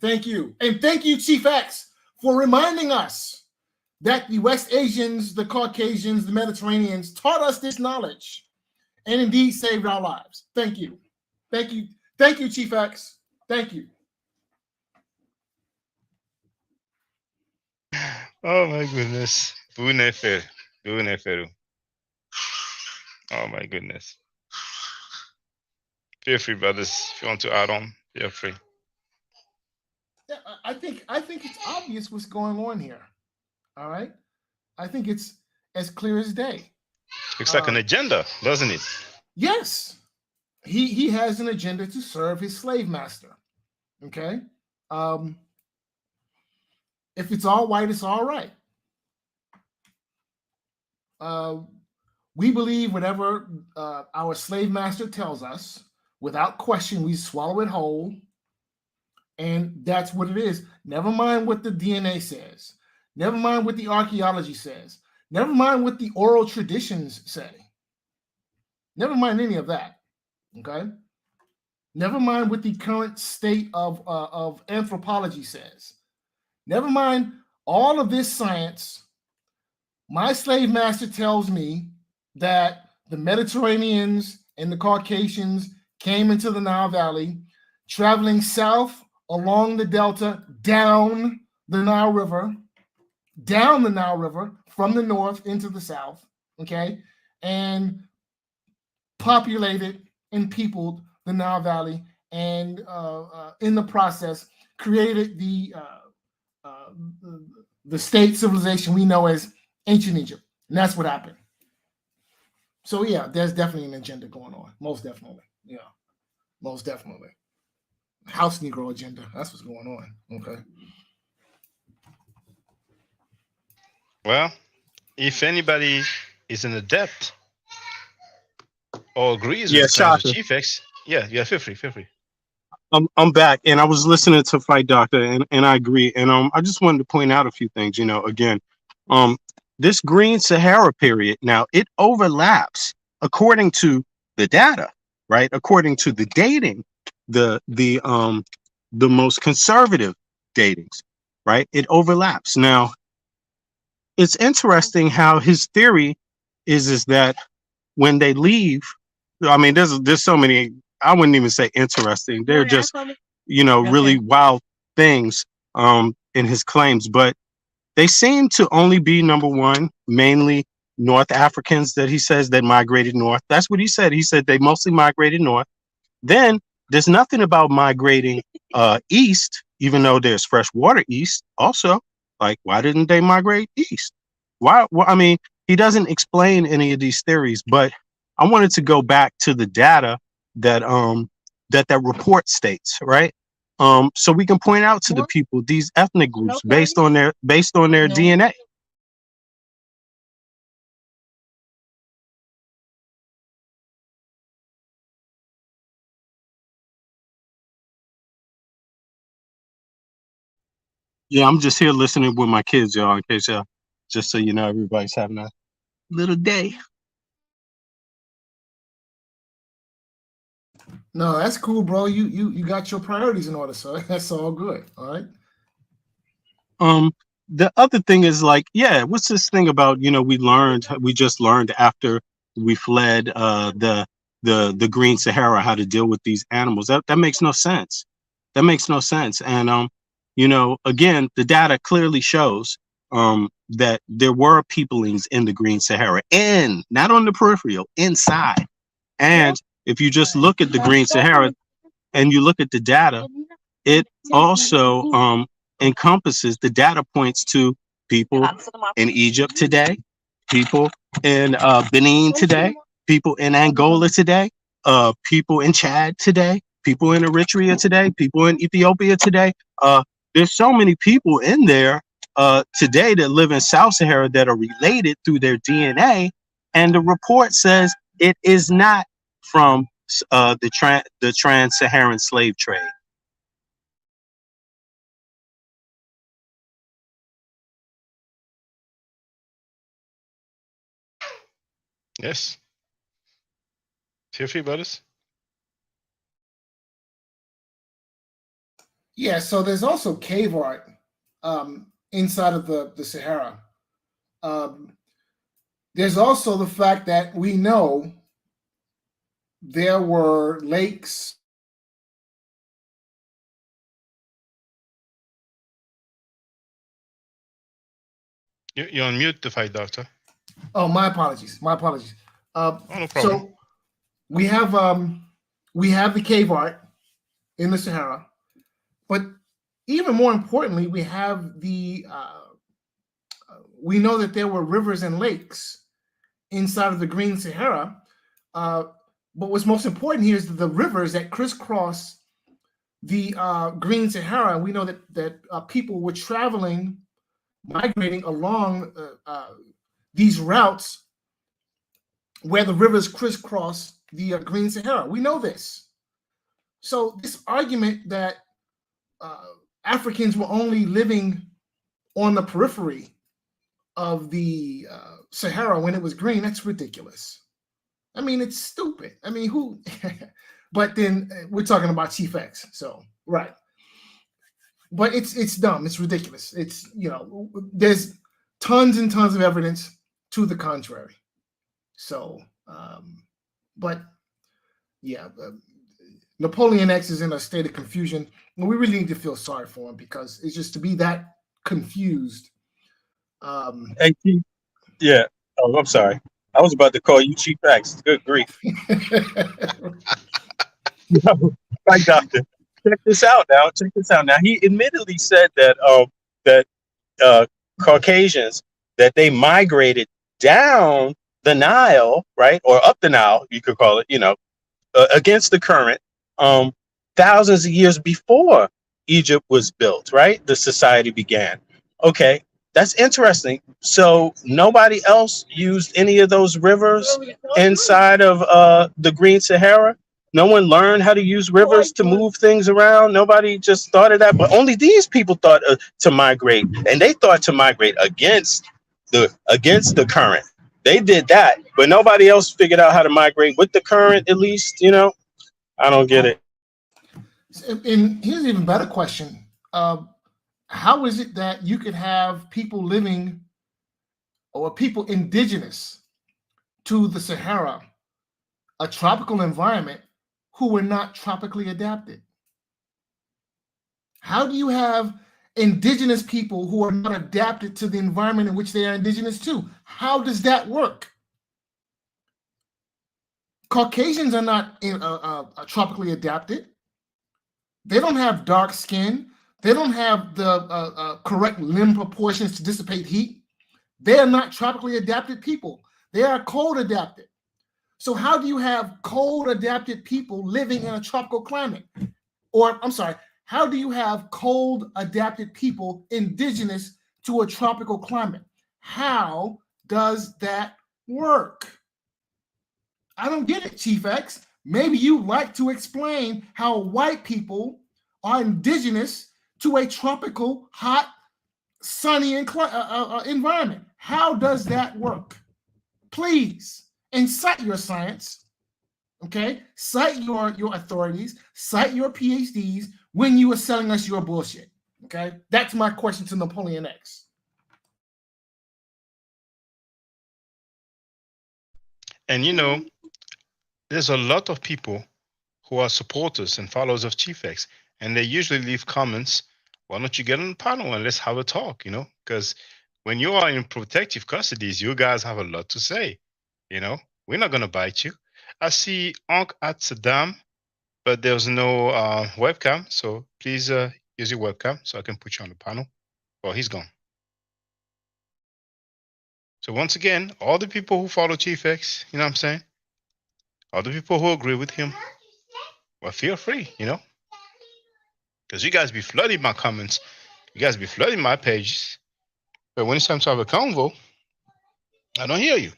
Thank you. And thank you, Chief X, for reminding us that the West Asians, the Caucasians, the Mediterraneans taught us this knowledge and indeed saved our lives. Thank you. Thank you. Thank you, Chief X. Thank you. Oh my goodness. Oh my goodness. Feel free, brothers. If you want to add on, feel free. Yeah, I think it's obvious what's going on here. All right. I think it's as clear as day. Looks like an agenda, doesn't it? Yes. He has an agenda to serve his slave master. Okay. If it's all white, it's all right. We believe whatever our slave master tells us, without question, we swallow it whole. And that's what it is. Never mind what the DNA says. Never mind what the archaeology says. Never mind what the oral traditions say. Never mind any of that. Okay? Never mind what the current state of anthropology says. Never mind all of this science. My slave master tells me that the Mediterraneans and the Caucasians came into the Nile Valley, traveling south along the delta, down the Nile River from the north into the south, okay, and populated and peopled the Nile Valley, and in the process created the state civilization we know as ancient Egypt. And that's what happened. So yeah, there's definitely an agenda going on. Most definitely. Yeah. Most definitely. House Negro agenda. That's what's going on. Okay. Well, if anybody is an adept or agrees with the claims of Chief X, feel free. I'm back, and I was listening to Fight Doctor, and I agree. And I just wanted to point out a few things. Again, this Green Sahara period, now it overlaps according to the data, right? According to the dating, the most conservative datings, right? It overlaps. Now, it's interesting how his theory is that when they leave, I mean, there's so many. I wouldn't even say interesting. They're just really wild things in his claims, but they seem to only be, number one, mainly North Africans that he says that migrated north. That's what he said. He said they mostly migrated north. Then there's nothing about migrating east, even though there's fresh water east also. Like, why didn't they migrate east? Why? Well, I mean, he doesn't explain any of these theories, but I wanted to go back to the data that that report states, right? So we can point out to the people these ethnic groups based on their DNA. Yeah, I'm just here listening with my kids, y'all, in case y'all, just so you know, everybody's having a little day. No, that's cool, bro. You got your priorities in order, so that's all good. All right. The other thing is like, yeah, what's this thing about, we just learned after we fled the Green Sahara how to deal with these animals. That makes no sense. That makes no sense. And again, the data clearly shows that there were peoplings in the Green Sahara, not on the peripheral, inside. And if you just look at the Green Sahara and you look at the data, it also encompasses, the data points to people in Egypt today, people in Benin today, people in Angola today, people in Chad today, people in Eritrea today, people in Ethiopia today. There's so many people in there today that live in South Sahara that are related through their DNA, and the report says it is not from the trans-Saharan slave trade. Yes. Feel free, brothers. Yeah, so there's also cave art inside of the Sahara. There's also the fact that we know there were lakes. You're on mute, the fight doctor. Oh, my apologies. My apologies. No problem. So we have the cave art in the Sahara, but even more importantly, we have we know that there were rivers and lakes inside of the Green Sahara. But what's most important here is the rivers that crisscross the Green Sahara. We know that people were migrating along these routes where the rivers crisscross the Green Sahara. We know this. So this argument that Africans were only living on the periphery of the Sahara when it was green, that's ridiculous. I mean, it's stupid. I mean, who? But then we're talking about Chief X, so right. But it's dumb. It's ridiculous. It's, there's tons and tons of evidence to the contrary. So, but yeah, Napoleon X is in a state of confusion. And we really need to feel sorry for him because it's just to be that confused. Hey, Chief. Yeah. Oh, I'm sorry. I was about to call you Chief X. Good grief. Right, doctor. Check this out now. Now, he admittedly said that Caucasians, that they migrated down the Nile, right, or up the Nile, you could call it, against the current, thousands of years before Egypt was built, right? The society began. Okay, that's interesting. So nobody else used any of those rivers inside of the Green Sahara. No one learned how to use rivers to move things around. Nobody just thought of that, but only these people thought to migrate, and they thought to migrate against the current. They did that, but nobody else figured out how to migrate with the current. At least, I don't get it. And here's an even better question: how is it that you could have people living or people indigenous to the Sahara, a tropical environment, who were not tropically adapted? How do you have indigenous people who are not adapted to the environment in which they are indigenous to? How does that work? Caucasians are not tropically adapted. They don't have dark skin. They don't have the correct limb proportions to dissipate heat. They are not tropically adapted people. They are cold adapted. So how do you have cold adapted people living in a tropical climate? Or, I'm sorry, how do you have cold adapted people indigenous to a tropical climate? How does that work? I don't get it, Chief X. Maybe you'd like to explain how white people are indigenous to a tropical, hot, sunny environment. How does that work? Please, and cite your science, okay? Cite your authorities, cite your PhDs when you are selling us your bullshit, okay? That's my question to Napoleon X. And you know, there's a lot of people who are supporters and followers of Chief X, and they usually leave comments. Why don't you get on the panel and let's have a talk? You know, because when you are in protective custodies, you guys have a lot to say. You know, we're not gonna bite you. I see Ankh at Saddam, but there's no webcam, so please use your webcam so I can put you on the panel. Well, he's gone. So once again, all the people who follow Chief X, you know what I'm saying? All the people who agree with him, well, feel free, you know? Because you guys be flooding my comments. You guys be flooding my pages. But when it's time to have a convo, I don't hear you.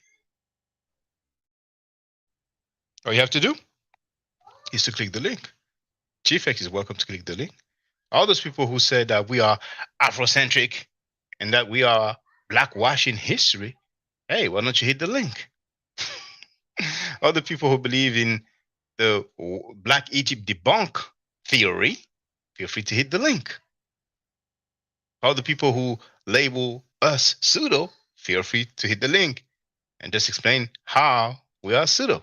All you have to do is to click the link. Chief X is welcome to click the link. All those people who said that we are Afrocentric and that we are blackwashing history, hey, why don't you hit the link? All the people who believe in the Black Egypt debunk theory, feel free to hit the link. All the people who label us pseudo, feel free to hit the link and just explain how we are pseudo.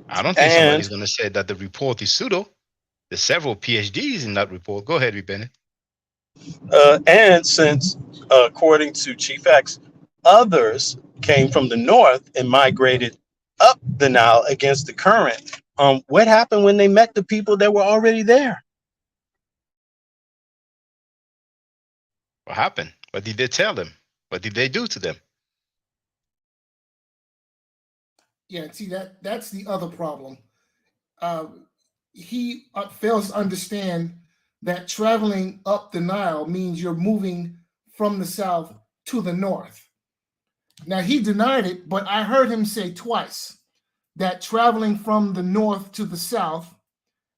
I don't think somebody's going to say that the report is pseudo. There's several PhDs in that report. Go ahead, V Bennett. And since, according to Chief X, others came from the north and migrated up the Nile against the current, what happened when they met the people that were already there? What happened? What did they tell them? What did they do to them? Yeah, see, that's the other problem. He fails to understand that traveling up the Nile means you're moving from the south to the north. Now, he denied it, but I heard him say twice that traveling from the north to the south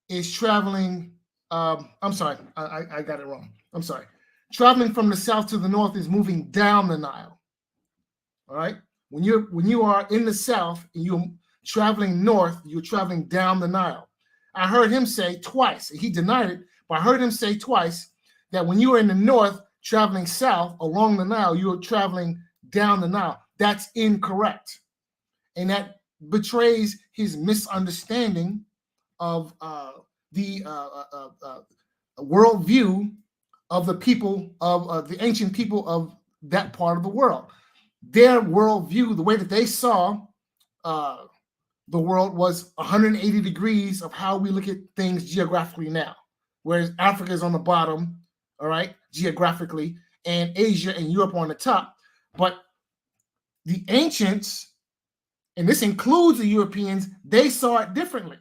is traveling, I'm sorry, I got it wrong. I'm sorry. Traveling from the south to the north is moving down the Nile. All right? When you are in the south and you're traveling north, you're traveling down the Nile. I heard him say twice, he denied it, but I heard him say twice that when you are in the north traveling south along the Nile, you're traveling down the Nile. That's incorrect. And that betrays his misunderstanding of the worldview of the people of the ancient people of that part of the world. Their worldview, the way that they saw the world, was 180 degrees of how we look at things geographically now. Whereas Africa is on the bottom, all right, geographically, and Asia and Europe on the top. But the ancients, and this includes the Europeans, they saw it differently.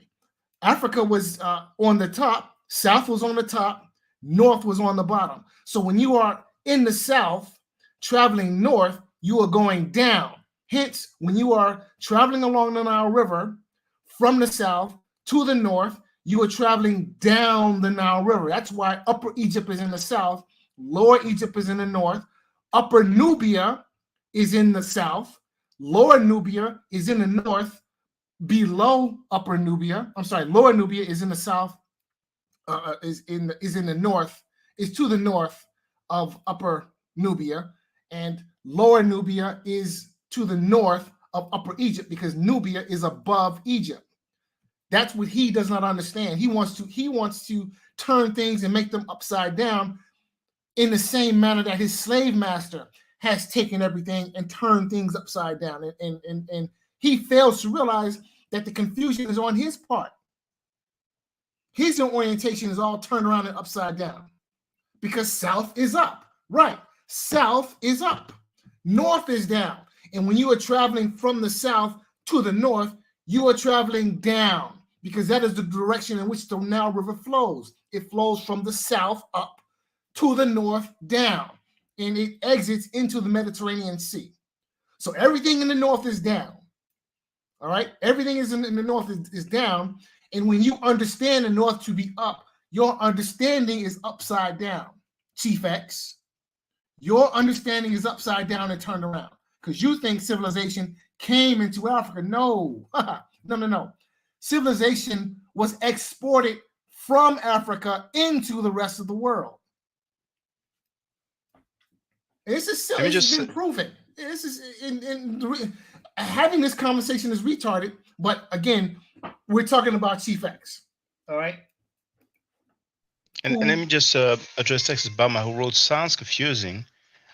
Africa was on the top, south was on the top, north was on the bottom. So when you are in the south, traveling north, you are going down. Hence, when you are traveling along the Nile River from the south to the north, you are traveling down the Nile River. That's why Upper Egypt is in the south, Lower Egypt is in the north, Upper Nubia is in the south, Lower Nubia is in the north, below Upper Nubia. I'm sorry, Lower Nubia is in the south, is in the north, is to the north of Upper Nubia, and Lower Nubia is to the north of Upper Egypt because Nubia is above Egypt. That's what he does not understand. He wants to turn things and make them upside down in the same manner that his slave master has taken everything and turned things upside down. And he fails to realize that the confusion is on his part. His orientation is all turned around and upside down because south is up. Right. South is up. North is down. And when you are traveling from the south to the north, you are traveling down because that is the direction in which the Nile River flows. It flows from the south up to the north down, and it exits into the Mediterranean Sea. So everything in the north is down. All right. Everything is in the north is down. And when you understand the north to be up, your understanding is upside down. Chief X, your understanding is upside down and turned around because you think civilization came into Africa. No, no. Civilization was exported from Africa into the rest of the world. This has been proven. This is having this conversation is retarded. But again, we're talking about Chief X. All right. And let me just address Texas Bama, who wrote, sounds confusing.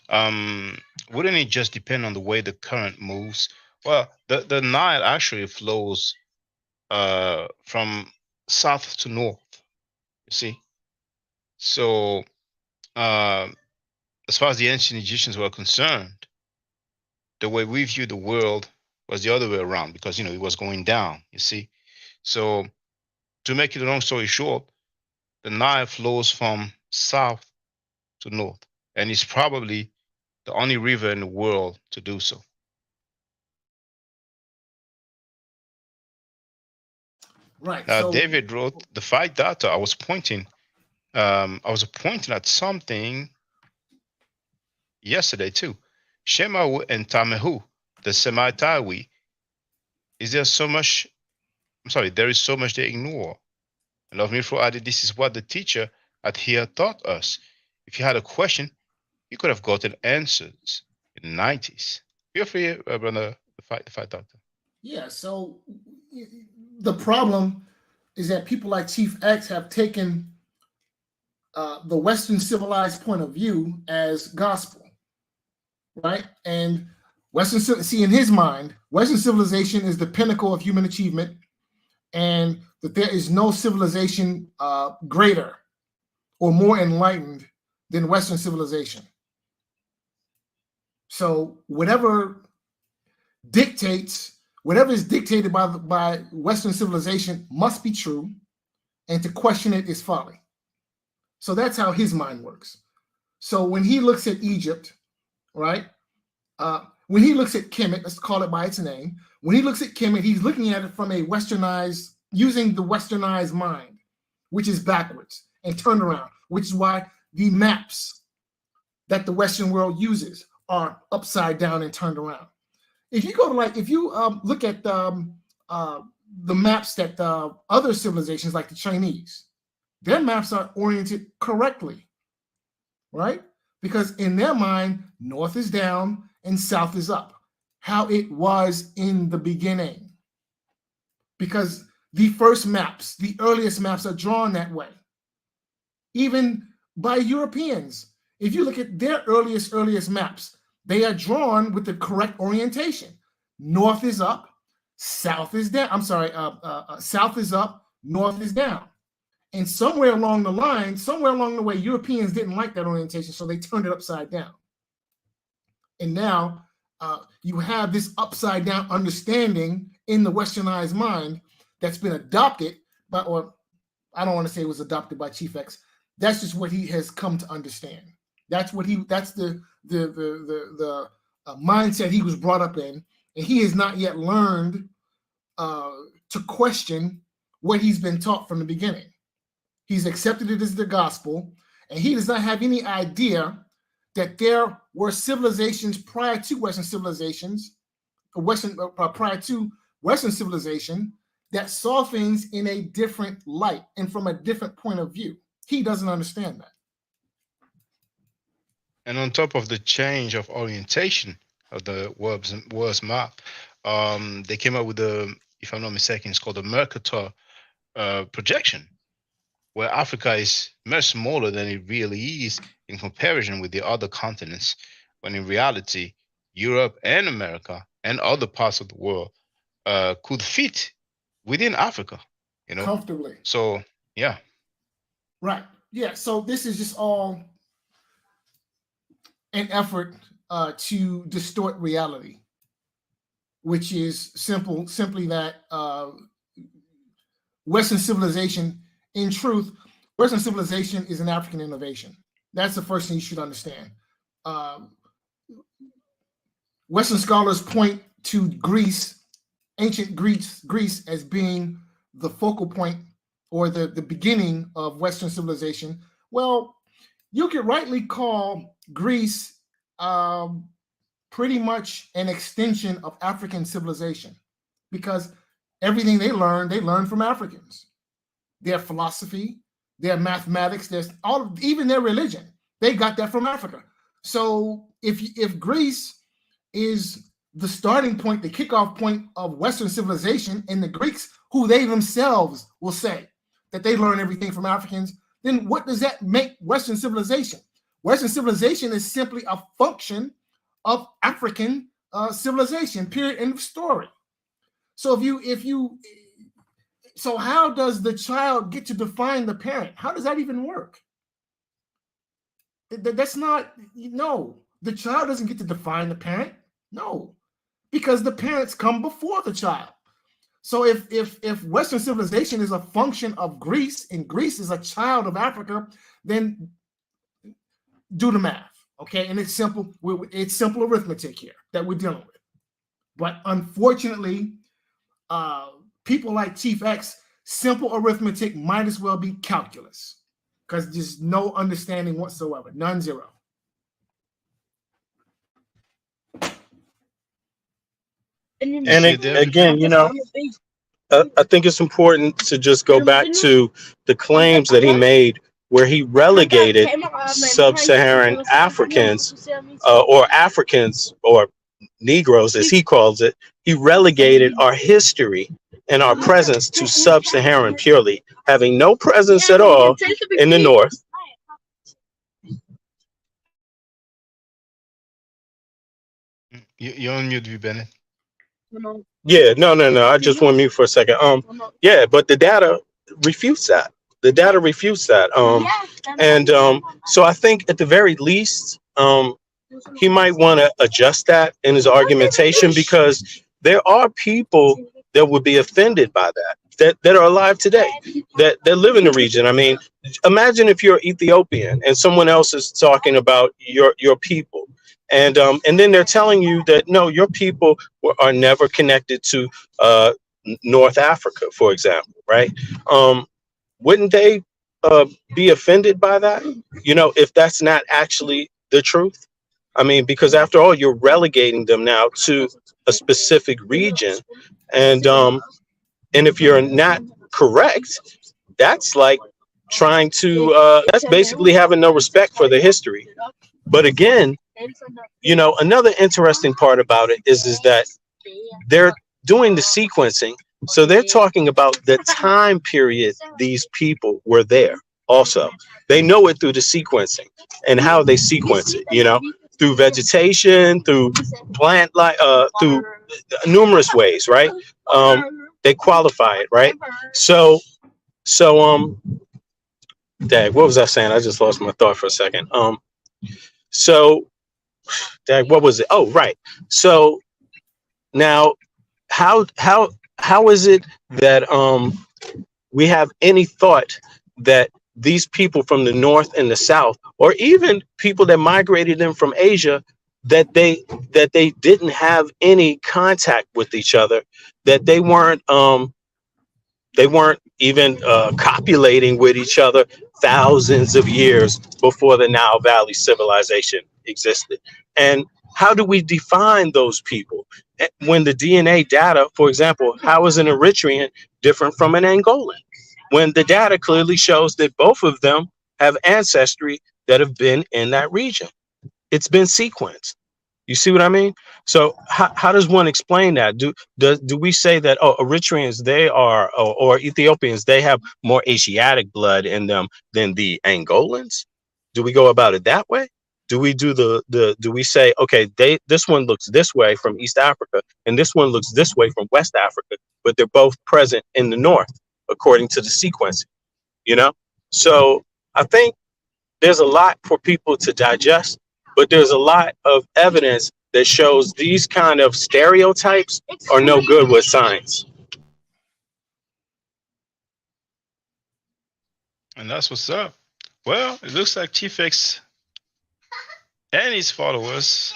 Wouldn't it just depend on the way the current moves? Well, the Nile actually flows from south to north, you see. So as far as the ancient Egyptians were concerned, the way we view the world was the other way around because, it was going down, you see. So to make it a long story short, the Nile flows from south to north, and it's probably the only river in the world to do so. Right. So David wrote the fight data. I was pointing at something yesterday too. Shemahu and Tamehu, the Semitawi. There is so much they ignore. And Love Mifro added, this is what the teacher at here taught us. If you had a question, you could have gotten answers in the 90s. Feel free, brother, the fight doctor. Yeah, so the problem is that people like Chief X have taken the Western civilized point of view as gospel, right? And in his mind, Western civilization is the pinnacle of human achievement, and that there is no civilization greater or more enlightened than Western civilization. So whatever is dictated by Western civilization must be true, and to question it is folly. So that's how his mind works. So when he looks at Egypt, right? When he looks at Kemet, let's call it by its name. When he looks at Kemet, he's looking at it from using the westernized mind, which is backwards and turned around, which is why the maps that the Western world uses are upside down and turned around. If you look at the maps that other civilizations like the Chinese, their maps are oriented correctly, right? Because in their mind, north is down and south is up, how it was in the beginning. Because the earliest maps are drawn that way, even by Europeans. If you look at their earliest maps, they are drawn with the correct orientation. North is up, south is down. South is up, north is down. And somewhere along the way, Europeans didn't like that orientation, so they turned it upside down. And now you have this upside down understanding in the westernized mind that's been adopted by, or I don't want to say it was adopted by Chief X. That's just what he has come to understand. That's the mindset he was brought up in, and he has not yet learned to question what he's been taught from the beginning. He's accepted it as the gospel, and he does not have any idea that there were civilizations prior to Western civilizations, prior to Western civilization, that saw things in a different light and from a different point of view. He doesn't understand that. And on top of the change of orientation of the world's map, they came up with the, if I'm not mistaken, it's called the Mercator projection, where Africa is much smaller than it really is in comparison with the other continents, when in reality, Europe and America and other parts of the world could fit within Africa, comfortably. So, yeah. Right. Yeah. So this is just all an effort to distort reality, which is simply that Western civilization, in truth, Western civilization is an African innovation. That's the first thing you should understand. Western scholars point to Greece, ancient Greece as being the focal point or the beginning of Western civilization. Well, you could rightly call Greece pretty much an extension of African civilization, because everything they learned from Africans. Their philosophy, their mathematics, even their religion, they got that from Africa. So if Greece is the starting point, the kickoff point of Western civilization, and the Greeks, who they themselves will say that they learn everything from Africans, then what does that make Western civilization? Western civilization is simply a function of African civilization, period, end of story. So so how does the child get to define the parent? How does that even work? That's not, no, the child doesn't get to define the parent. No, because the parents come before the child. So if Western civilization is a function of Greece and Greece is a child of Africa, then do the math, okay? And it's simple arithmetic here that we're dealing with. But unfortunately, people like Chief X, simple arithmetic might as well be calculus, because there's no understanding whatsoever, none, zero. And again, I think it's important to just go back to the claims that he made, where he relegated sub-Saharan Africans or Africans or Negroes, as he calls it. He relegated our history and our presence to sub-Saharan purely, having no presence at all in the North. You're on mute, V Bennett. Yeah, no. I just want to mute for a second. Yeah, but the data refutes that. So I think at the very least, he might want to adjust that in his argumentation, because there are people that would be offended by that are alive today, that live in the region. I mean, imagine if you're Ethiopian and someone else is talking about your people. And then they're telling you that, no, your people are never connected to North Africa, for example, right? Wouldn't they be offended by that, if that's not actually the truth? I mean, because after all, you're relegating them now to a specific region. And if you're not correct, that's like trying to, that's basically having no respect for the history. But again, another interesting part about it is that they're doing the sequencing. So they're talking about the time period these people were there also. They know it through the sequencing and how they sequence it, through vegetation, through plant life, through numerous ways, right? They qualify it, right? So Dag, what was I saying? I just lost my thought for a second. Dag, what was it? Oh, right. So now how is it that we have any thought that these people from the North and the South, or even people that migrated in from Asia, that they didn't have any contact with each other, that they weren't even copulating with each other thousands of years before the Nile Valley civilization existed? And how do we define those people? When the DNA data, for example, how is an Eritrean different from an Angolan? When the data clearly shows that both of them have ancestry that have been in that region. it's been sequenced. You see what I mean? So how does one explain that? Do we say that, oh, Eritreans, they are, or Ethiopians, they have more Asiatic blood in them than the Angolans? Do we go about it that way? Do we do do we say, okay, this one looks this way from East Africa and this one looks this way from West Africa, but they're both present in the north according to the sequencing, you know? So I think there's a lot for people to digest, but there's a lot of evidence that shows these kind of stereotypes are no good with science. And that's what's up. Well, it looks like Chief X and his followers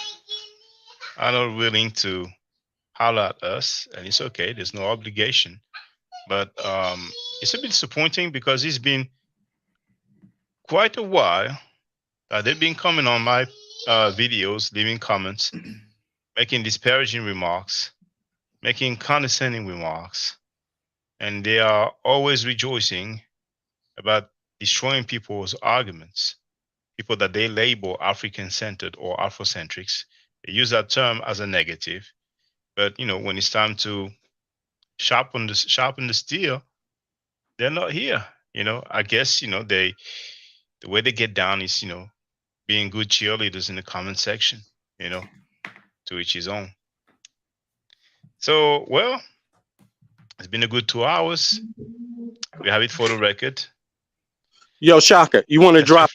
are not willing to holler at us, and it's okay. There's no obligation. But it's a bit disappointing because it's been quite a while that they've been coming on my videos, leaving comments, making disparaging remarks, making condescending remarks, and they are always rejoicing about destroying people's arguments, people that they label African-centered or Afrocentrics. They use that term as a negative, but when it's time to sharpen the steel, they're not here. I guess the way they get down is being good cheerleaders in the comment section. To each his own. So, well, it's been a good 2 hours. We have it for the record. Yo, Shaka, you want to drop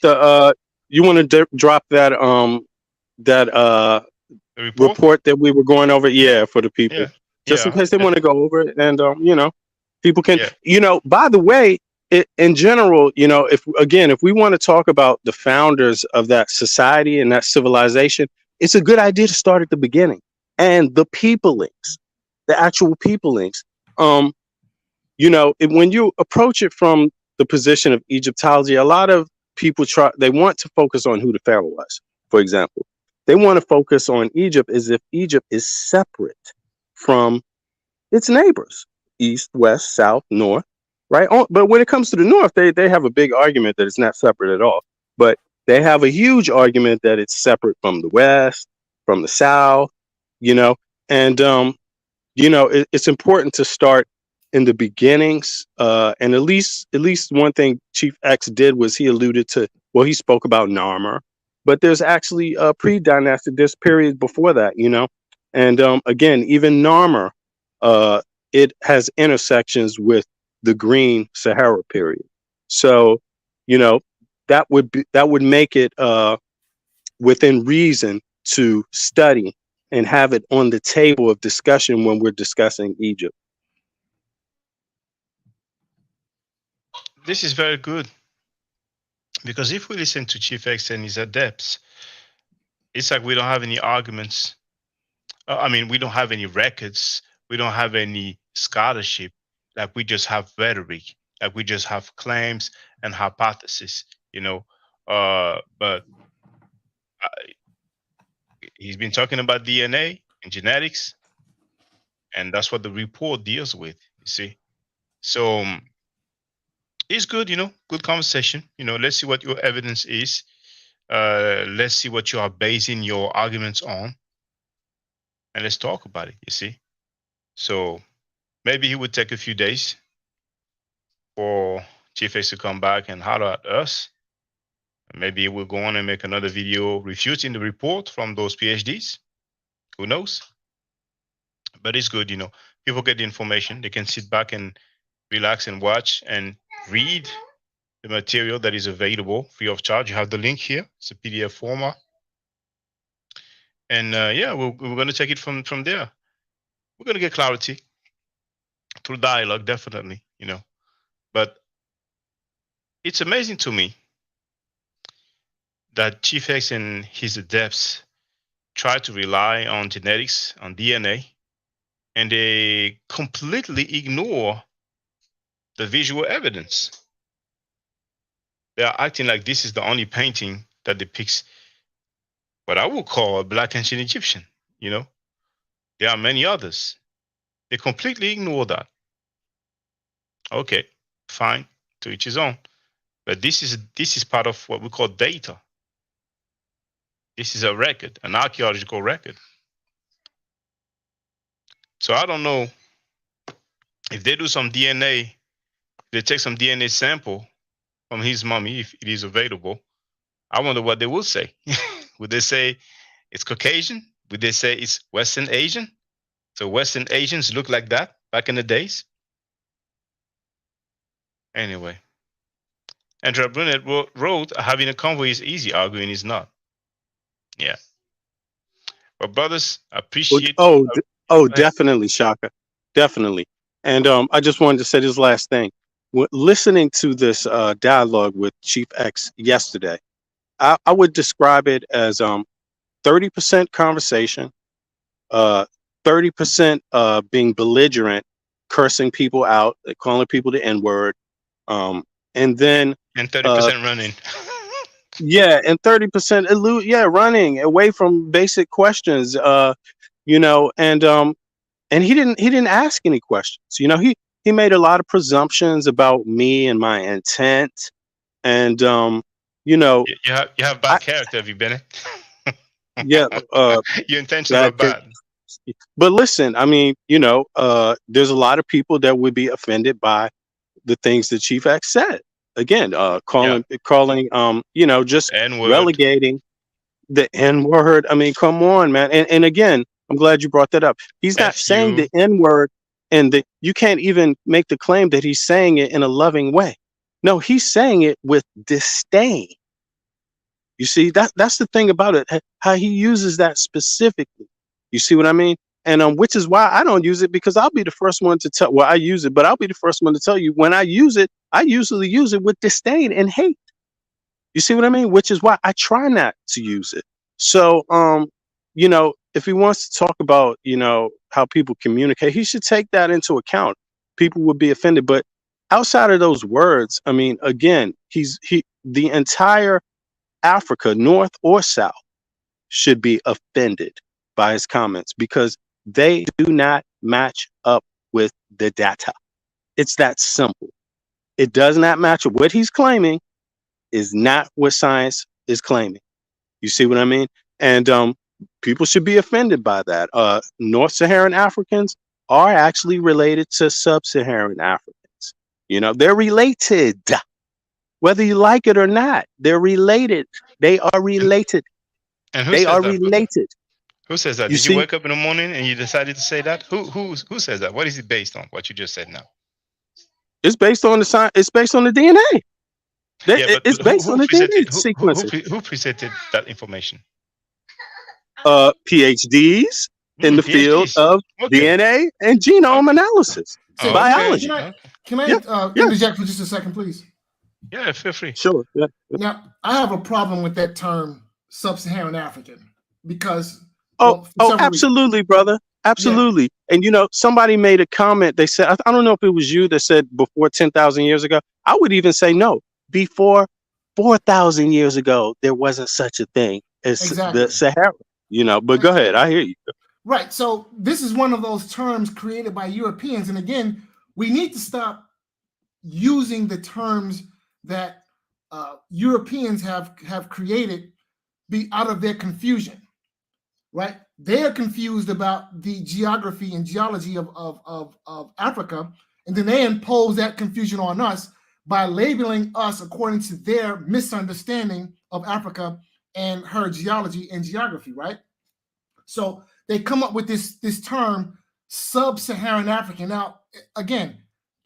drop that report that we were going over? Yeah, for the people. Just in case they want to go over it, and people can by the way, in general, if we want to talk about the founders of that society and that civilization, it's a good idea to start at the beginning and the peoplings, the actual peoplings. When you approach it from the position of Egyptology, a lot of people they want to focus on who the pharaoh was. For example, they want to focus on Egypt as if Egypt is separate from its neighbors, east, west, south, north, right? But when it comes to the north, they have a big argument that it's not separate at all. But they have a huge argument that it's separate from the west, from the south, and it's important to start in the beginnings. And at least one thing Chief X did was he alluded to, he spoke about Narmer, but there's actually a pre-dynastic, this period before that, and again, even Narmer, it has intersections with the Green Sahara period. So, that would make it within reason to study and have it on the table of discussion when we're discussing Egypt. This is very good, because if we listen to Chief X and his adepts, it's like we don't have any arguments. We don't have any records. We don't have any scholarship. Like we just have rhetoric. Like we just have claims and hypotheses. But he's been talking about DNA and genetics, and that's what the report deals with. You see, so it's good. Good conversation. Let's see what your evidence is. Let's see what you are basing your arguments on, and let's talk about it. You see, so maybe he would take a few days for Chief X to come back and holler at us. Maybe we'll go on and make another video refuting the report from those PhDs. Who knows? But it's good, people get the information. They can sit back and relax and watch and read the material that is available free of charge. You have the link here. It's a PDF format. And we're going to take it from there. We're going to get clarity through dialogue, definitely, But it's amazing to me that Chief X and his adepts try to rely on genetics, on DNA, and they completely ignore the visual evidence. They are acting like this is the only painting that depicts what I would call a Black ancient Egyptian. There are many others. They completely ignore that. Okay, fine, to each his own. But this is part of what we call data. This is a record, an archaeological record. So I don't know if they do some DNA, they take some DNA sample from his mummy, if it is available. I wonder what they will say. Would they say it's Caucasian? Would they say it's Western Asian? So Western Asians look like that back in the days? Anyway. Andrea Brunet wrote, having a convo is easy, arguing is not. Yeah. But brothers, appreciate. Definitely, Shaka. Definitely. And I just wanted to say this last thing. Listening to this dialogue with Chief X yesterday, I would describe it as 30% conversation, 30% being belligerent, cursing people out, calling people the N-word, and then 30% running. Yeah, and 30% running away from basic questions. And he didn't ask any questions. He made a lot of presumptions about me and my intent, and you have bad character, V Bennett. Yeah, your intentions are bad. But listen, I mean, there's a lot of people that would be offended by the things that Chief X said. Again, calling, just N-word. relegating the N-word. I mean, come on, man. And again, I'm glad you brought that up. He's not saying the N-word, and you can't even make the claim that he's saying it in a loving way. No, he's saying it with disdain. You see, that's the thing about it, how he uses that specifically. You see what I mean? And which is why I don't use it, because I'll be the first one to tell. Well, I use it, but I'll be the first one to tell you when I use it, I usually use it with disdain and hate. You see what I mean? Which is why I try not to use it. So, if he wants to talk about, how people communicate, he should take that into account. People would be offended, but outside of those words, I mean, again, the entire Africa, North or South, should be offended by his comments because they do not match up with the data. It's that simple. It does not match up. What he's claiming is not what science is claiming. You see what I mean? And people should be offended by that. North Saharan Africans are actually related to Sub-Saharan Africans. They're related. Whether you like it or not, they're related. They are related. And they are related. Who says that? Did you wake up in the morning and you decided to say that? Who says that? What is it based on? What you just said now? It's based on the science. It's based on the DNA. It's based on the DNA sequences. Who presented that information? PhDs in the field of DNA and genome analysis, biology. Can I interject for just a second, please? Yeah, feel free. Sure. Yeah. Now, I have a problem with that term, Sub-Saharan African, because absolutely, brother. Absolutely. Yeah. And somebody made a comment. They said, I don't know if it was you that said before 10,000 years ago. I would even say no. Before 4,000 years ago, there wasn't such a thing as the Sahara. But go ahead. I hear you. Right. So this is one of those terms created by Europeans. And again, we need to stop using the terms that Europeans have created out of their confusion. Right? They are confused about the geography and geology of Africa, and then they impose that confusion on us by labeling us according to their misunderstanding of Africa and her geology and geography, right? So they come up with this term, Sub-Saharan African. Now, again,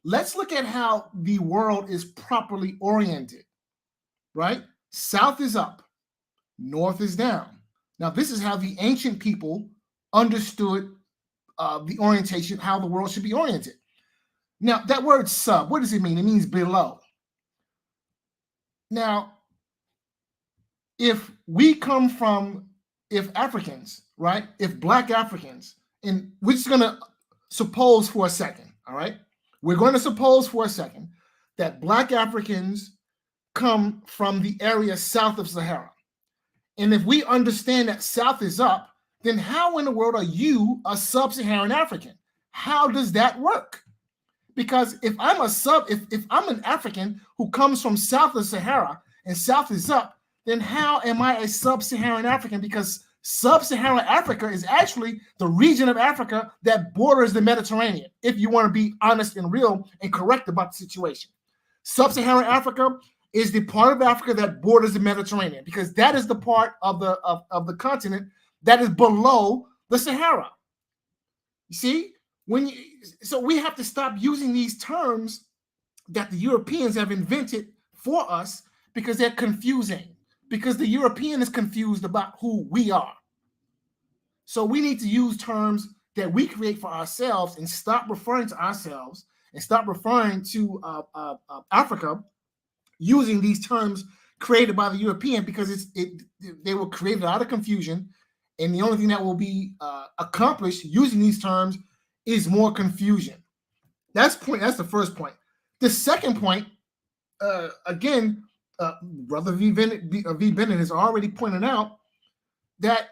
let's look at how the world is properly oriented, right? South is up, north is down. Now, this is how the ancient people understood the orientation, how the world should be oriented. Now, that word sub, what does it mean? It means below. Now, if Africans, right, if Black Africans, and we're just going to suppose for a second, all right? We're going to suppose for a second that Black Africans come from the area south of Sahara. And if we understand that South is up, then how in the world are you a Sub-Saharan African? How does that work? Because if I'm an African who comes from south of Sahara and South is up, then how am I a sub-Saharan African? Because sub-Saharan Africa is actually the region of Africa that borders the Mediterranean, if you want to be honest and real and correct about the situation. Sub-Saharan Africa is the part of Africa that borders the Mediterranean, because that is the part of the continent that is below the Sahara. You see, so we have to stop using these terms that the Europeans have invented for us, because they're confusing, because the European is confused about who we are. So we need to use terms that we create for ourselves and stop referring to ourselves and stop referring to Africa using these terms created by the European, because they were created out of confusion, and the only thing that will be accomplished using these terms is more confusion. That's the first point. The second point, again, Brother V Bennett has already pointed out that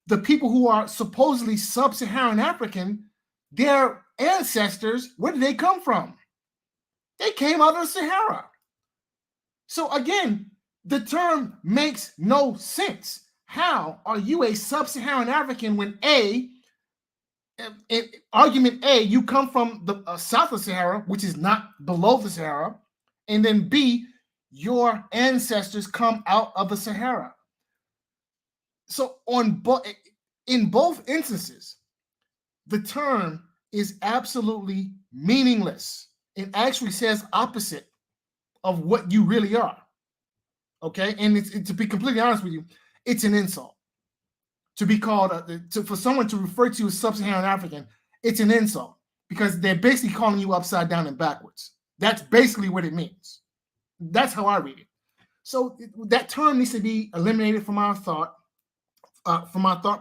the people who are supposedly sub-Saharan African, their ancestors, where did they come from? They came out of the Sahara. So again, the term makes no sense. How are you a sub-Saharan African when argument A, you come from the south of Sahara, which is not below the Sahara, and then B, your ancestors come out of the Sahara. So in both instances, the term is absolutely meaningless. It actually says opposite of what you really are. Okay, and to be completely honest with you, it's an insult to be called for someone to refer to you as sub-Saharan African. It's an insult, because they're basically calling you upside down and backwards. That's basically what it means. That's how I read it. So that term needs to be eliminated from our thought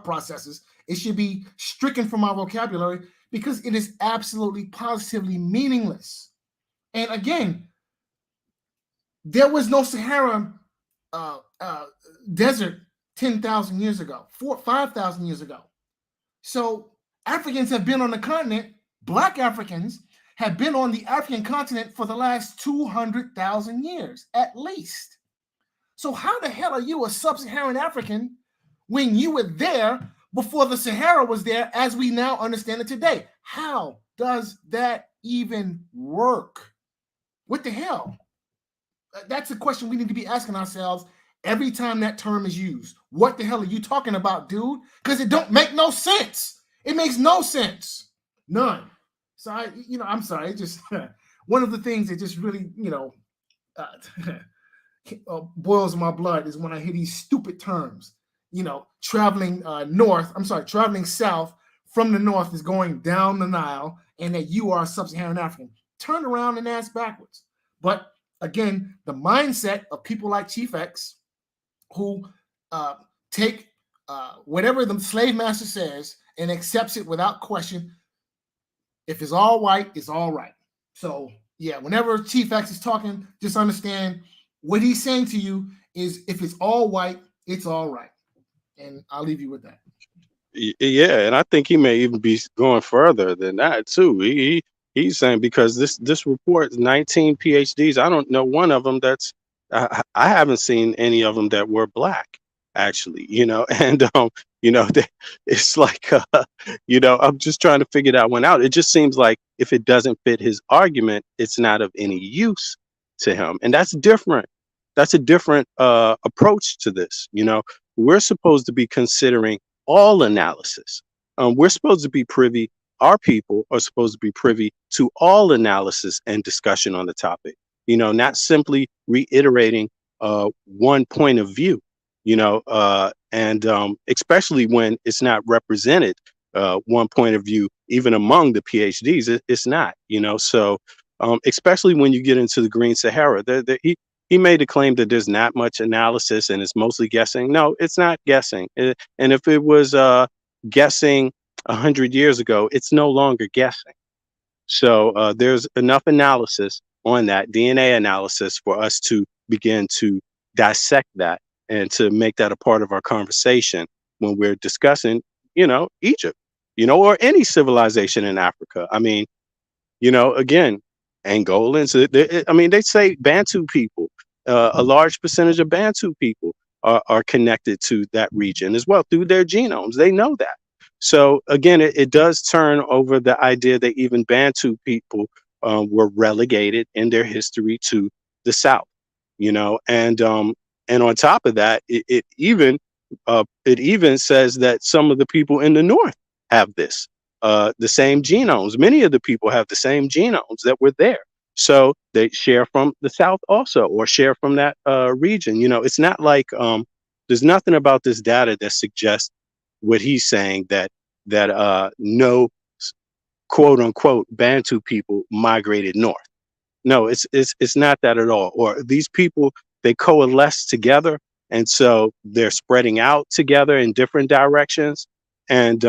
processes. It should be stricken from our vocabulary, because it is absolutely positively meaningless. And again, there was no Sahara desert 10,000 years ago, 5,000 years ago. So Africans have been on the continent, Black Africans have been on the African continent for the last 200,000 years, at least. So how the hell are you a sub-Saharan African when you were there before the Sahara was there, as we now understand it today? How does that even work? What the hell? That's a question we need to be asking ourselves every time that term is used. What the hell are you talking about, dude? Because it don't make no sense. It makes no sense. None. So I'm sorry. It just one of the things that just really, boils my blood is when I hear these stupid terms. Traveling traveling south from the north is going down the Nile, and that you are a sub-Saharan African. Turn around and ask backwards. But again, the mindset of people like Chief X, who take whatever the slave master says and accepts it without question. If it's all white, it's all right. So yeah, whenever Chief X is talking, just understand what he's saying to you is, if it's all white, it's all right. And I'll leave you with that. Yeah, and I think he may even be going further than that too. He's saying, because this report, 19 PhDs, I don't know one of them that's I haven't seen any of them that were Black, actually. And it's like I'm just trying to figure that one out. It just seems like if it doesn't fit his argument, it's not of any use to him, and that's different. That's a different approach to this. We're supposed to be considering all analysis. We're supposed to be privy. Our people are supposed to be privy to all analysis and discussion on the topic. Not simply reiterating one point of view. And especially when it's not represented, one point of view, even among the PhDs, it's not. So especially when you get into the Green Sahara, he made a claim that there's not much analysis and it's mostly guessing. No, it's not guessing. And if it was guessing 100 years ago, it's no longer guessing. So there's enough analysis on that, DNA analysis, for us to begin to dissect that and to make that a part of our conversation when we're discussing, Egypt, or any civilization in Africa. I mean, again, Angolans, they say Bantu people, a large percentage of Bantu people are connected to that region as well through their genomes. They know that. So again, it does turn over the idea that even Bantu people were relegated in their history to the South, and on top of that, it even says that some of the people in the North have this, the same genomes. Many of the people have the same genomes that were there. So they share from the South also, or share from that region. It's not like there's nothing about this data that suggests what he's saying, that no quote unquote Bantu people migrated north. No, it's not that at all. Or these people, they coalesce together, and so they're spreading out together in different directions, and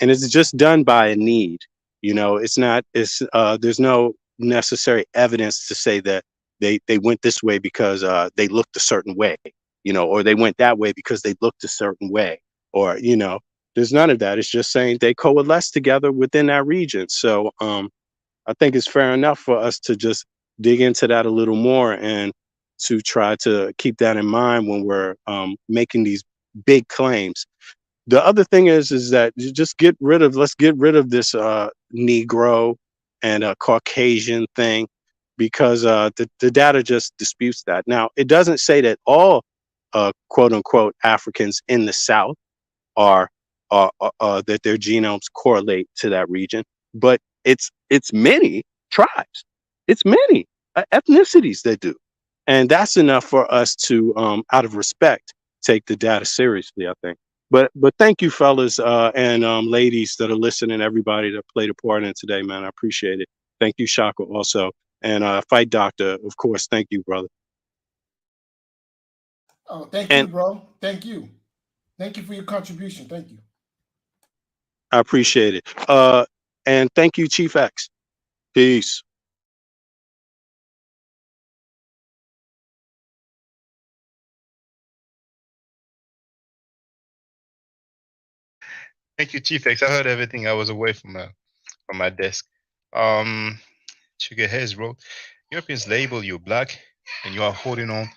it's just done by a need. It's not. There's no necessary evidence to say that they went this way because they looked a certain way, or they went that way because they looked a certain way, or there's none of that. It's just saying they coalesce together within that region. So I think it's fair enough for us to just dig into that a little more and to try to keep that in mind when we're making these big claims. The other thing is that you let's get rid of this Negro and Caucasian thing, because the data just disputes that. Now, it doesn't say that all quote unquote Africans in the South are that their genomes correlate to that region, but it's many tribes, it's many ethnicities that do, and that's enough for us to, out of respect, take the data seriously, I think. But thank you, fellas and ladies that are listening, everybody that played a part in today, man. I appreciate it. Thank you, Shaka, also, and Fight Doctor, of course. Thank you, brother. Oh, thank you, bro. Thank you. Thank you for your contribution. Thank you. I appreciate it. And thank you, Chief X. Peace. Thank you, Chief X. I heard everything. I was away from my desk. Sugar Hayes wrote, Europeans label you black and you are holding on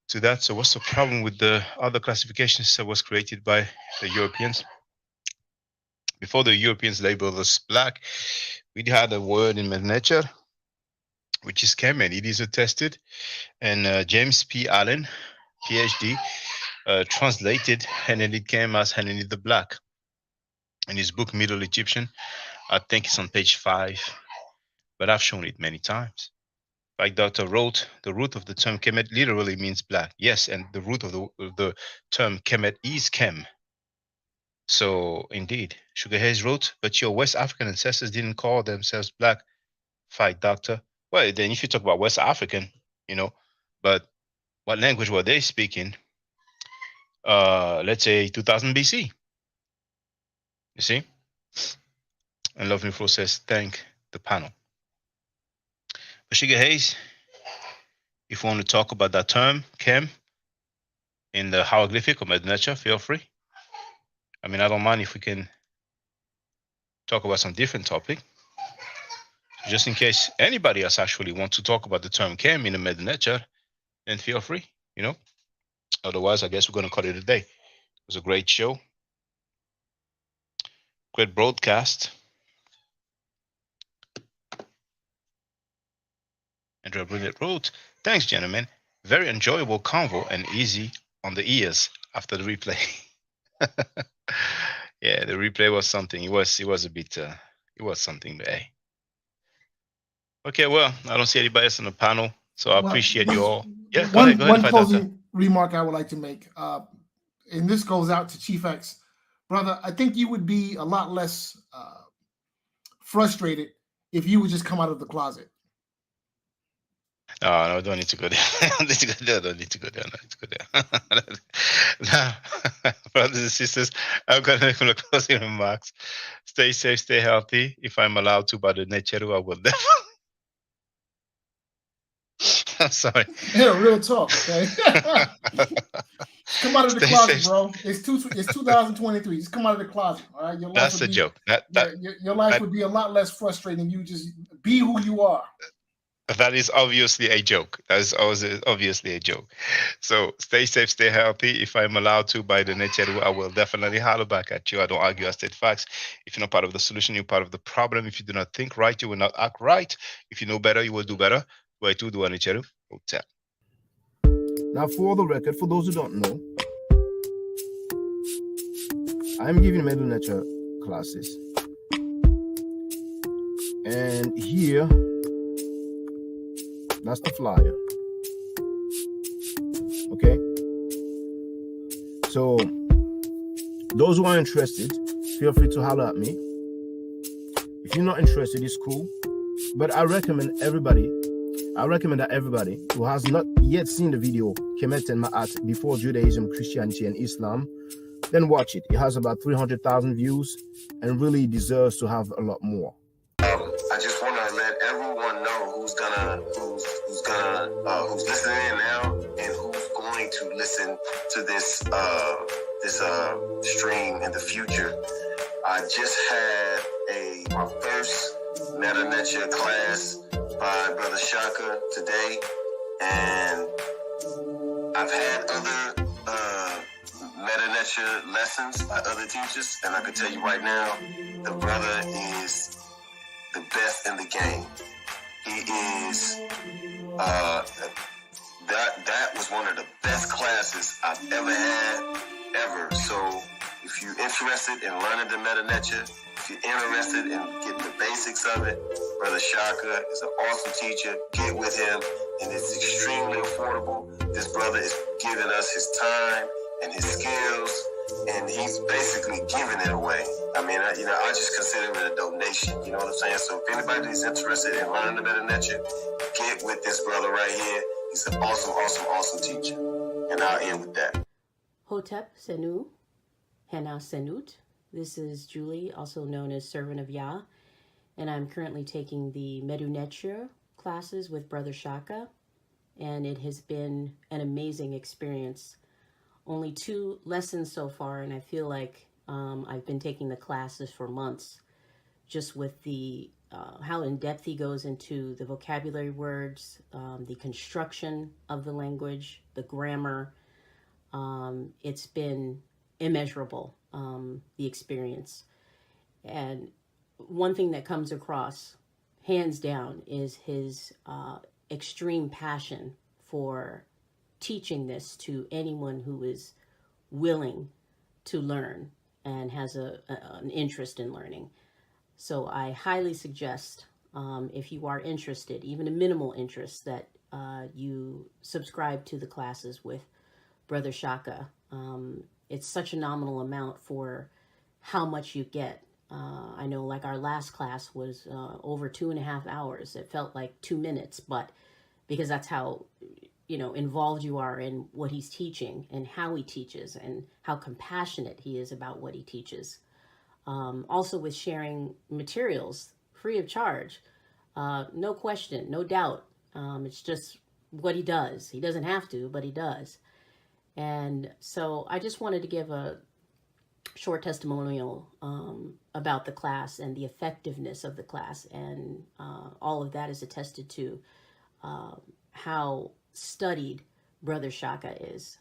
to that. So what's the problem with the other classifications that was created by the Europeans? Before the Europeans labeled us black, we had a word in nature, which is Kemet. It is attested. And James P. Allen, PhD, translated, and then it came as Hanini the Black. In his book, Middle Egyptian, I think it's on page 5, but I've shown it many times. Like Dr. wrote, the root of the term Kemet literally means black. Yes, and the root of the term Kemet is Kem. So indeed, Sugar Hayes wrote, but your West African ancestors didn't call themselves black. Fight Doctor. Well, then if you talk about West African, but what language were they speaking? Let's say 2000 BC. You see? And Lovely Flo says, thank the panel. But Sugar Hayes, if you want to talk about that term, Kem, in the hieroglyphic or nature, feel free. I mean, I don't mind if we can talk about some different topic. Just in case anybody else actually wants to talk about the term Kem in the nature, then feel free, Otherwise, I guess we're going to call it a day. It was a great show. Great broadcast. Andrea Brilliant wrote, thanks, gentlemen. Very enjoyable convo and easy on the ears after the replay. Yeah, the replay was something. It was a bit, it was something, but hey. Okay, well, I don't see anybody else on the panel, so I appreciate you all. Yeah, go ahead. One closing remark I would like to make, and this goes out to Chief X. Brother, I think you would be a lot less frustrated if you would just come out of the closet. No, I don't need to go there. I don't need to go there. Now, brothers and sisters, I'm going to make a closing remarks. Stay safe, stay healthy. If I'm allowed to, by the nature, I will never. I'm sorry. Yeah, real talk, okay? Come out of the closet, bro. It's 2023. Just come out of the closet, all right? Your life That's a joke. Your life would be a lot less frustrating. You just be who you are. That is obviously a joke. That is obviously a joke. So stay safe, stay healthy. If I'm allowed to, by the nature, I will definitely holler back at you. I don't argue, I state facts. If you're not part of the solution, you're part of the problem. If you do not think right, you will not act right. If you know better, you will do better. Where to do Hotel. Now, for the record, for those who don't know, I'm giving medical nature classes. And here, that's the flyer. Okay? So, those who are interested, feel free to holler at me. If you're not interested, it's cool. But I recommend that everybody who has not yet seen the video, Kemet and Ma'at, Before Judaism, Christianity, and Islam, then watch it. It has about 300,000 views and really deserves to have a lot more. I just want to let everyone know who's listening in now and who's going to listen to this stream in the future. I just had my first Meta Nature class by Brother Shaka today, and I've had other Meta Nature lessons by other teachers, and I can tell you right now, the brother is the best in the game. He is that was one of the best classes I've ever had, ever. So if you're interested in learning the Meta Nature, if you're interested in getting the basics of it, Brother Shaka is an awesome teacher. Get with him, and it's extremely affordable. This brother is giving us his time and his skills, and he's basically giving it away. I mean, I just consider it a donation. You know what I'm saying? So if anybody is interested in learning the Meta Nature, get with this brother right here. He's an awesome, awesome, awesome teacher. And I'll end with that. Hotep Senu, Hena Senut. This is Julie, also known as Servant of Yah, and I'm currently taking the Medu Nature classes with Brother Shaka, and it has been an amazing experience. Only 2 lessons so far, and I feel like I've been taking the classes for months, just with the how in-depth he goes into the vocabulary words, the construction of the language, the grammar. It's been immeasurable, the experience. And one thing that comes across, hands down, is his extreme passion for teaching this to anyone who is willing to learn and has an interest in learning. So I highly suggest, if you are interested, even a minimal interest, that you subscribe to the classes with Brother Shaka. It's such a nominal amount for how much you get. I know, like, our last class was over 2.5 hours. It felt like 2 minutes, but because that's how, involved you are in what he's teaching and how he teaches and how compassionate he is about what he teaches. Also with sharing materials free of charge, no question, no doubt. It's just what he does. He doesn't have to, but he does. And so I just wanted to give a short testimonial about the class and the effectiveness of the class. And all of that is attested to how studied Brother Shaka is.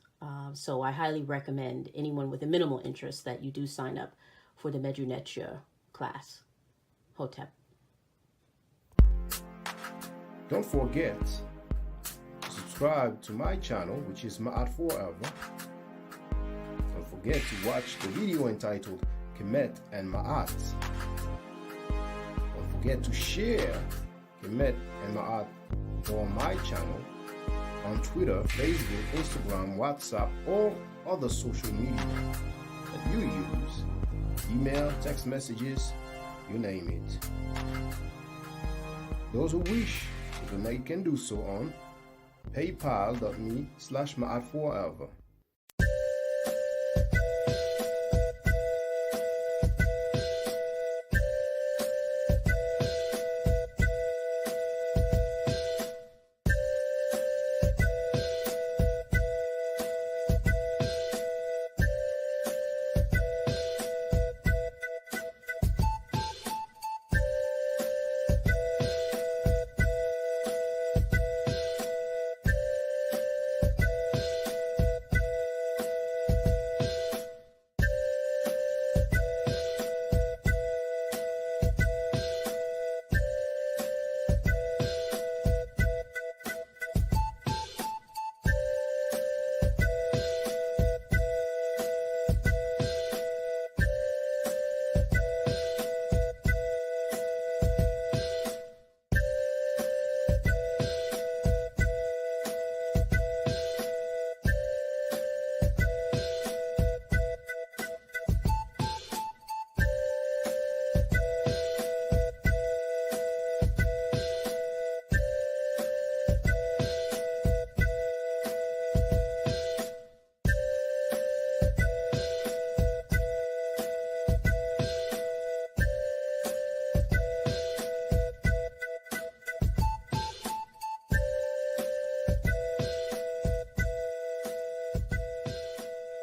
So I highly recommend anyone with a minimal interest that you do sign up for the Medu Nature class. Hotep. Don't forget to subscribe to my channel, which is Ma'at Forever. Don't forget to watch the video entitled Kemet and Ma'at. Don't forget to share Kemet and Ma'at on my channel on Twitter, Facebook, Instagram, WhatsApp, or other social media that you use. Email, text messages, you name it. Those who wish to donate can do so on paypal.me/Ma'at Forever.